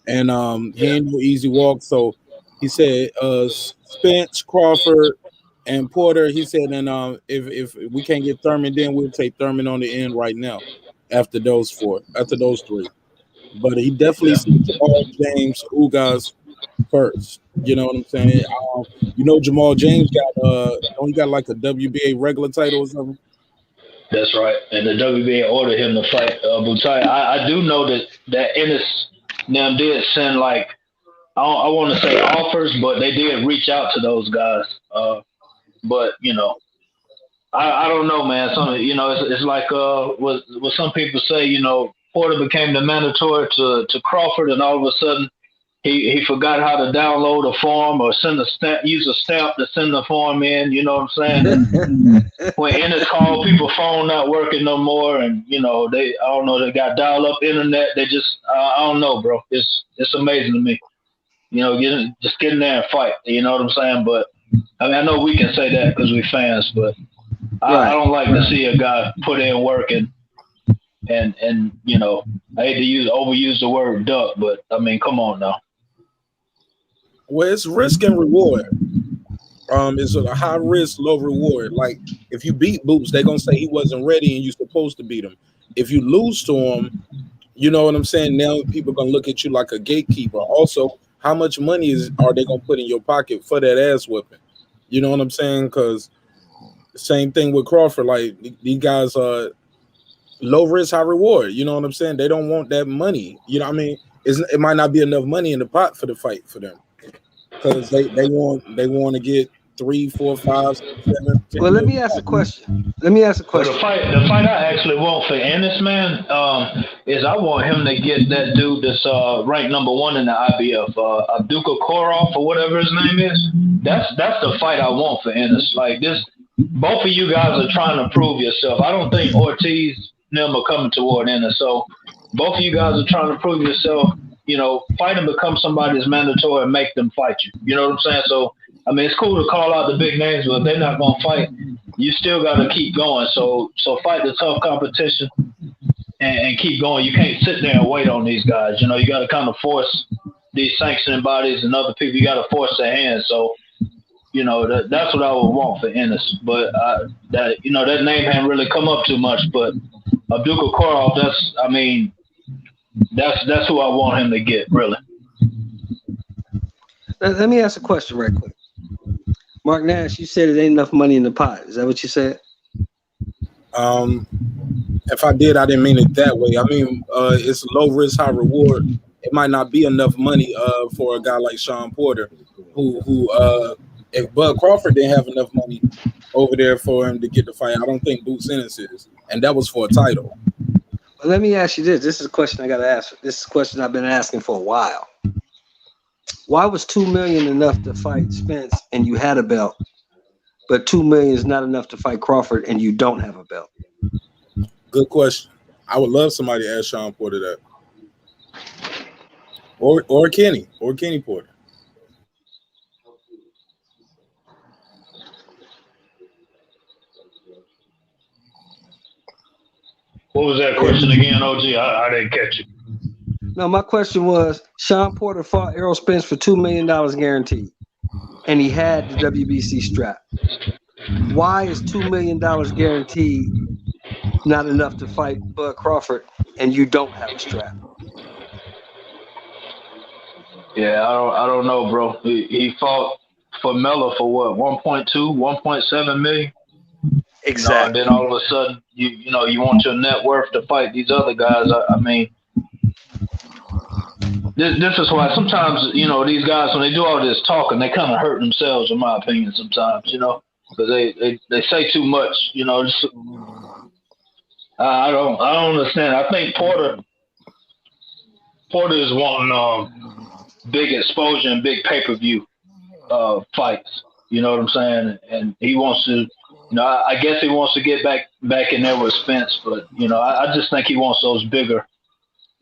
And he ain't no easy walk. So he said Spence, Crawford, and Porter. He said, and if we can't get Thurman, then we'll take Thurman on the end right now after those 3. But he definitely sees Jamal James, Ugas first. You know what I'm saying? Jamal James got like a WBA regular title or something. That's right. And the WBA ordered him to fight Butayev. I do know that Ennis now did send I want to say offers, but they did reach out to those guys. But I don't know, man. Some it's like what some people say. Porter became the mandatory to Crawford, and all of a sudden he forgot how to download a form or use a stamp to send the form in. You know what I'm saying? When Ennis called, people phone not working no more, and they got dial up internet. They just I don't know, bro. It's amazing to me. Just get in there and fight. You know what I'm saying? But I mean, I know we can say that because we're fans, but I don't like to see a guy put in work and I hate to overuse the word duck, but I mean, come on now. Well, it's risk and reward. It's a high risk, low reward. Like if you beat Boots, they're gonna say he wasn't ready and you're supposed to beat him. If you lose to him, you know what I'm saying? Now people are gonna look at you like a gatekeeper. Also, how much money are they gonna put in your pocket for that ass whipping? You know what I'm saying? Because same thing with Crawford. Like these guys are low risk, high reward. You know what I'm saying? They don't want that money. You know what I mean? It might not be enough money in the pot for the fight for them because they want to get 3, 4, 5, 6, 7. 10 well, let me ask a question. The fight I actually want for Ennis, man, is I want him to get that dude that's ranked number 1 in the IBF, Abdukakoroff or whatever his name is. That's the fight I want for Ennis. Like this, both of you guys are trying to prove yourself. I don't think Ortiz and them are coming toward Ennis. So both of you guys are trying to prove yourself. You know, fight and become somebody's mandatory and make them fight you. You know what I'm saying? So I mean, it's cool to call out the big names, but if they're not going to fight, you still got to keep going. So fight the tough competition and keep going. You can't sit there and wait on these guys. You know, you got to kind of force these sanctioning bodies and other people. You got to force their hands. So, you know, that's what I would want for Ennis. But that name hadn't really come up too much. But Abdukakoroff, that's who I want him to get, really. Let me ask a question right quick. Mark Nash, you said it ain't enough money in the pot. Is that what you said? If I did, I didn't mean it that way. I mean, it's low risk, high reward. It might not be enough money for a guy like Sean Porter, who if Bud Crawford didn't have enough money over there for him to get the fight, I don't think Boots Ennis is, and that was for a title. Well, let me ask you this. This is a question I got to ask. This is a question I've been asking for a while. Why was $2 million enough to fight Spence and you had a belt, but $2 million is not enough to fight Crawford and you don't have a belt? Good question. I would love somebody to ask Sean Porter that, or Kenny Porter. What was that question again, OG? I didn't catch it. No, my question was, Sean Porter fought Errol Spence for $2 million guaranteed, and he had the WBC strap. Why is $2 million guaranteed not enough to fight Bud Crawford, and you don't have a strap? Yeah, I don't know, bro. He fought for Miller for what, 1.2, 1.7 million? Exactly. And then all of a sudden, you want your net worth to fight these other guys. I mean, this is why sometimes, these guys, when they do all this talking, they kind of hurt themselves, in my opinion, sometimes, because they say too much, I don't understand. I think Porter is wanting big exposure and big pay-per-view fights. You know what I'm saying? And he wants to, I guess he wants to get back in there with Spence, but I just think he wants those bigger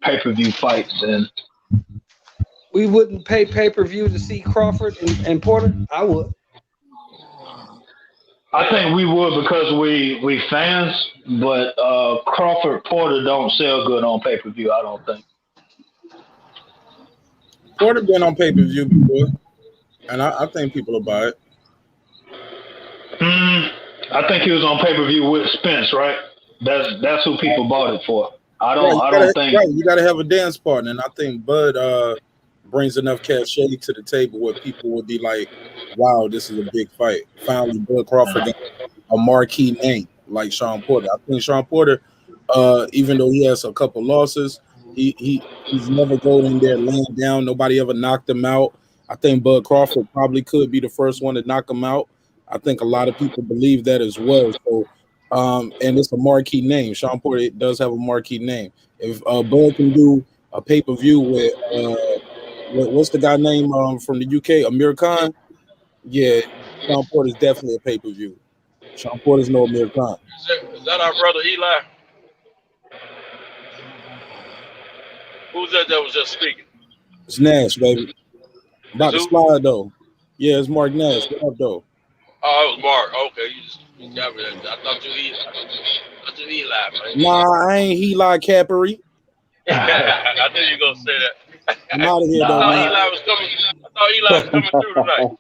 pay-per-view fights. And we wouldn't pay pay-per-view to see Crawford and Porter. I would. I think we would because we fans, but Crawford Porter don't sell good on pay-per-view. I don't think. Porter been on pay-per-view before, and I think people will buy it. I think he was on pay-per-view with Spence, right? That's who people bought it for. I don't think. Right, you got to have a dance partner, and I think Bud brings enough cachet to the table where people will be like, "Wow, this is a big fight." Finally, Bud Crawford got a marquee name like Sean Porter. I think Sean Porter, even though he has a couple losses, he's never going in there laying down. Nobody ever knocked him out. I think Bud Crawford probably could be the first one to knock him out. I think a lot of people believe that as well. So, and it's a marquee name. Sean Porter does have a marquee name. If Bud can do a pay-per-view with what's the guy name from the UK, Amir Khan? Yeah, Sean Porter is definitely a pay-per-view. Sean Porter's no Amir Khan. Is that our brother Eli? Who's that was just speaking? It's Nash, baby. About to slide though. Yeah, it's Mark Nash. What up though? Oh, it was Mark. Okay, you got me. I thought you Eli, man. Nah, I ain't Eli Capri. I knew you were gonna say that. I'm out of here though, man. I Eli's coming through tonight.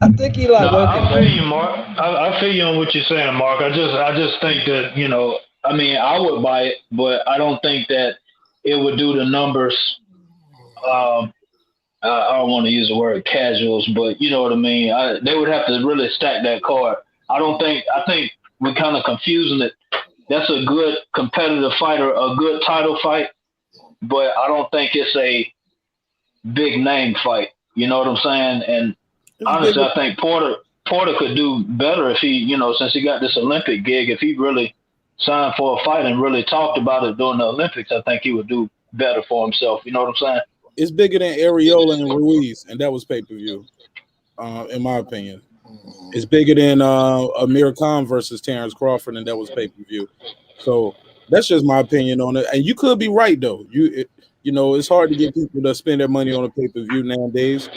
I think Eli No, working. I feel you, Mark. I feel you on what you're saying, Mark. I just think that, you know, I mean, I would buy it, but I don't think that it would do the numbers. I don't want to use the word casuals, but you know what I mean. They would have to really stack that card. I think we're kind of confusing it. That's a good competitive fighter, a good title fight, but I don't think it's a big name fight. You know what I'm saying? And honestly, I think Porter could do better if he, you know, since he got this Olympic gig, if he really signed for a fight and really talked about it during the Olympics, I think he would do better for himself. You know what I'm saying? It's bigger than Areola and Ruiz, and that was pay-per-view, in my opinion. It's bigger than Amir Khan versus Terrence Crawford, and that was pay-per-view. So that's just my opinion on it. And you could be right, though. You know, it's hard to get people to spend their money on a pay-per-view nowadays.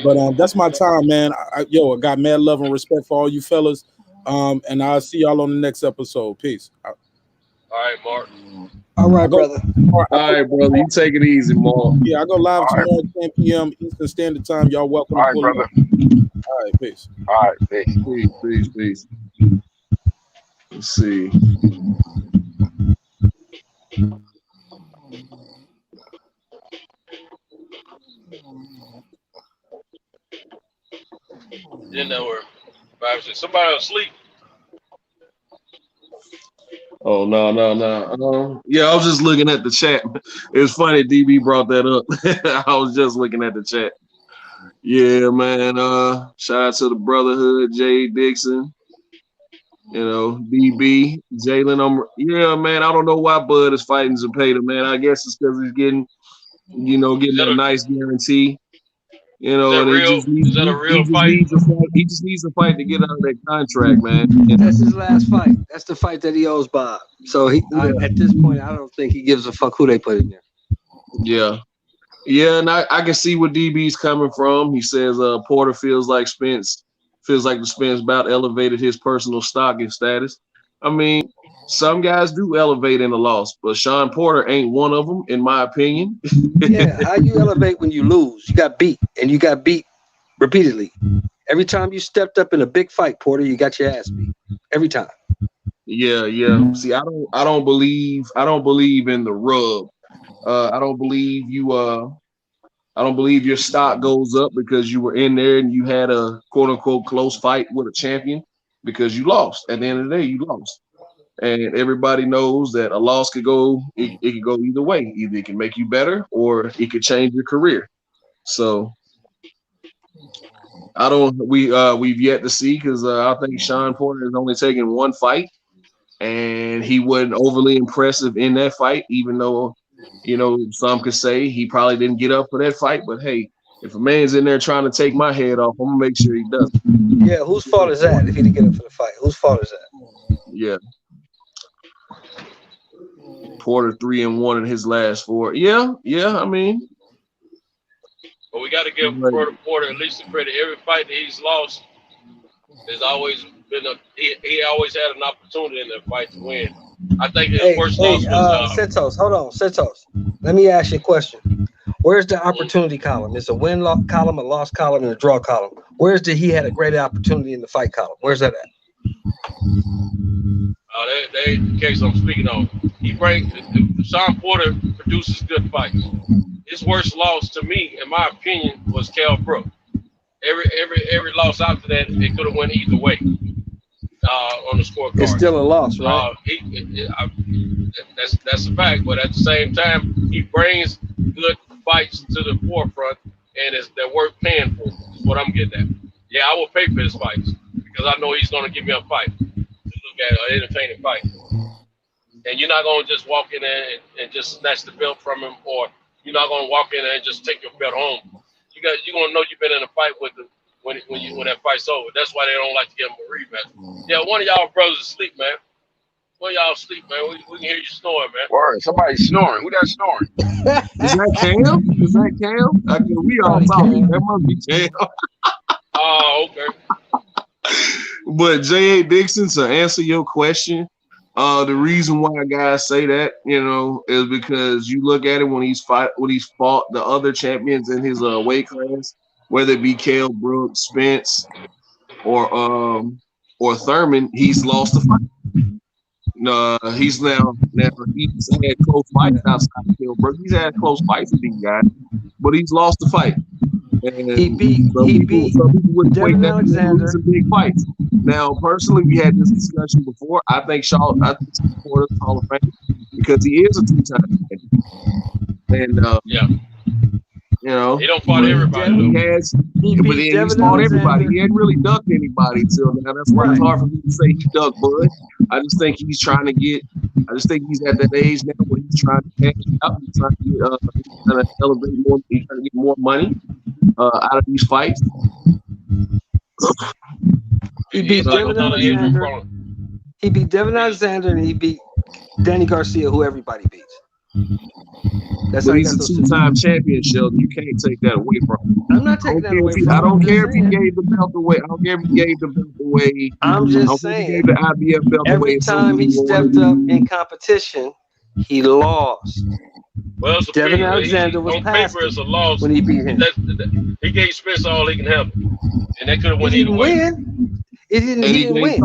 But that's my time, man. I got mad love and respect for all you fellas. And I'll see y'all on the next episode. Peace. All right, Mark. All right, brother. All right, brother. You take it easy, Mark. Yeah, I go live tomorrow at 10 p.m. Eastern Standard Time. Y'all welcome. All right, brother. All right, peace. All right, peace. Peace. Let's see. Didn't know where. Somebody asleep. Oh, no. Yeah, I was just looking at the chat. It was funny DB brought that up. I was just looking at the chat. Yeah, man. Shout out to the Brotherhood, Jay Dixon. You know, DB, Jalen. Yeah, man. I don't know why Bud is fighting Zepeda, man. I guess it's because he's getting a nice guarantee. You know, and is that a real fight? He just needs a fight to get out of that contract, man. That's his last fight. That's the fight that he owes Bob. So at this point, I don't think he gives a fuck who they put in there. Yeah, and I can see where DB's coming from. He says Porter feels like the Spence bout elevated his personal stock and status. I mean, some guys do elevate in a loss, but Sean Porter ain't one of them, in my opinion. Yeah, how you elevate when you lose? You got beat, and you got beat repeatedly. Every time you stepped up in a big fight, Porter, you got your ass beat. Every time. Yeah. See, I don't believe in the rub. I don't believe your stock goes up because you were in there and you had a quote unquote close fight with a champion, because you lost. At the end of the day, you lost. And everybody knows that a loss could go, it could go either way. Either it can make you better or it could change your career. So we've yet to see, because I think Sean Porter has only taken one fight, and he wasn't overly impressive in that fight, even though, you know, some could say he probably didn't get up for that fight. But hey, if a man's in there trying to take my head off, I'm gonna make sure he does. Yeah, whose fault is that if he didn't get up for the fight? Whose fault is that? Yeah. Porter 3-1 in his last 4. Yeah. I mean, but we got to give Porter at least the credit. Every fight that he's lost, there's always been he always had an opportunity in that fight to win. I think his worst loss was Santos. Hold on, Santos. Let me ask you a question. Where's the opportunity column? It's a win column, a loss column, and a draw column. Where's he had a great opportunity in the fight column? Where's that at? They the case I'm speaking on. Sean Porter produces good fights. His worst loss, to me, in my opinion, was Kell Brook. Every loss after that, it could have went either way on the scorecard. It's still a loss, right? That's a fact. But at the same time, he brings good fights to the forefront, and they're worth paying for. Is what I'm getting at. Yeah, I will pay for his fights because I know he's going to give me a fight to look at, an entertaining fight. And you're not going to just walk in there and just snatch the belt from him, or you're not going to walk in there and just take your belt home. You're going to know you've been in a fight with him when that fight's over. That's why they don't like to give him a rematch. Yeah, one of y'all brothers asleep, man. One of y'all asleep, man. We can hear you snoring, man. Word, somebody's snoring. Who that snoring? Is that Cam? Is that Cam? I mean, we all talking. That must be Cam. Oh, okay. But J.A. Dixon, to answer your question, The reason why guys say that, is because you look at it when he's fought the other champions in his weight class, whether it be Kell Brooks, Spence, or Thurman, he's lost the fight. He's now he's had close fights outside of Kell Brooks. He's had close fights with these guys, but he's lost the fight. And he beat Devin Alexander. Some big fights. Now, personally, we had this discussion before. I think Shawn Porter's Hall of Fame because he is a two-time champion. And he don't fight everybody. He's fought everybody. He hadn't really ducked anybody till now. That's why it's hard for me to say he ducked Bud. I just think he's trying to get. I just think he's at that age now where he's trying to cash out. He's trying to get elevate more. He's trying to get more money out of these fights. He beat Devin Alexander. He beat Devin Alexander and he beat Danny Garcia, who everybody beats. But he's a two-time champion, Sheldon. You can't take that away from him. I'm not taking that away from him. I don't care if he gave the belt away. I don't care if he gave the belt away. I'm just saying. He gave the IBF belt every away. time he stepped up in competition, he lost. Well, Devin Alexander was past paper, it's a loss when he beat him. He gave Spence all he can handle, and that could have won either way. He didn't win.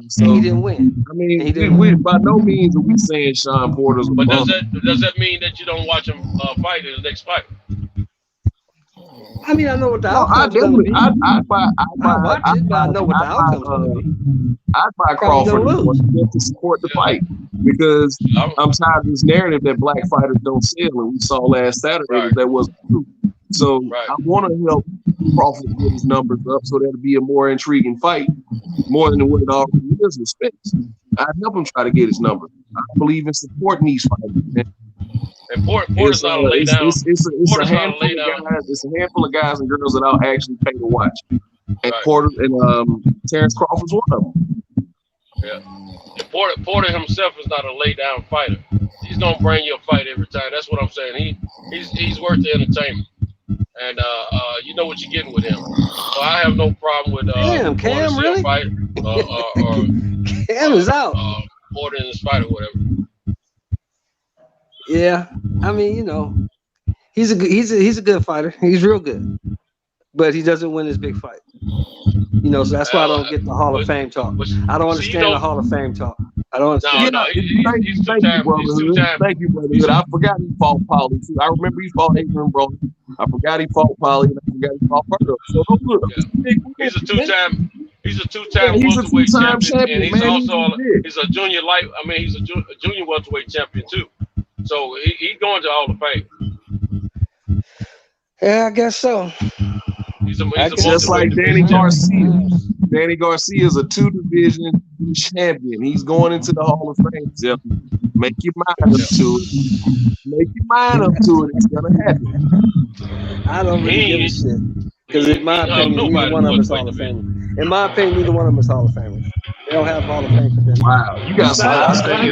So, he didn't win. I mean, by no means are we saying Shawn Porter's. But does that mean that you don't watch him fight in his next fight? I mean, I know what the outcome's going to be. I know what the outcome's going to be. I'd buy Crawford to support the fight because I'm tired of this narrative that black fighters don't sell, and we saw last Saturday that wasn't true. So I want to help Crawford get his numbers up so that'll be a more intriguing fight, more than what it already is with Spence. I'd help him try to get his numbers. I believe in supporting these fighters. And Porter's not a lay down. It's a handful of guys and girls that I'll actually pay to watch. And Porter and Terrence Crawford's one of them. Yeah. And Porter himself is not a lay down fighter. He's gonna bring you a fight every time. That's what I'm saying. He's worth the entertainment. And you know what you're getting with him. So I have no problem with Cam really? Fight, Cam is out. Porter in this fight or whatever. Yeah, I mean, he's a good fighter. He's real good, but he doesn't win his big fight. So that's why I don't get the Hall of Fame talk. I don't understand the Hall of Fame talk. I don't understand. Thank you, brother. I forgot he fought Paulie too. I remember he fought Adrian Broner. I forgot he fought Paulie, and I forgot he fought Burger. So he's a two-time. He's a two-time welterweight champion, and he's also he's a junior he's a junior welterweight champion too. So he's going to Hall of Fame. Yeah, I guess so. He's just like Danny Garcia. Danny Garcia is a 2-division champion. He's going into the Hall of Fame. Jeff. Make your mind up to it. It's gonna happen. I don't really give a shit. Because in my opinion, neither one of us Hall of Famers. In my opinion, neither one of us Hall of Famers. They don't have Hall of Fame for them. Wow, you got some. I think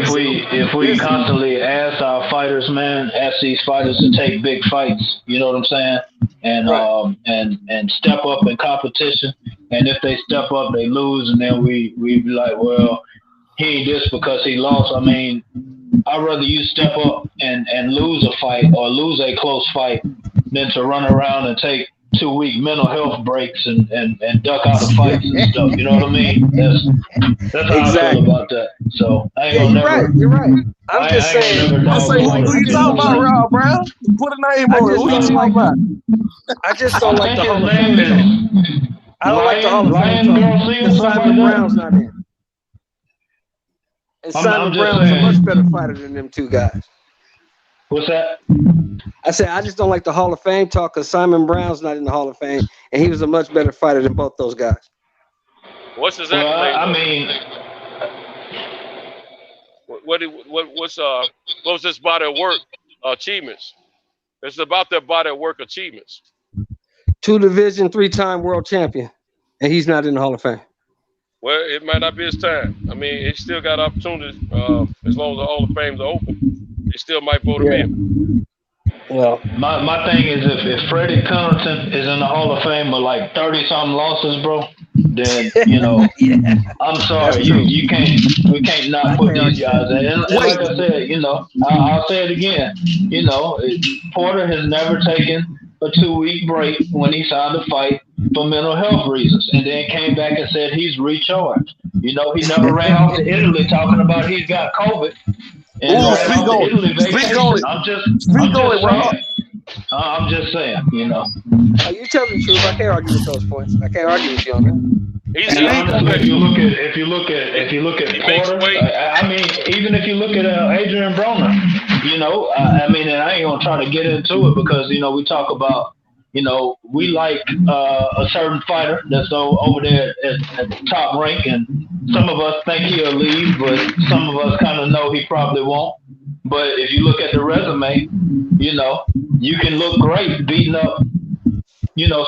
if we constantly ask our fighters, ask these fighters to take big fights, you know what I'm saying, and step up in competition, and if they step up, they lose, and then we be like, well, he ain't this because he lost. I mean, I'd rather you step up and lose a fight or lose a close fight than to run around and take 2-week mental health breaks and duck out of fights and stuff. You know what I mean? That's how I feel about that. So I ain't gonna never. You're right. I'm just saying. Who you talking about, Rob Brown? Put a name on it. Who you talking about? I just don't like the Hall of Fame. I don't like the Hall of Fame because Simon Brown's not in. And Simon Brown's a much better fighter than them two guys. What's that? I said I just don't like the Hall of Fame talk because Simon Brown's not in the Hall of Fame, and he was a much better fighter than both those guys. What's his accolade? I mean, what was his body of work achievements? It's about their body of work achievements. 2-division, 3-time world champion, and he's not in the Hall of Fame. Well, it might not be his time. I mean, he still got opportunities as long as the Hall of Fame's open. They still might vote him in. Well, my thing is if Freddie Connington is in the Hall of Fame with like 30-something losses, bro, then I'm sorry, we can't not put these guys in. And like I said, I'll say it again. Porter has never taken a 2-week break when he signed a fight for mental health reasons, and then came back and said he's recharged. He never ran off to Italy talking about he's got COVID. And speak on it. I'm just saying, Oh, you tell me the truth. I can't argue with those points. I can't argue with you on that. If you look at Porter, I mean, even if you look at Adrian Broner, I mean, and I ain't gonna try to get into it because we talk about, we like a certain fighter that's over there at the top rank, and some of us think he'll leave, but some of us kind of know he probably won't. But if you look at the resume, you can look great beating up,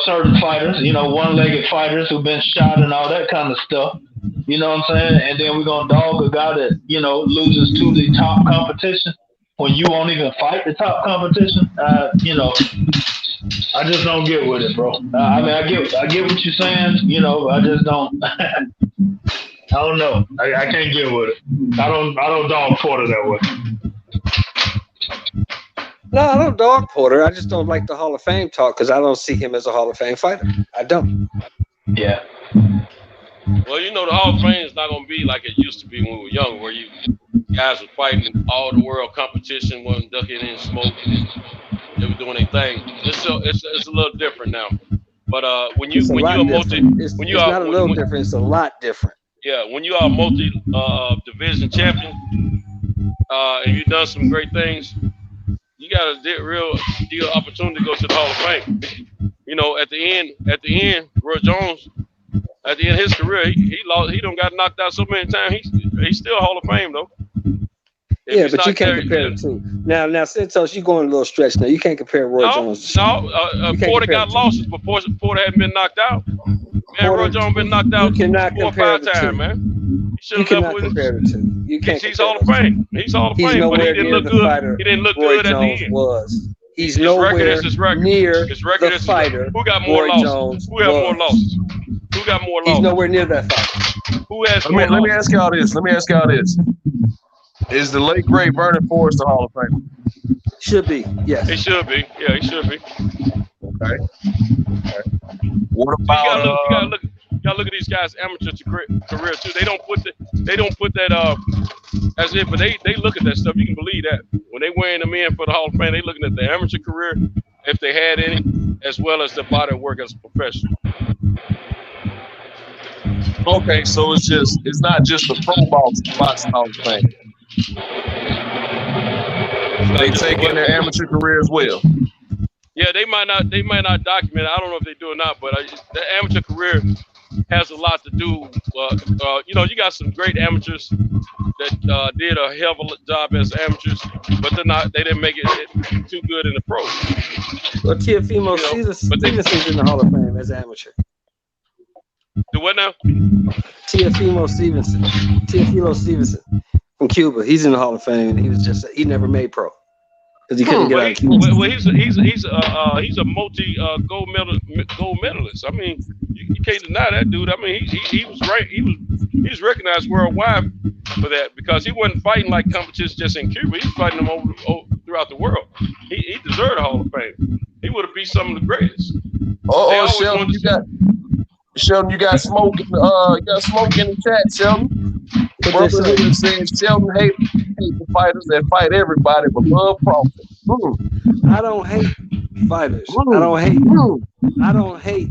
certain fighters, one-legged fighters who've been shot and all that kind of stuff. You know what I'm saying? And then we're going to dog a guy that, loses to the top competition when you won't even fight the top competition. I just don't get with it, bro. I mean, I get what you're saying. I just don't. I don't know. I can't get with it. I don't dog Porter that way. No, I don't dog Porter. I just don't like the Hall of Fame talk because I don't see him as a Hall of Fame fighter. I don't. Yeah. Well, the Hall of Fame is not going to be like it used to be when we were young, where you guys were fighting all the world competition, wasn't ducking in smoke. They were doing their thing. It's a little different now. But when you're a multi, it's not a little different. It's a lot different. Yeah, when you are a multi-division champion, and you've done some great things, you got a real deal opportunity to go to the Hall of Fame. At the end, Roy Jones, at the end of his career, he lost. He done got knocked out so many times. He's still a Hall of Fame though. Yeah, but you can't compare the two. Now, Santos, you're going a little stretch now. You can't compare Roy Jones. No, Porter got losses before Porter hadn't been knocked out. Man, Roy Jones been knocked out 4 or 5 times, man. You cannot compare the two. You can't. He's Hall of Fame. He's Hall of Fame, but he didn't look good. He didn't look good at the end. He's nowhere near the fighter. Who got more losses? Who has more losses? Who got more losses? He's nowhere near that fighter. Who has more losses? Let me ask y'all this. Is the late great Vernon Forrest the Hall of Fame? Should be, yes. He should be. Yeah, he should be. Okay. What about you gotta look at these guys' amateur career too. They don't put that as if, but they look at that stuff. You can believe that when they wearing them in for the Hall of Fame, they looking at the amateur career if they had any, as well as the body of work as a professional. Okay, so it's not just the pro boxing Hall of Fame. They take in their amateur career as well. Yeah, they might not document it. I don't know if they do or not, but the amateur career has a lot to do. You got some great amateurs that did a hell of a job as amateurs, but they didn't make it too good in the pros. Well, Teofimo Stevenson's in the Hall of Fame as an amateur. Do what now? Teofimo Stevenson from Cuba. He's in the Hall of Fame, and he never made pro because he couldn't get out of Cuba. Well, he's a multi gold medalist. I mean, you can't deny that dude. I mean, he was right. He's recognized worldwide for that because he wasn't fighting like competition just in Cuba. He was fighting them over throughout the world. He deserved a Hall of Fame. He would have beat some of the greatest. Sheldon, you got smoke. You got smoke in the chat, Sheldon. Brother Hood says Sheldon hate the fighters that fight everybody but love profit. I don't hate fighters. I don't hate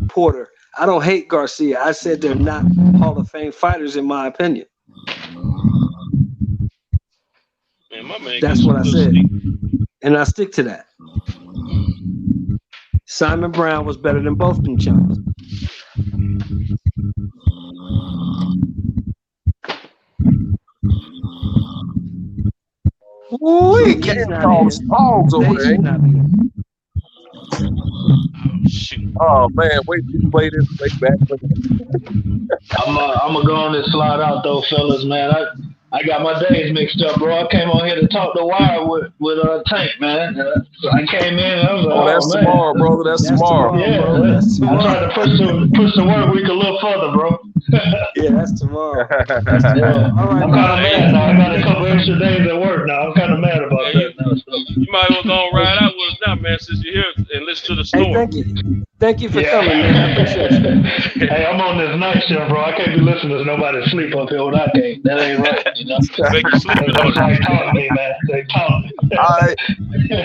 Porter. I don't hate Garcia. I said they're not Hall of Fame fighters in my opinion. Man, that's what I said, and I stick to that. Simon Brown was better than both them chums. We can't call Smalls over there. Oh man, wait till you play this back. I'm gonna go on and slide out though, fellas, man. I got my days mixed up, bro. I came on here to talk the wire with Tank, man. I came in and I was like, oh, that's man. tomorrow, brother. That's tomorrow. Yeah, that's tomorrow. I tried to push the work week a little further, bro. Yeah, that's tomorrow. Yeah. All right, I'm kind of mad now. I got a couple extra days at work now. I'm kind of mad about that now. So. You might as well go ride out with us now, man, since you're here and listen to the story. Hey, thank you. Thank you for coming, man. I appreciate you. Hey, I'm on this night shift, bro. I can't be listening to nobody sleep up here when I can't. That ain't right, you know. Make you sleep They taught me, man. They taught me.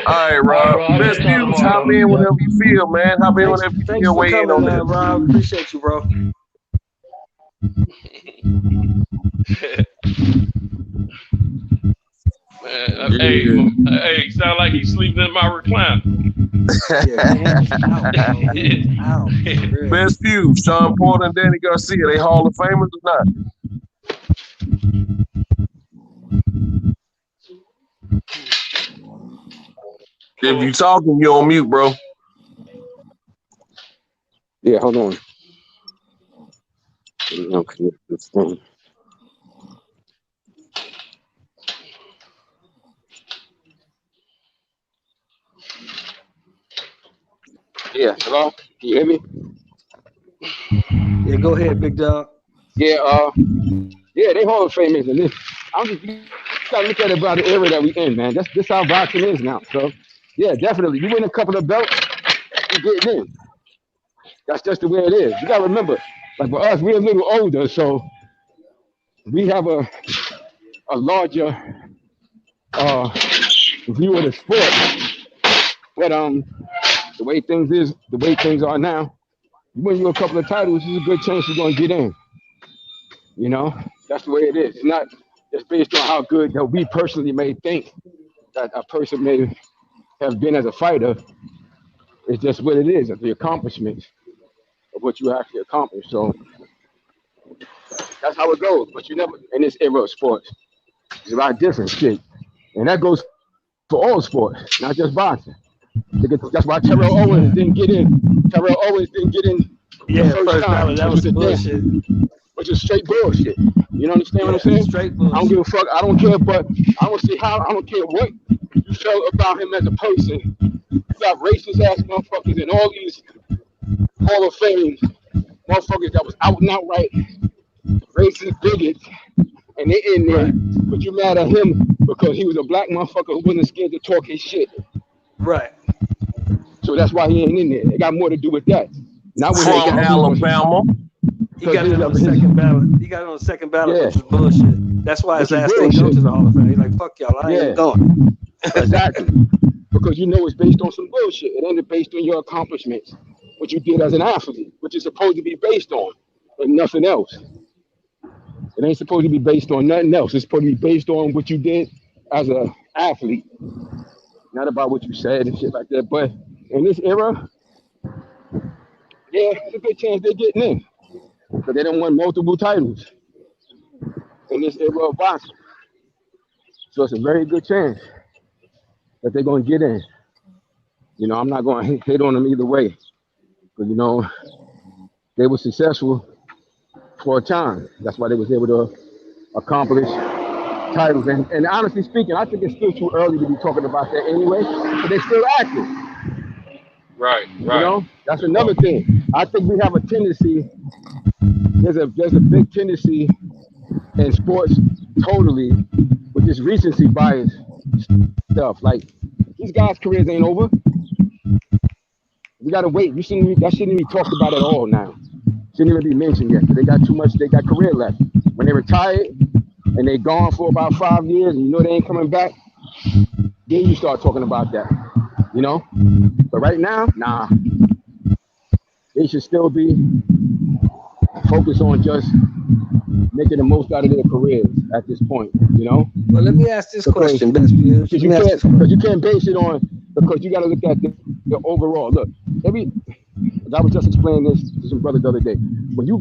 All right, Rob. Best views. Hop in whenever you feel, man. Hop in whenever you feel. Weigh in on that, Rob. Appreciate you, bro. Man, hey, sound like he's sleeping in my recliner. Best view, Sean Porter and Danny Garcia. They Hall of Famers or not? If you talking, you're on mute, bro. Yeah, hold on. Okay, this thing. Yeah, hello? Can you hear me? Yeah, go ahead, big dog. Yeah, yeah, they Hall of Famers, and this. I'm just gotta look at it about the era that we in, man. This how boxing is now. So, yeah, definitely. You win a couple of belts, you get in. That's just the way it is. You gotta remember, like for us, we're a little older, so we have a larger view of the sport. But the way things are now, you win you a couple of titles, there's a good chance you're gonna get in. You know, that's the way it is. It's not just based on how good that we personally may think that a person may have been as a fighter. It's just what it is, the accomplishments of what you actually accomplished. So that's how it goes. But you never, in this era of sports, there's a lot of different shit. And that goes for all sports, not just boxing. That's why Terrell Owens didn't get in. Terrell Owens didn't get in the first time. That was bullshit. Which is straight bullshit. You understand what I'm saying? Straight bullshit. I don't give a fuck. I don't care, but I don't see how. I don't care what you felt about him as a person. You got racist ass motherfuckers and all these Hall of Fame motherfuckers that was out and outright racist bigots, and they in there, but you mad at him because he was a black motherfucker who wasn't scared to talk his shit. Right. So that's why he ain't in there. It got more to do with that. Not with From Alabama. He got it on the second ballot. He got it on the second ballot, which is bullshit. That's why his ass didn't go to the Hall of Fame. He's like, fuck y'all, I ain't going. Exactly. Because you know it's based on some bullshit. It ain't based on your accomplishments, what you did as an athlete, which is supposed to be based on, and nothing else. It ain't supposed to be based on nothing else. It's supposed to be based on what you did as an athlete, not about what you said and shit like that. But in this era, yeah, there's a good chance they're getting in. Because they done won multiple titles in this era of boxing. So it's a very good chance that they're going to get in. You know, I'm not going to hate on them either way. But, you know, they were successful for a time. That's why they was able to accomplish titles. And honestly speaking, I think it's still too early to be talking about that anyway. But they're still active. Right. You know, that's another thing. I think we have a tendency, there's a big tendency in sports totally with this recency bias stuff. Like, these guys' careers ain't over. We gotta wait. That shouldn't be talked about at all now. Shouldn't even be mentioned yet. They got too much, they got career left. When they retired and they gone for about 5 years and you know they ain't coming back, then you start talking about that. You know? But right now, nah. They should still be focused on just making the most out of their careers at this point, you know? Well, let me ask this question, Best View. Because you can't base it on, because you got to look at the overall. Look, I was just explaining this to some brother the other day. When you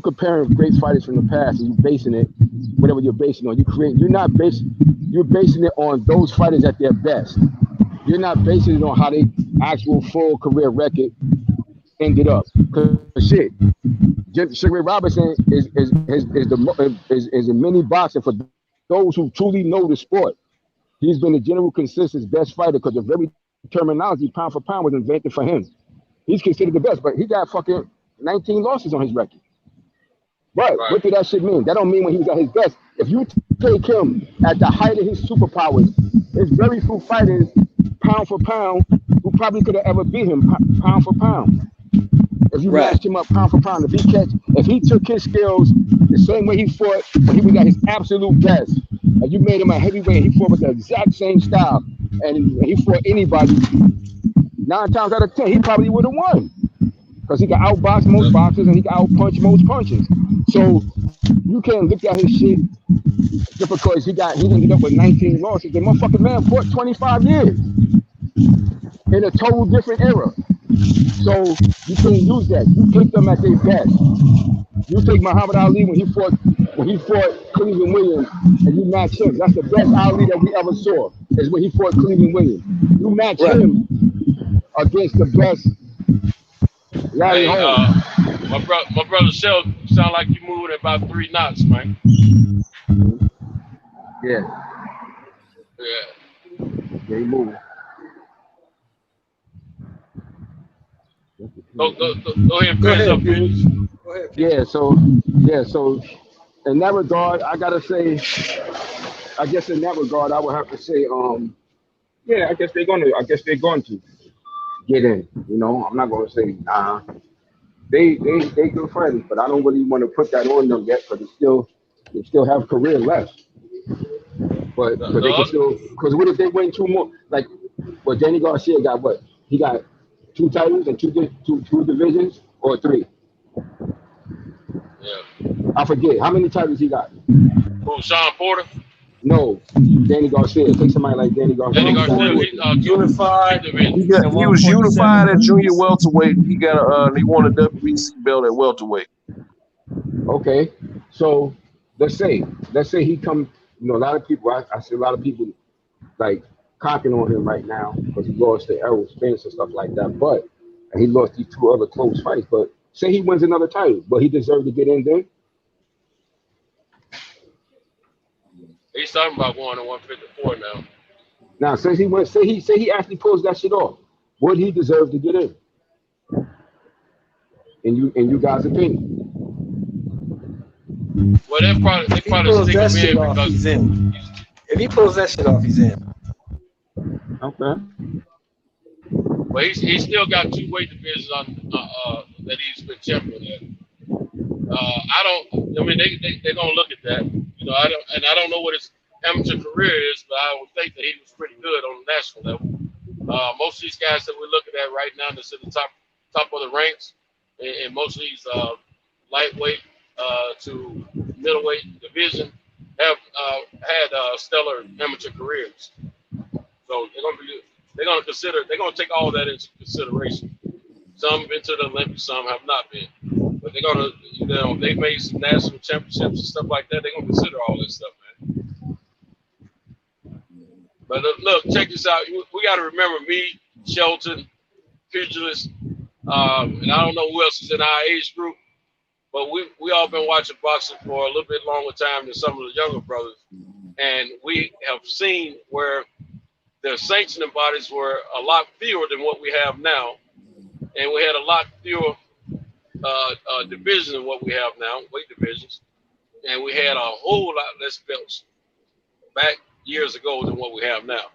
comparing great fighters from the past and you basing it, whatever you're basing on, you're basing it on those fighters at their best. You're not basing it on how they actual full career record ended up. Cause shit, Sugar Ray Robinson is a mini boxer for those who truly know the sport. He's been the general consensus best fighter because the very terminology pound for pound was invented for him. He's considered the best, but he got fucking 19 losses on his record. But what did that shit mean? That don't mean when he was at his best. If you take him at the height of his superpowers, there's very few fighters, pound for pound, who probably could have ever beat him pound for pound. If you matched him up pound for pound, if he took his skills the same way he fought when he was at his absolute best, and you made him a heavyweight, he fought with the exact same style, and he fought anybody, 9 times out of 10, he probably would have won. Because he can outbox most boxers and he can outpunch most punches. So you can't look at his shit just because he ended up with 19 losses. The motherfucking man fought 25 years in a total different era. So you can't use that. You take them at their best. You take Muhammad Ali when he fought Cleveland Williams and you match him. That's the best Ali that we ever saw, is when he fought Cleveland Williams. You match him against the best. Hey, my brother Shell sound like you moving at about 3 knots, man. Yeah. Yeah. Yeah, he moving. Go ahead and finish up, please. Go ahead. Yeah, so in that regard, I gotta say, I guess in that regard, I would have to say, yeah, I guess they're going to get in. You know, I'm not gonna say nah. They good fighters, but I don't really want to put that on them yet because they still have career left. But they can still, because what if they win 2 more? Like, what Danny Garcia got? What he got? 2 titles and two divisions, or 3? Yeah. I forget how many titles he got. Who? Sean Porter? No, Danny Garcia. Take somebody like Danny Garcia. Danny Garcia, unified. He was unified at junior welterweight. He got he won a WBC belt at welterweight. Okay, so let's say he come. You know, a lot of people. I see a lot of people like cocking on him right now because he lost to Errol Spence and stuff like that. But he lost these 2 other close fights. But say he wins another title, but he deserved to get in there. He's talking about going to 154 now. Now, say he actually pulls that shit off, would he deserve to get in? In you guys' opinion? Well, they probably stick him in because he's in. If he pulls that shit off, he's in. Okay. Well, he's still got 2 weight divisions that he's been champion at. I mean, they're gonna look at that. You know, I don't know what his amateur career is, but I would think that he was pretty good on the national level. Most of these guys that we're looking at right now that's in the top of the ranks, and most of these lightweight to middleweight division have had stellar amateur careers. So they're gonna take all that into consideration. Some have been to the Olympics, some have not been. But they're gonna, you know, they made some national championships and stuff like that. They're gonna consider all this stuff, man. But look, check this out. We got to remember me, Shelton, Pugilist, and I don't know who else is in our age group, but we all been watching boxing for a little bit longer time than some of the younger brothers, and we have seen where the sanctioning bodies were a lot fewer than what we have now, and we had a lot fewer divisions than what we have now, weight divisions, and we had a whole lot less belts back years ago than what we have now.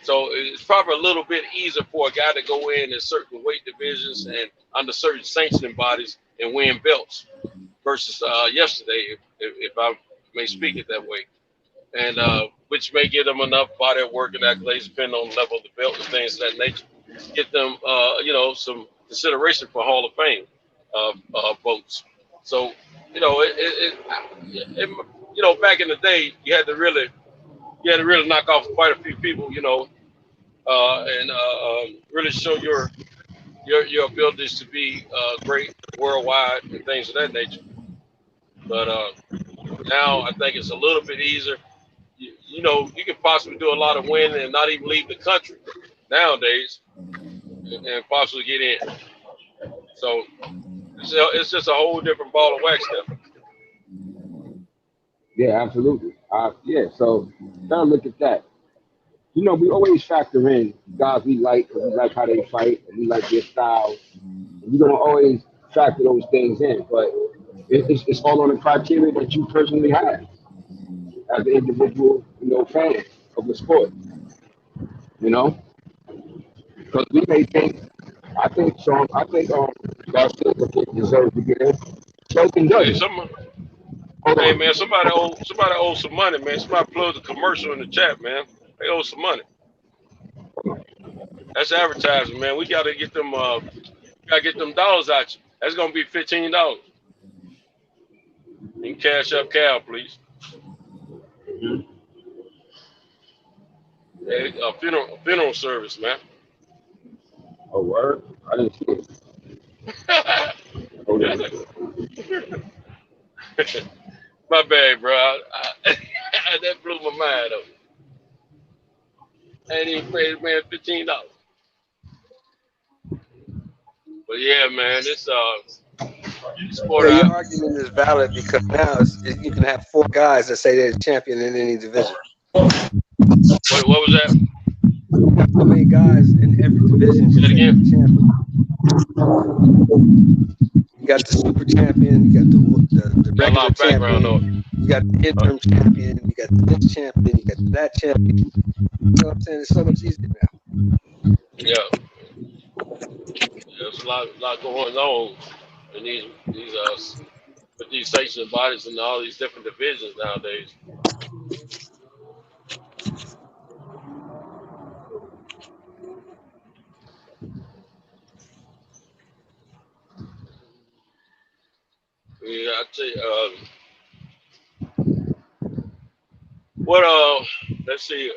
So it's probably a little bit easier for a guy to go in certain weight divisions and under certain sanctioning bodies and win belts versus yesterday, if I may speak it that way. And which may give them enough body of work and accolades, depending on the level of the belt and things of that nature, get them, some consideration for Hall of Fame votes. So, back in the day, you had to really knock off quite a few people, and really show your abilities to be great worldwide and things of that nature. But now I think it's a little bit easier. You can possibly do a lot of winning and not even leave the country nowadays and possibly get in. So It's just a whole different ball of wax now. Yeah, absolutely. Yeah, so gotta look at that. You know, we always factor in guys we like because we like how they fight and we like their style. We're gonna always factor those things in, but it's all on the criteria that you personally have as an individual, fan of the sport. Because we may think, I think Garcia deserves to get in. Choking doesn't. Hey man, somebody owes some money, man. Somebody plugged a commercial in the chat, man. They owe some money. That's advertising, man. We gotta get them dollars out you. That's gonna be $15. You can cash up Cal, please. Hey, a funeral service, man. Oh, word? I didn't see it. My bad, bro. That blew my mind up. I ain't even paid man $15. But yeah, man, it's sport. Your argument is valid because now you can have 4 guys that say they're the champion in any division. What was that? How many guys in every division can say they're the champion? You got the super champion, you got the regular champion, you got the interim champion, you got this champion, you got that champion. You know what I'm saying? It's so much easier now. Yeah. There's a lot going on in with these sanctioning bodies and all these different divisions nowadays. Yeah, I tell you, let's see.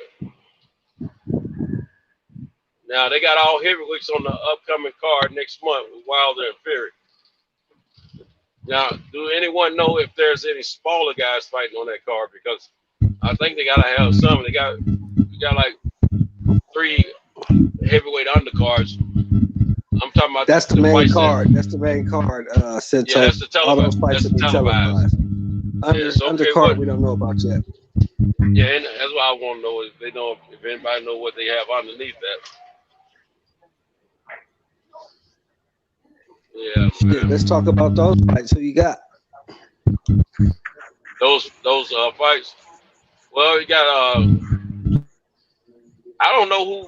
Now they got all heavyweights on the upcoming card next month with Wilder and Fury. Now, do anyone know if there's any smaller guys fighting on that card? Because I think they gotta have some. They got like 3 heavyweight undercards. I'm talking about that's the main card. That's the main card. Since yeah, that's the televised. All those fights will be televised. Undercard, we don't know about yet. Yeah, and that's what I want to know if they know if anybody know what they have underneath that. Yeah. Let's talk about those fights. Who you got? Those fights. Well, you got I don't know who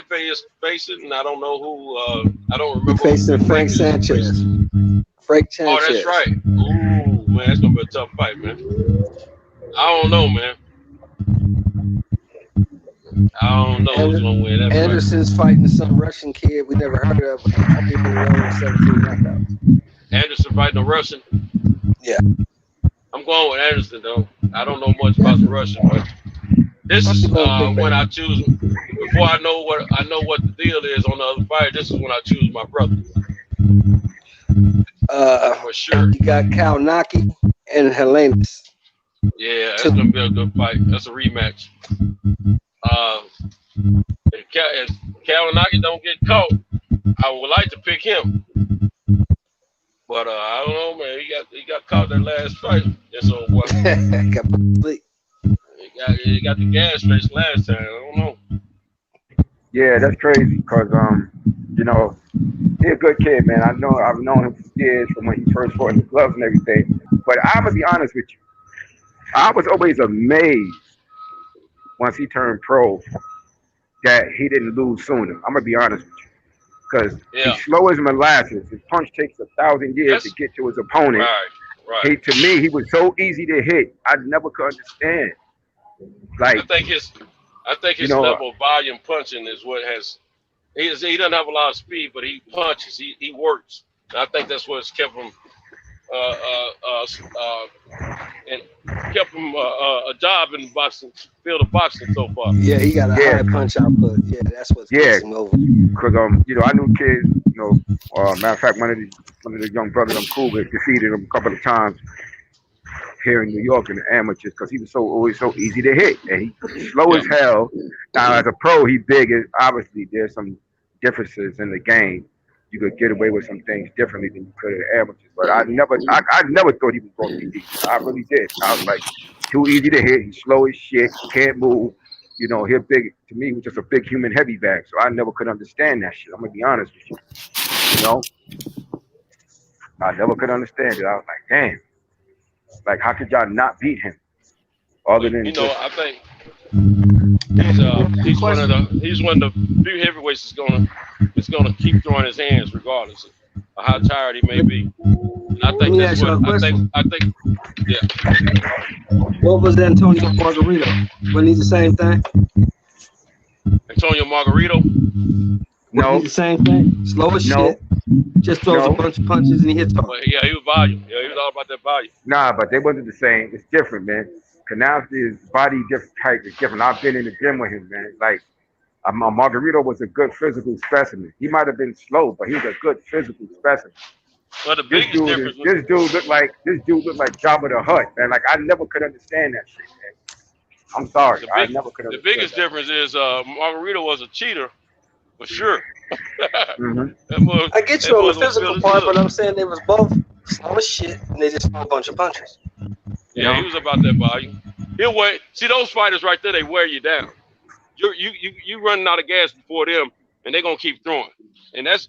FA is facing, and I don't know who I don't remember. He's facing Frank Sanchez. Frank Sanchez. Oh, that's right. Ooh, man, that's gonna be a tough fight, man. I don't know, man. I don't know who's gonna win that Anderson's fighting some Russian kid we never heard of. I think he won 17 knockouts. Anderson fighting a Russian? Yeah. I'm going with Anderson though. I don't know much about the Russian, but this is when I choose. Before I know what the deal is on the other fight, this is when I choose my brother. For sure. You got Kalinaki and Helenius. Yeah, that's gonna be a good fight. That's a rematch. If Kalinaki don't get caught, I would like to pick him. But I don't know, man. He got caught that last fight. That's all. He got the gas face last time. I don't know. Yeah, that's crazy because he's a good kid, man. I've known him for years from when he first fought in the gloves and everything. But I'm gonna be honest with you, I was always amazed once he turned pro that he didn't lose sooner. I'm gonna be honest with you because he's slow as molasses. His punch takes 1,000 years to get to his opponent. Right. To me, he was so easy to hit. I never could understand. Like I think his level of volume punching is what has. He doesn't have a lot of speed, but he punches. He works. And I think that's what's kept him and kept him a job in the field of boxing so far. Yeah, he got a high punch output. Yeah, that's what's gets him over. Because I knew kids. Matter of fact, one of the young brothers I'm cool with defeated him a couple of times here in New York in the amateurs because he was always so easy to hit and he's slow as hell. Now as a pro, he's big. Obviously, there's some differences in the game, you could get away with some things differently than you could at amateurs. But I never thought he was going to be decent. I really did. I was like, too easy to hit. He's slow as shit. Can't move. You know, he's big. To me, he was just a big human heavy bag. So I never could understand that shit. I'm gonna be honest with you. You know, I never could understand it. I was like, damn. Like, how could y'all not beat him? Other than I think he's one of the few heavyweights that's gonna keep throwing his hands regardless of how tired he may be. And I think that's what I think. Yeah. What was Antonio Margarito? Wasn't he the same thing? Antonio Margarito? No, he the same thing. Slow as shit. Just throws a bunch of punches and he hits hard. Yeah, he was volume. Yeah, he was all about that volume. Nah, but they wasn't the same. It's different, man. Kanowski's body type is different. I've been in the gym with him, man. Like, Margarito was a good physical specimen. He might have been slow, but he was a good physical specimen. Well, the biggest difference this dude looked like Jabba the Hutt, man. Like, I never could understand that shit, man. I'm sorry, I never could understand. The biggest difference is Margarito was a cheater, for sure. I get you on the physical part, but I'm saying they was both slow as shit and they just threw a bunch of punches. Yeah, he was about that volume. He'll wear. See those fighters right there, they wear you down. You running out of gas before them, and they're gonna keep throwing. And that's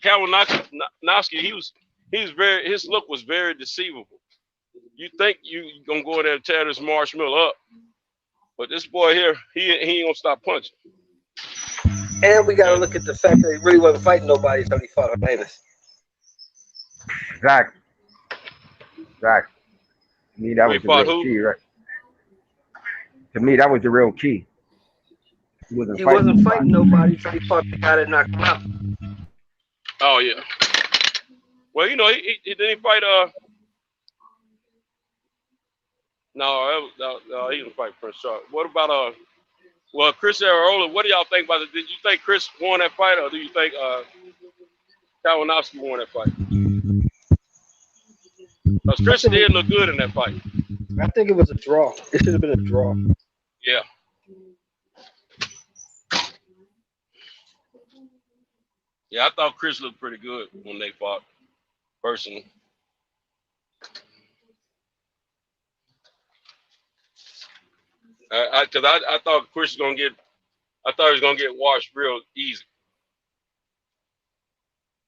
Kalinowski. His look was very deceivable. You think you gonna go in there and tear this marshmallow up, but this boy here, he ain't gonna stop punching. And we gotta look at the fact that he really wasn't fighting nobody until he fought Hernandez. Exactly. To me, that was the real key, right? To me, that was the real key. He wasn't fighting nobody until he fought the guy that knocked him out. Oh yeah. Well, he didn't fight. No, he didn't fight Prince Charles. What about Well, Chris Areola, what do y'all think about it? Did you think Chris won that fight, or do you think Kalinowski won that fight? Because Chris did look good in that fight. I think it was a draw. It should have been a draw. Yeah. Yeah, I thought Chris looked pretty good when they fought, personally. I thought Chris was gonna get, I thought he was gonna get washed real easy.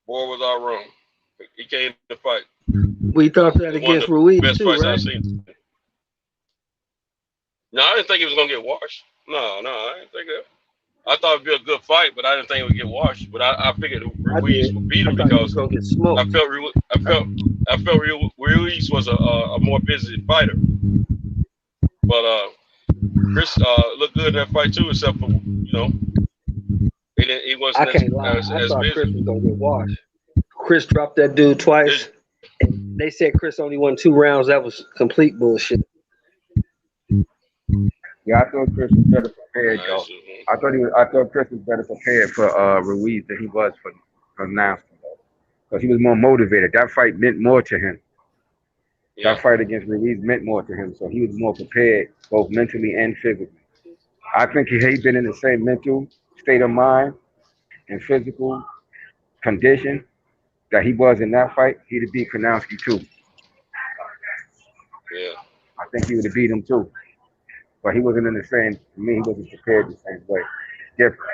Boy, was I wrong. He came to fight. We thought that against Ruiz too, right? I've seen. No, I didn't think he was gonna get washed. No, I didn't think that. I thought it'd be a good fight, but I didn't think it would get washed. But I figured Ruiz would beat him because I felt Ruiz was a more busy fighter. But Chris looked good in that fight too, except for he wasn't I can't lie. I thought Chris was gonna get washed. Chris dropped that dude twice. And they said Chris only won 2 rounds. That was complete bullshit. Yeah, I thought Chris was better prepared though. I thought Chris was better prepared for Ruiz than he was for Nasty though, because he was more motivated. That fight meant more to him. Yeah. That fight against Ruiz meant more to him, so he was more prepared both mentally and physically. I think he'd been in the same mental state of mind and physical condition that he was in that fight, he'd have beat Kanowski too. Yeah. I think he would have beat him too. But he wasn't in the same, to me, he wasn't prepared the same way. Different.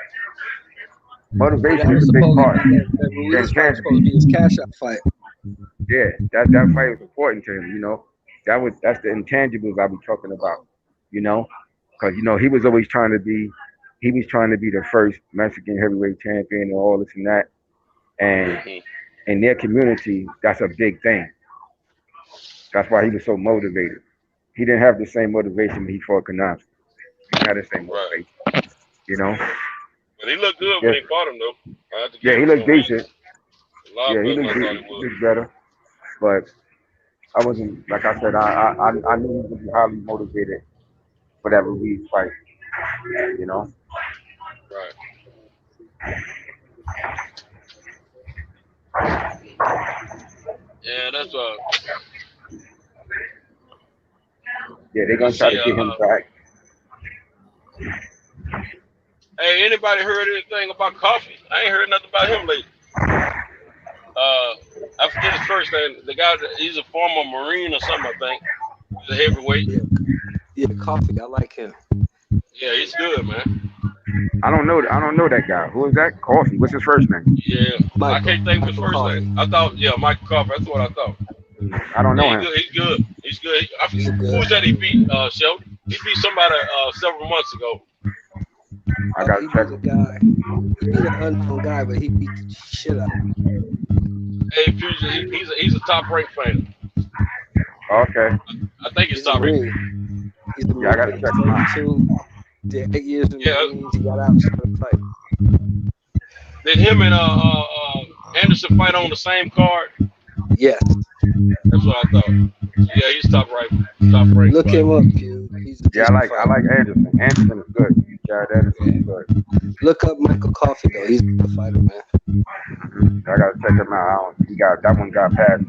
Motivation is a big part. That supposed to be his cash-out fight. Yeah, that fight was important to him, That's the intangibles I be talking about, Because, he was always trying to be the first Mexican heavyweight champion and all this and that. And in their community, that's a big thing. That's why he was so motivated. He didn't have the same motivation when he fought Kanowski. He had the same motivation, But he looked good when he fought him, though. Yeah, he looked decent. Yeah, he looked better. But I wasn't, like I said, I knew he was highly motivated for that Ruiz fight, Right. Yeah, that's Yeah, they're gonna try to get him back. Hey, anybody heard anything about Coffee? I ain't heard nothing about him lately. I forget his first name. The guy, he's a former Marine or something, I think. He's a heavyweight. Yeah, Coffee. I like him. Yeah, he's good, man. I don't know that guy. Who is that? Coffee. What's his first name? Yeah, Michael. I can't think of his first name. I thought, Michael Coffey. That's what I thought. I don't know him. He's good. He's good. Who was that he beat, Sheldon? He beat somebody several months ago. I got to check him. He beat an unknown guy, but he beat the shit out of him. Hey, Fusion, he's a top-ranked fighter. Okay. I think he's top-ranked. He's the I got to check him out. Did 8 years in the Marines. He got out and started fighting. Did him and Anderson fight on the same card? Yes. That's what I thought. Yeah, he's top-ranked. Look him up, Pew. I like Anderson. Anderson is good. Jared Anderson is good. Look up Michael Coffey though. He's a good fighter, man. I gotta check him out. That one got past.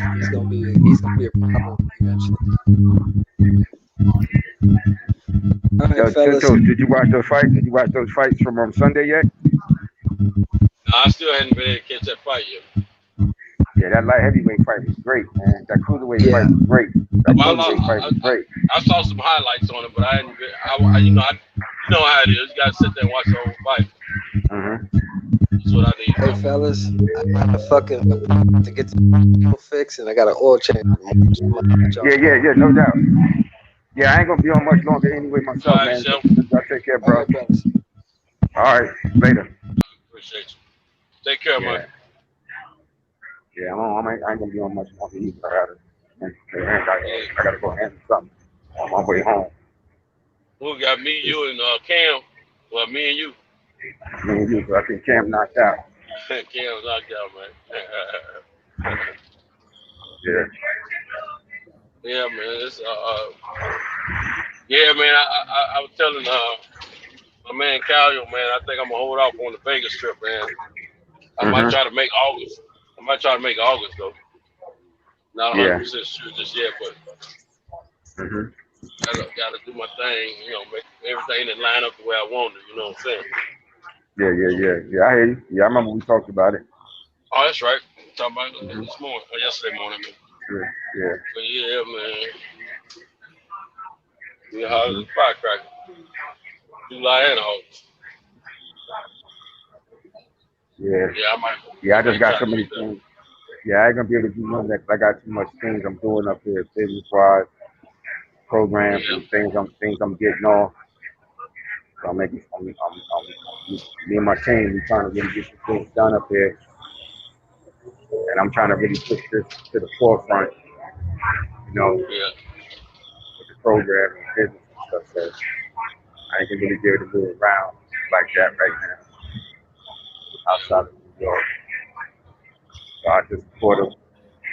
He's gonna be a problem eventually. All right, Yo, fellas. Tintos, did you watch those fights? Did you watch those fights from Sunday yet? No, I still hadn't been able to catch that fight yet. Yeah, that light heavyweight fight was great, man. That cruiserweight fight was great. That cruiserweight fight was great. I saw some highlights on it, but I hadn't been. You know how it is. You gotta sit there and watch the whole fight. That's what I need. Hey, fellas, I got a fucking to get the fix, and I got an oil change. Yeah, no doubt. Yeah, I ain't gonna be on much longer anyway myself, All right, man. I'll take care, bro. All right, later. Appreciate you. Take care, man. Yeah, I ain't gonna be on much longer either. I gotta go handle something on my way home. Who got me, you, and Cam? Well, me and you. Me and you, but I think Cam knocked out. Cam's knocked out, man. Yeah. Yeah, man. It's yeah, man. I was telling my man Calio, man. I think I'm gonna hold off on the Vegas trip, man. I might try to make August. Though. Not 100% sure just yet, but gotta do my thing. You know, make everything that line up the way I want it. You know what I'm saying? Yeah. I hear you. Yeah, I remember we talked about it. Oh, that's right. Talking about it this morning, or yesterday morning. Yeah. But yeah, man. Yeah, how's the firecracker? July and August. Yeah, I just got so many things. Yeah, I ain't gonna be able to do none of that because I got too much things I'm doing up here, business-wise, programs and things I'm getting off. So I'm me and my team, we trying to really get some things done up here, and I'm trying to really push this to the forefront, with the program and business and stuff. So I ain't gonna really be able to move around like that right now outside of New York. So I just support them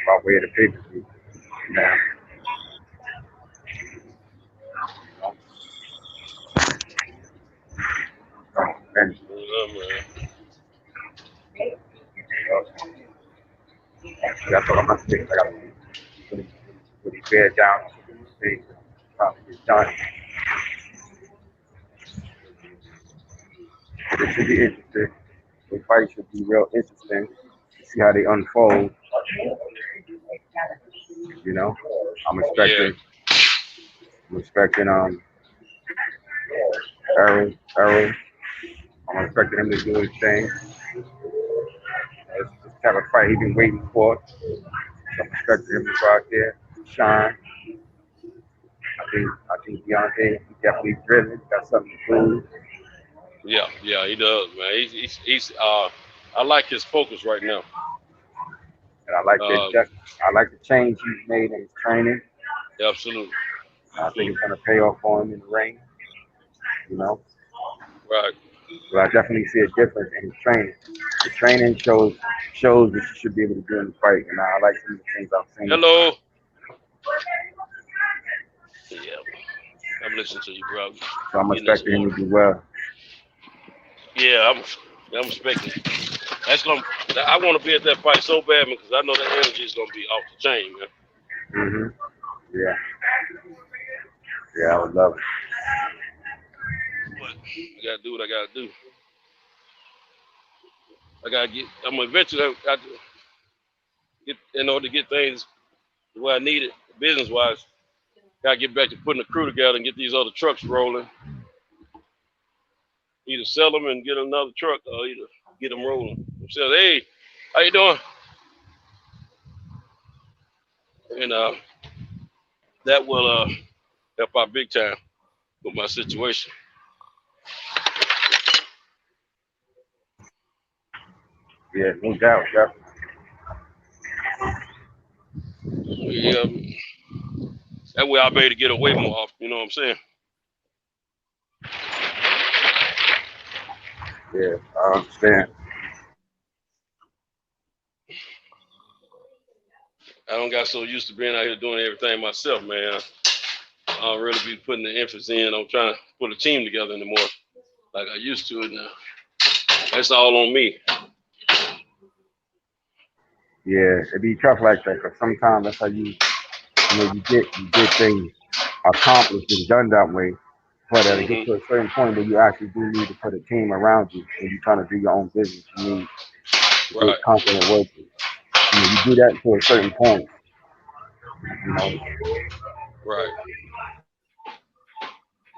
by way of the pay-per-view now. That's what I'm gonna say. I gotta really bear down on some of these things and try to get done. It should be interesting. The fight should be real interesting. See how they unfold. You know, I'm expecting Errol. I'm expecting him to do his thing. It's the type of fight he's been waiting for. So I'm expecting him to go out there, shine. I think Deontay, he definitely driven, got something to prove. Yeah, he does, man. He's I like his focus right now. And I like the change he's made in his training. Yeah, absolutely. I think it's gonna pay off for him in the ring. You know? Right. But I definitely see a difference in his training. The training shows what you should be able to do in the fight, and I like some of the things I'm seeing. Hello. Yeah, I'm listening to you, bro. So I'm expecting him to do well. Yeah, I'm expecting. I want to be at that fight so bad, man, because I know that energy is gonna be off the chain, man. Yeah, I would love it. But I gotta do what I gotta do. I'm gonna eventually got to get, in order to get things the way I need it, business wise. Gotta get back to putting a crew together and get these other trucks rolling. Either sell them and get another truck, or either get them rolling. Say, hey, how you doing? And that will help out big time with my situation. Yeah, no doubt, yeah. Yeah, that way I'll be able to get away more often, you know what I'm saying? Yeah, I understand. I don't got so used to being out here doing everything myself, man. I don't really be putting the emphasis in on trying to put a team together anymore like I used to it now. That's all on me. Yeah, it be tough like that because sometimes that's how you get things accomplished and done that way. But to get to a certain point where you actually do need to put a team around you and you're trying to do your own business, you need to get competent workers. You do that to a certain point. You know. Right.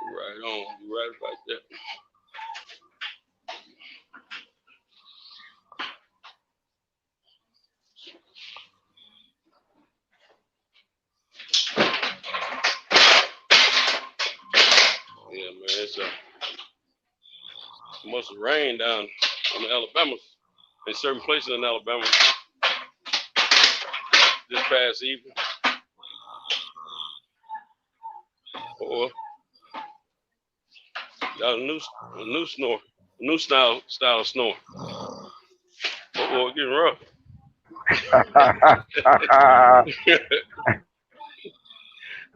Right on. You're right about that. Yeah, man, it must have rained down in Alabama, in certain places in Alabama this past evening. Or got a new snore, new style of snore. Or getting rough.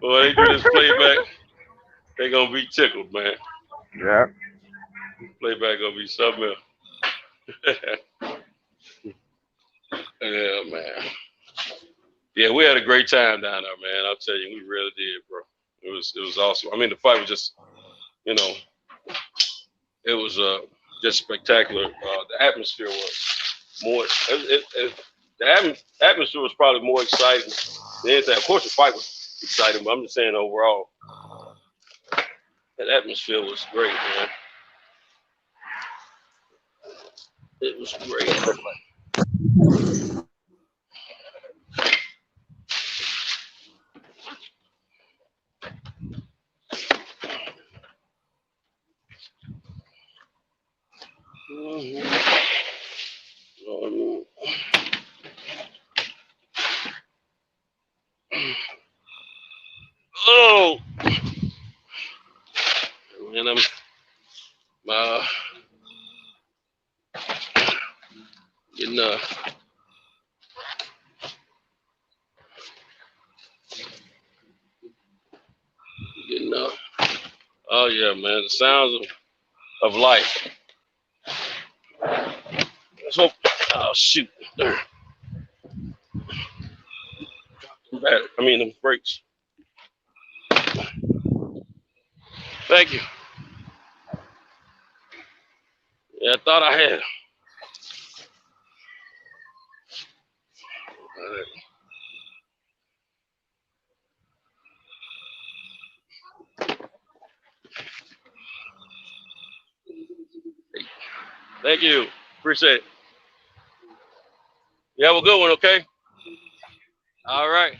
Boy, they do this playback, they gonna be tickled, man. Yeah. Playback gonna be something else. Yeah, man. Yeah, we had a great time down there, man. I'll tell you, we really did, bro. It was awesome. I mean, the fight was just, you know, it was just spectacular. The atmosphere was more. The atmosphere was probably more exciting than anything. Of course, the fight was exciting, but I'm just saying overall, that atmosphere was great, man. It was great. Oh, and I'm getting oh yeah, man, the sounds of life. Let's hope. Oh shoot. I mean, the brakes. Thank you. Yeah, I thought I had it. Thank you. Appreciate it. You have a good one, okay? All right.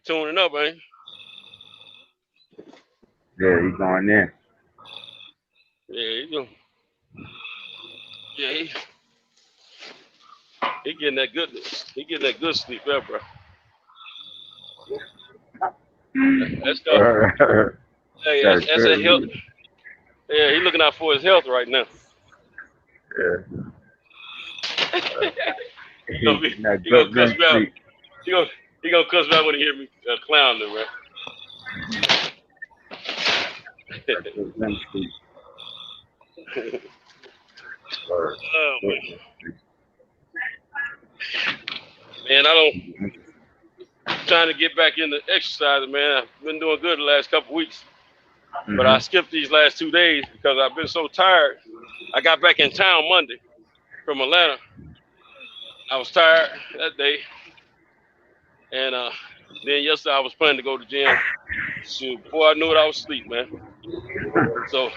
Tuning up, man. Yeah, he's going in. Yeah, he go. Yeah, he getting that goodness. He getting that good sleep there, bro. That's good. Hey, that's a health. Yeah, he looking out for his health right now. Yeah. He gonna cuss me out. He gonna cuss me out when he hear me clowning, man. Oh, man, I don't. trying to get back into exercising, man. I've been doing good the last couple weeks, but I skipped these last 2 days because I've been so tired. I got back in town Monday from Atlanta. I was tired that day, and then yesterday I was planning to go to the gym. So before I knew it, I was asleep, man. So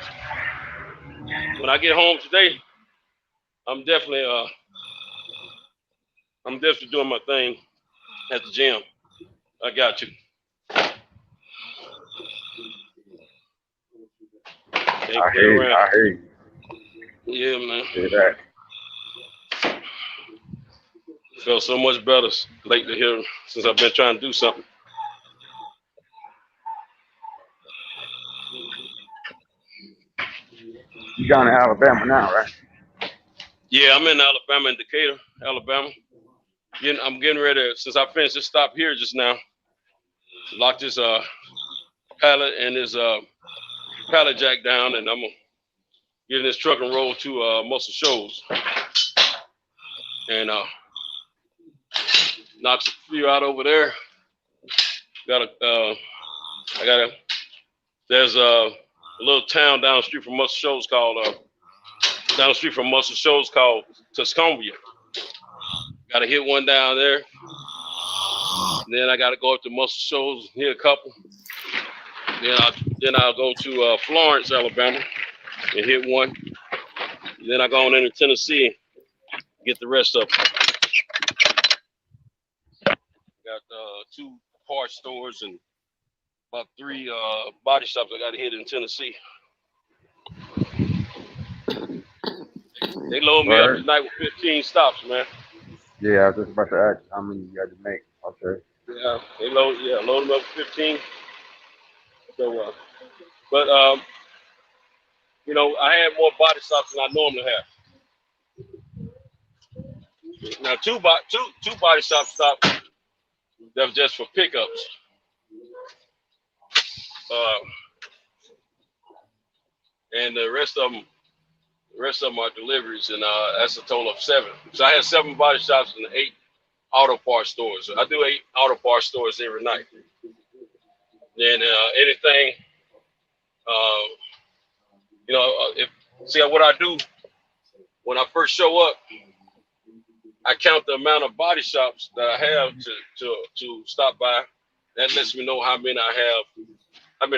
when I get home today, I'm definitely doing my thing at the gym. I got you. I hear you. Yeah, man. Hear that. Felt so much better lately here since I've been trying to do something. You down in Alabama now, right? Yeah, I'm in Alabama, in Decatur, Alabama. I'm getting ready, since I finished this stop here just now, lock this pallet and this pallet jack down, and I'm getting this truck and roll to Muscle Shoals. And knock a few out over there. There's a little town down the street from Muscle Shoals called Tuscumbia. Got to hit one down there. Then I got to go up to Muscle Shoals, hit a couple. Then I'll go to Florence, Alabama, and hit one. Then I go on into Tennessee, get the rest of them. Got 2 parts stores and about 3 body shops I got to hit in Tennessee. They load me up tonight with 15 stops, man. Yeah, I was just about to ask how many you had to make. Okay. Yeah, they load them up with 15. So, but you know, I had more body stops than I normally have. Now, two body shop stops that was just for pickups. And the rest of them are deliveries, and that's a total of 7. So I had 7 body shops and 8 auto parts stores. I do 8 auto parts stores every night. Then anything, you know, what I do when I first show up, I count the amount of body shops that I have to stop by. That lets me know how many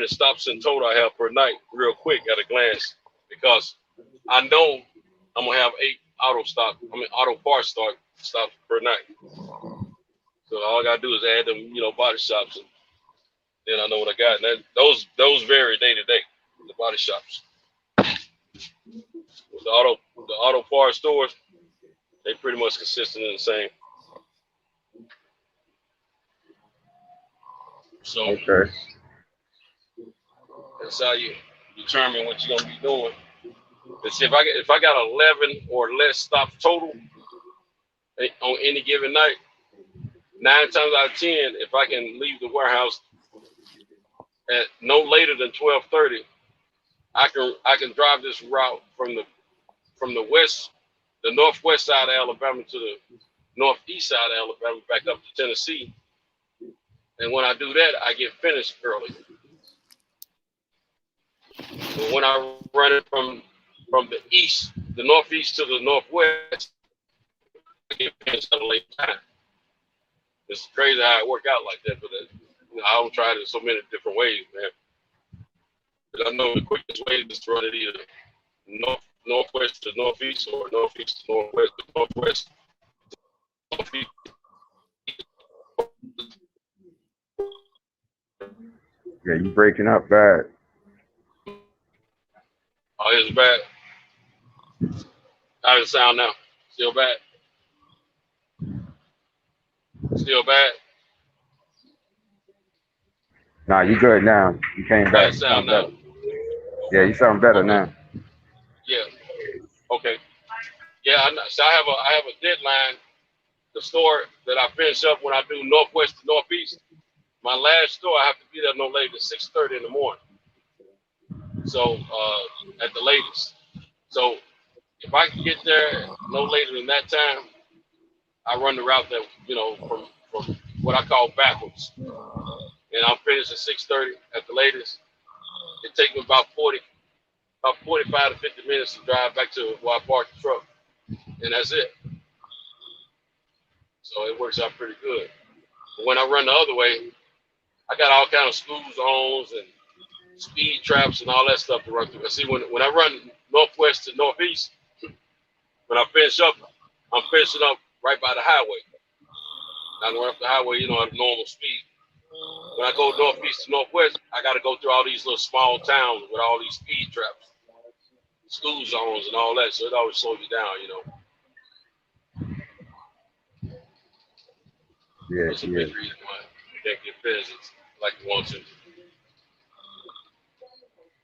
stops in total I have per night, real quick at a glance, because I know I'm gonna have 8 auto parts stops per night. So all I gotta do is add them, you know, body shops, and then I know what I got. And those vary day to day, the body shops. With the auto parts stores, they pretty much consistent and the same. So okay. That's how you determine what you're gonna be doing. But see, if I got 11 or less stops total on any given night, 9 times out of 10, if I can leave the warehouse at no later than 12:30, I can drive this route from the northwest side of Alabama to the northeast side of Alabama back up to Tennessee. And when I do that, I get finished early. But when I run it from the northeast to the northwest, I get finished at a late time. It's crazy how it worked out like that, but I don't try it in so many different ways, man. But I know the quickest way is to run it either northwest to northeast or northeast to northwest to northwest. Northeast. Yeah, you breaking up bad. Oh, it's bad. How does it sound now? Still bad? Still bad? Nah, you good now. You came back. Bad sound now. Yeah, you sound better now. Yeah. Okay. Yeah, so I have a deadline. The store that I finish up when I do northwest to northeast, my last store, I have to be there no later than 6:30 in the morning. So at the latest. So if I can get there no later than that time, I run the route that, you know, from what I call backwards. And I'm finished at 6:30 at the latest. It takes me about 45 to 50 minutes to drive back to where I parked the truck. And that's it. So it works out pretty good. But when I run the other way, I got all kind of school zones and speed traps and all that stuff to run through. I see when I run northwest to northeast, when I finish up, I'm finishing up right by the highway. I run up the highway, at a normal speed. When I go northeast to northwest, I got to go through all these little small towns with all these speed traps, school zones and all that. So it always slows you down, Yeah, That's a big reason why you can't get finished like you want to.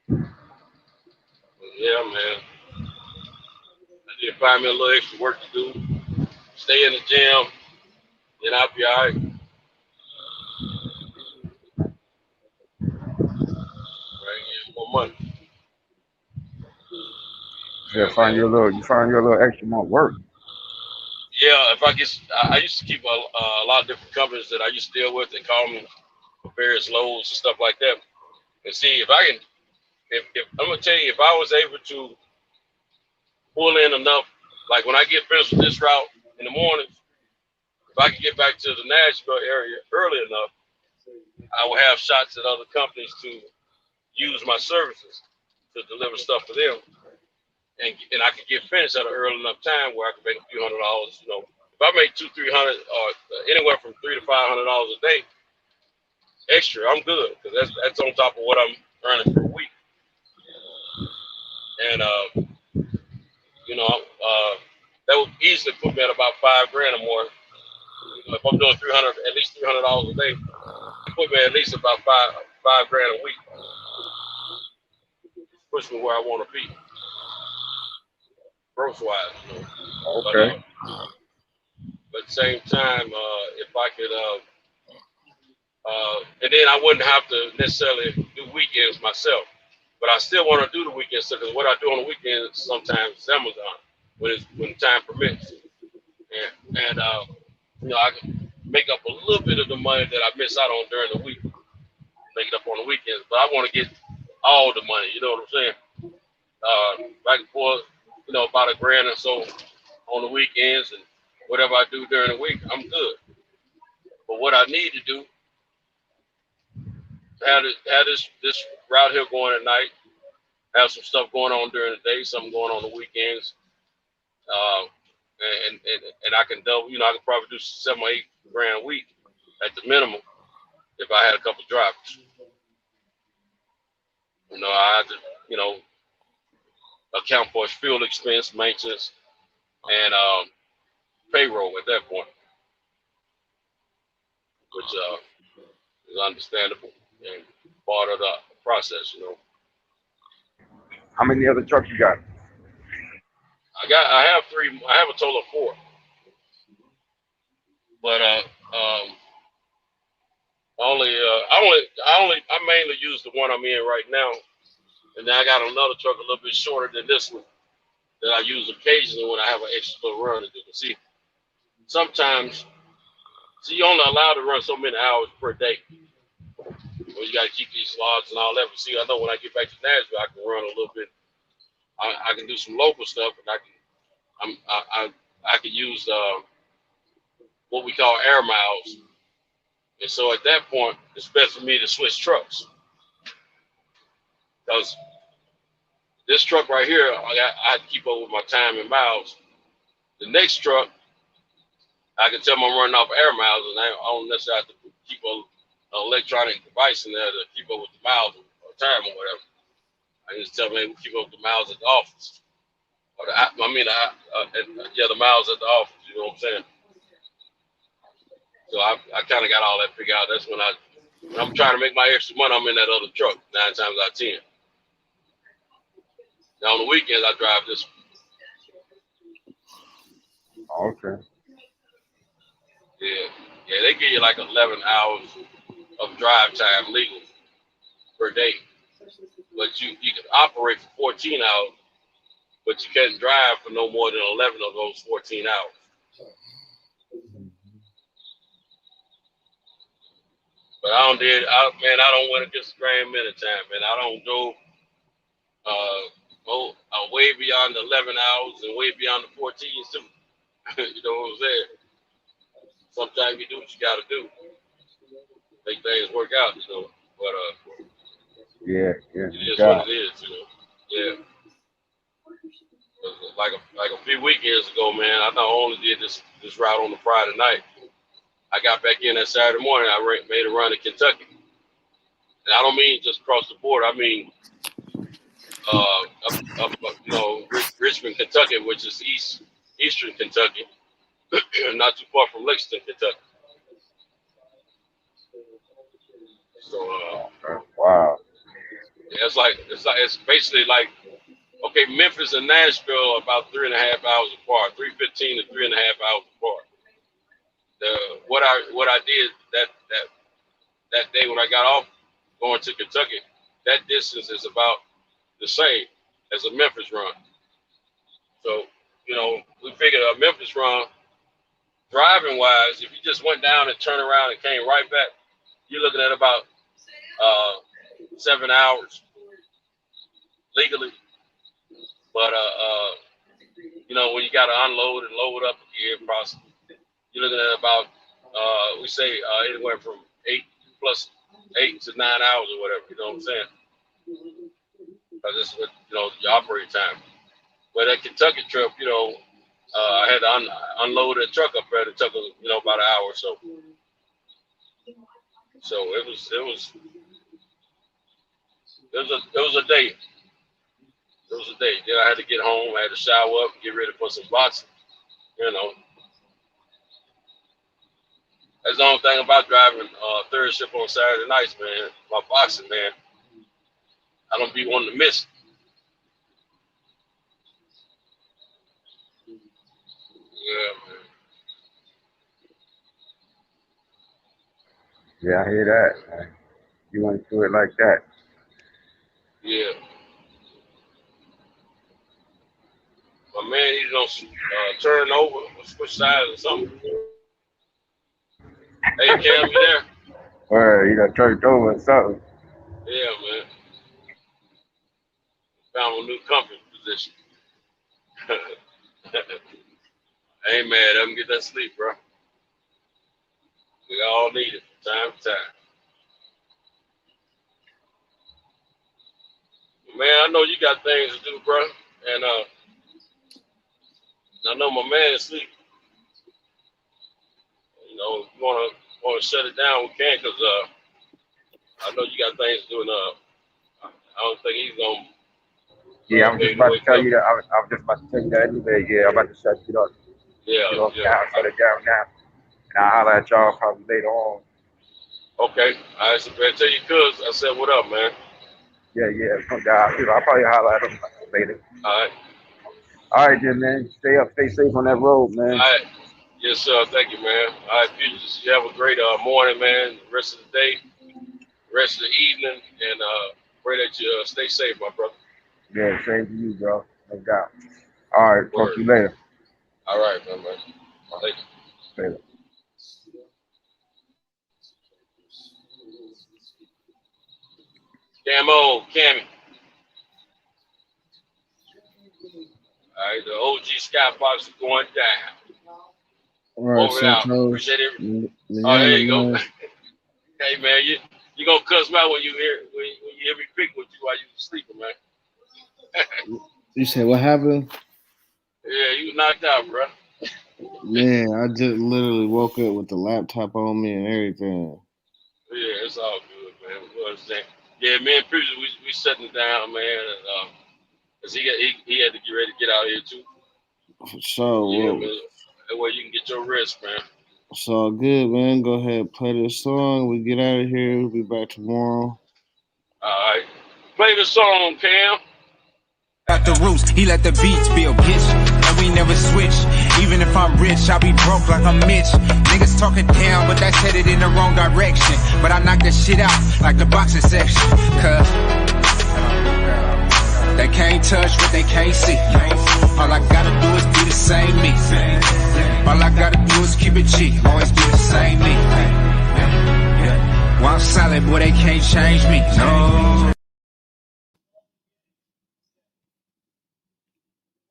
But yeah, man. I need to find me a little extra work to do. Stay in the gym, then I'll be all right. More money. Yeah, find your little extra more work. Yeah, I used to keep a lot of different companies that I used to deal with. They call me for various loads and stuff like that. And see if I'm gonna tell you, if I was able to pull in enough, like when I get finished with this route in the morning, if I could get back to the Nashville area early enough, I will have shots at other companies to use my services to deliver stuff for them, and I could get finished at an early enough time where I could make a few $100. If I make $200-300 or anywhere from $300 to $500 a day extra, I'm good because that's on top of what I'm earning per week. And that would easily put me at about $5,000 or more. If I'm doing at least $300 a day, it put me at least about $5,000 a week. Push me where I want to be, gross wise. Okay. But at the same time, if I could, and then I wouldn't have to necessarily do weekends myself. But I still want to do the weekends because what I do on the weekends sometimes is Amazon when time permits, and I can make up a little bit of the money that I miss out on during the week, make it up on the weekends. But I want to get all the money, you know what I'm saying? Back and forth, about $1,000 or so on the weekends, and whatever I do during the week, I'm good. But what I need to do, have this route here going at night, have some stuff going on during the day, something going on the weekends, and I can double, I could probably do $7,000 or $8,000 a week at the minimum if I had a couple of drivers. I had to, account for fuel expense, maintenance, and payroll at that point, which is understandable and part of the process, How many other trucks you got? I have 3. I have a total of 4, but I mainly use the one I'm in right now. And then I got another truck a little bit shorter than this one that I use occasionally when I have an extra little run to do. See, sometimes, you're only allowed to run so many hours per day. Well, you got to keep these logs and all that. But see, I know when I get back to Nashville, I can run a little bit. I can do some local stuff, and I can use what we call air miles. And so at that point, it's best for me to switch trucks. Because this truck right here, I had to keep up with my time and miles. The next truck, I can tell them I'm running off air miles, and I don't necessarily have to keep an electronic device in there to keep up with the miles or time or whatever. I just tell them, hey, we keep up with the miles at the office. Or the miles at the office, you know what I'm saying? So I kind of got all that figured out. That's when I'm trying to make my extra money, I'm in that other truck 9 times out of 10. Now on the weekends, I drive this one. Okay. Yeah, they give you like 11 hours of drive time legal per day. But you can operate for 14 hours, but you can't drive for no more than 11 of those 14 hours. But I don't win against the Grand many times, man. I don't go way beyond the 11 hours and way beyond the 14s too. You know what I'm saying? Sometimes you do what you got to do, make things work out, you know. But yeah, it is what it is, you know. Yeah. Like a few weekends ago, man, I not only did this route on the Friday night, I got back in that Saturday morning. I made a run to Kentucky, and I don't mean just across the border. I mean, Richmond, Kentucky, which is eastern Kentucky, not too far from Lexington, Kentucky. So, wow. Yeah, it's basically like, okay, Memphis and Nashville are about 3.5 hours apart, 3:15 to 3.5 hours apart. What I did that day when I got off going to Kentucky, that distance is about the same as a Memphis run. So, you know, we figured a Memphis run, driving wise, if you just went down and turned around and came right back, you're looking at about 7 hours legally. But you know, when you got to unload and load up again, you're looking at about we say anywhere from 8 to 9 hours or whatever. You know what I'm saying? Because this is what, you know, your operating time. But that Kentucky trip, you know, I had to unload a truck up there. It took about an hour or so. So it was a day. It was a day. Then I had to get home. I had to shower up, get ready for some boxing. You know, that's the only thing about driving third shift on Saturday nights, man. My boxing, man, I don't be wanting to miss it. Yeah, man. Yeah, I hear that, man. You want to do it like that? Yeah. My man, he don't turn over or switch sides or something. Hey, Cam, you there? Or you got turned over or something. Yeah, man. Found a new comfort position. Hey, man, let him get that sleep, bro. We all need it from time to time. Man, I know you got things to do, bro. And I know my man is asleep. You know, if you wanna shut it down, we can, because I know you got things to do, and I don't think he's gonna. Yeah, I'm just about to tell you that. I'm just about to tell you that anyway. Yeah, I'm about to shut it up. Yeah, Now, shut it down now. And I'll holler at y'all probably later on. Okay, I tell you, cuz I said, what up, man? Yeah, I'll probably holler at them later. All right, then, man. Stay up, stay safe on that road, man. All right. Yes, sir. Thank you, man. All right, Futures, you have a great morning, man. The rest of the day, rest of the evening, and pray that you stay safe, my brother. Yeah, same to you, bro. No doubt. All right, talk to you later. All right, man. Thank you. Later. Cammy. All right, the OG Skybox is going down. All right, over out. Appreciate it. Oh, there you go. Hey, man, you gonna cuss me out when you hear me speak with you while you sleeping, man. You said what happened? Yeah, you knocked out, bro. Man, I just literally woke up with the laptop on me and everything. Yeah, it's all good, man. We understand. Yeah, me and Preacher, we shutting down, man. And, cause he had to get ready to get out here too. For sure. Yeah, man. That way you can get your rest, man. It's all good, man. Go ahead, play this song. We get out of here. We'll be back tomorrow. All right. Play the song, Cam. At the roots, he let the beats build, bitch. And we never switch. Even if I'm rich, I'll be broke like I'm Mitch. Niggas talking down, but that's headed in the wrong direction. But I knock that shit out like the boxing section. Cause they can't touch what they can't see. All I gotta do is be the same me. All I gotta do is keep it G. Always be the same me. One solid, boy, they can't change me. No.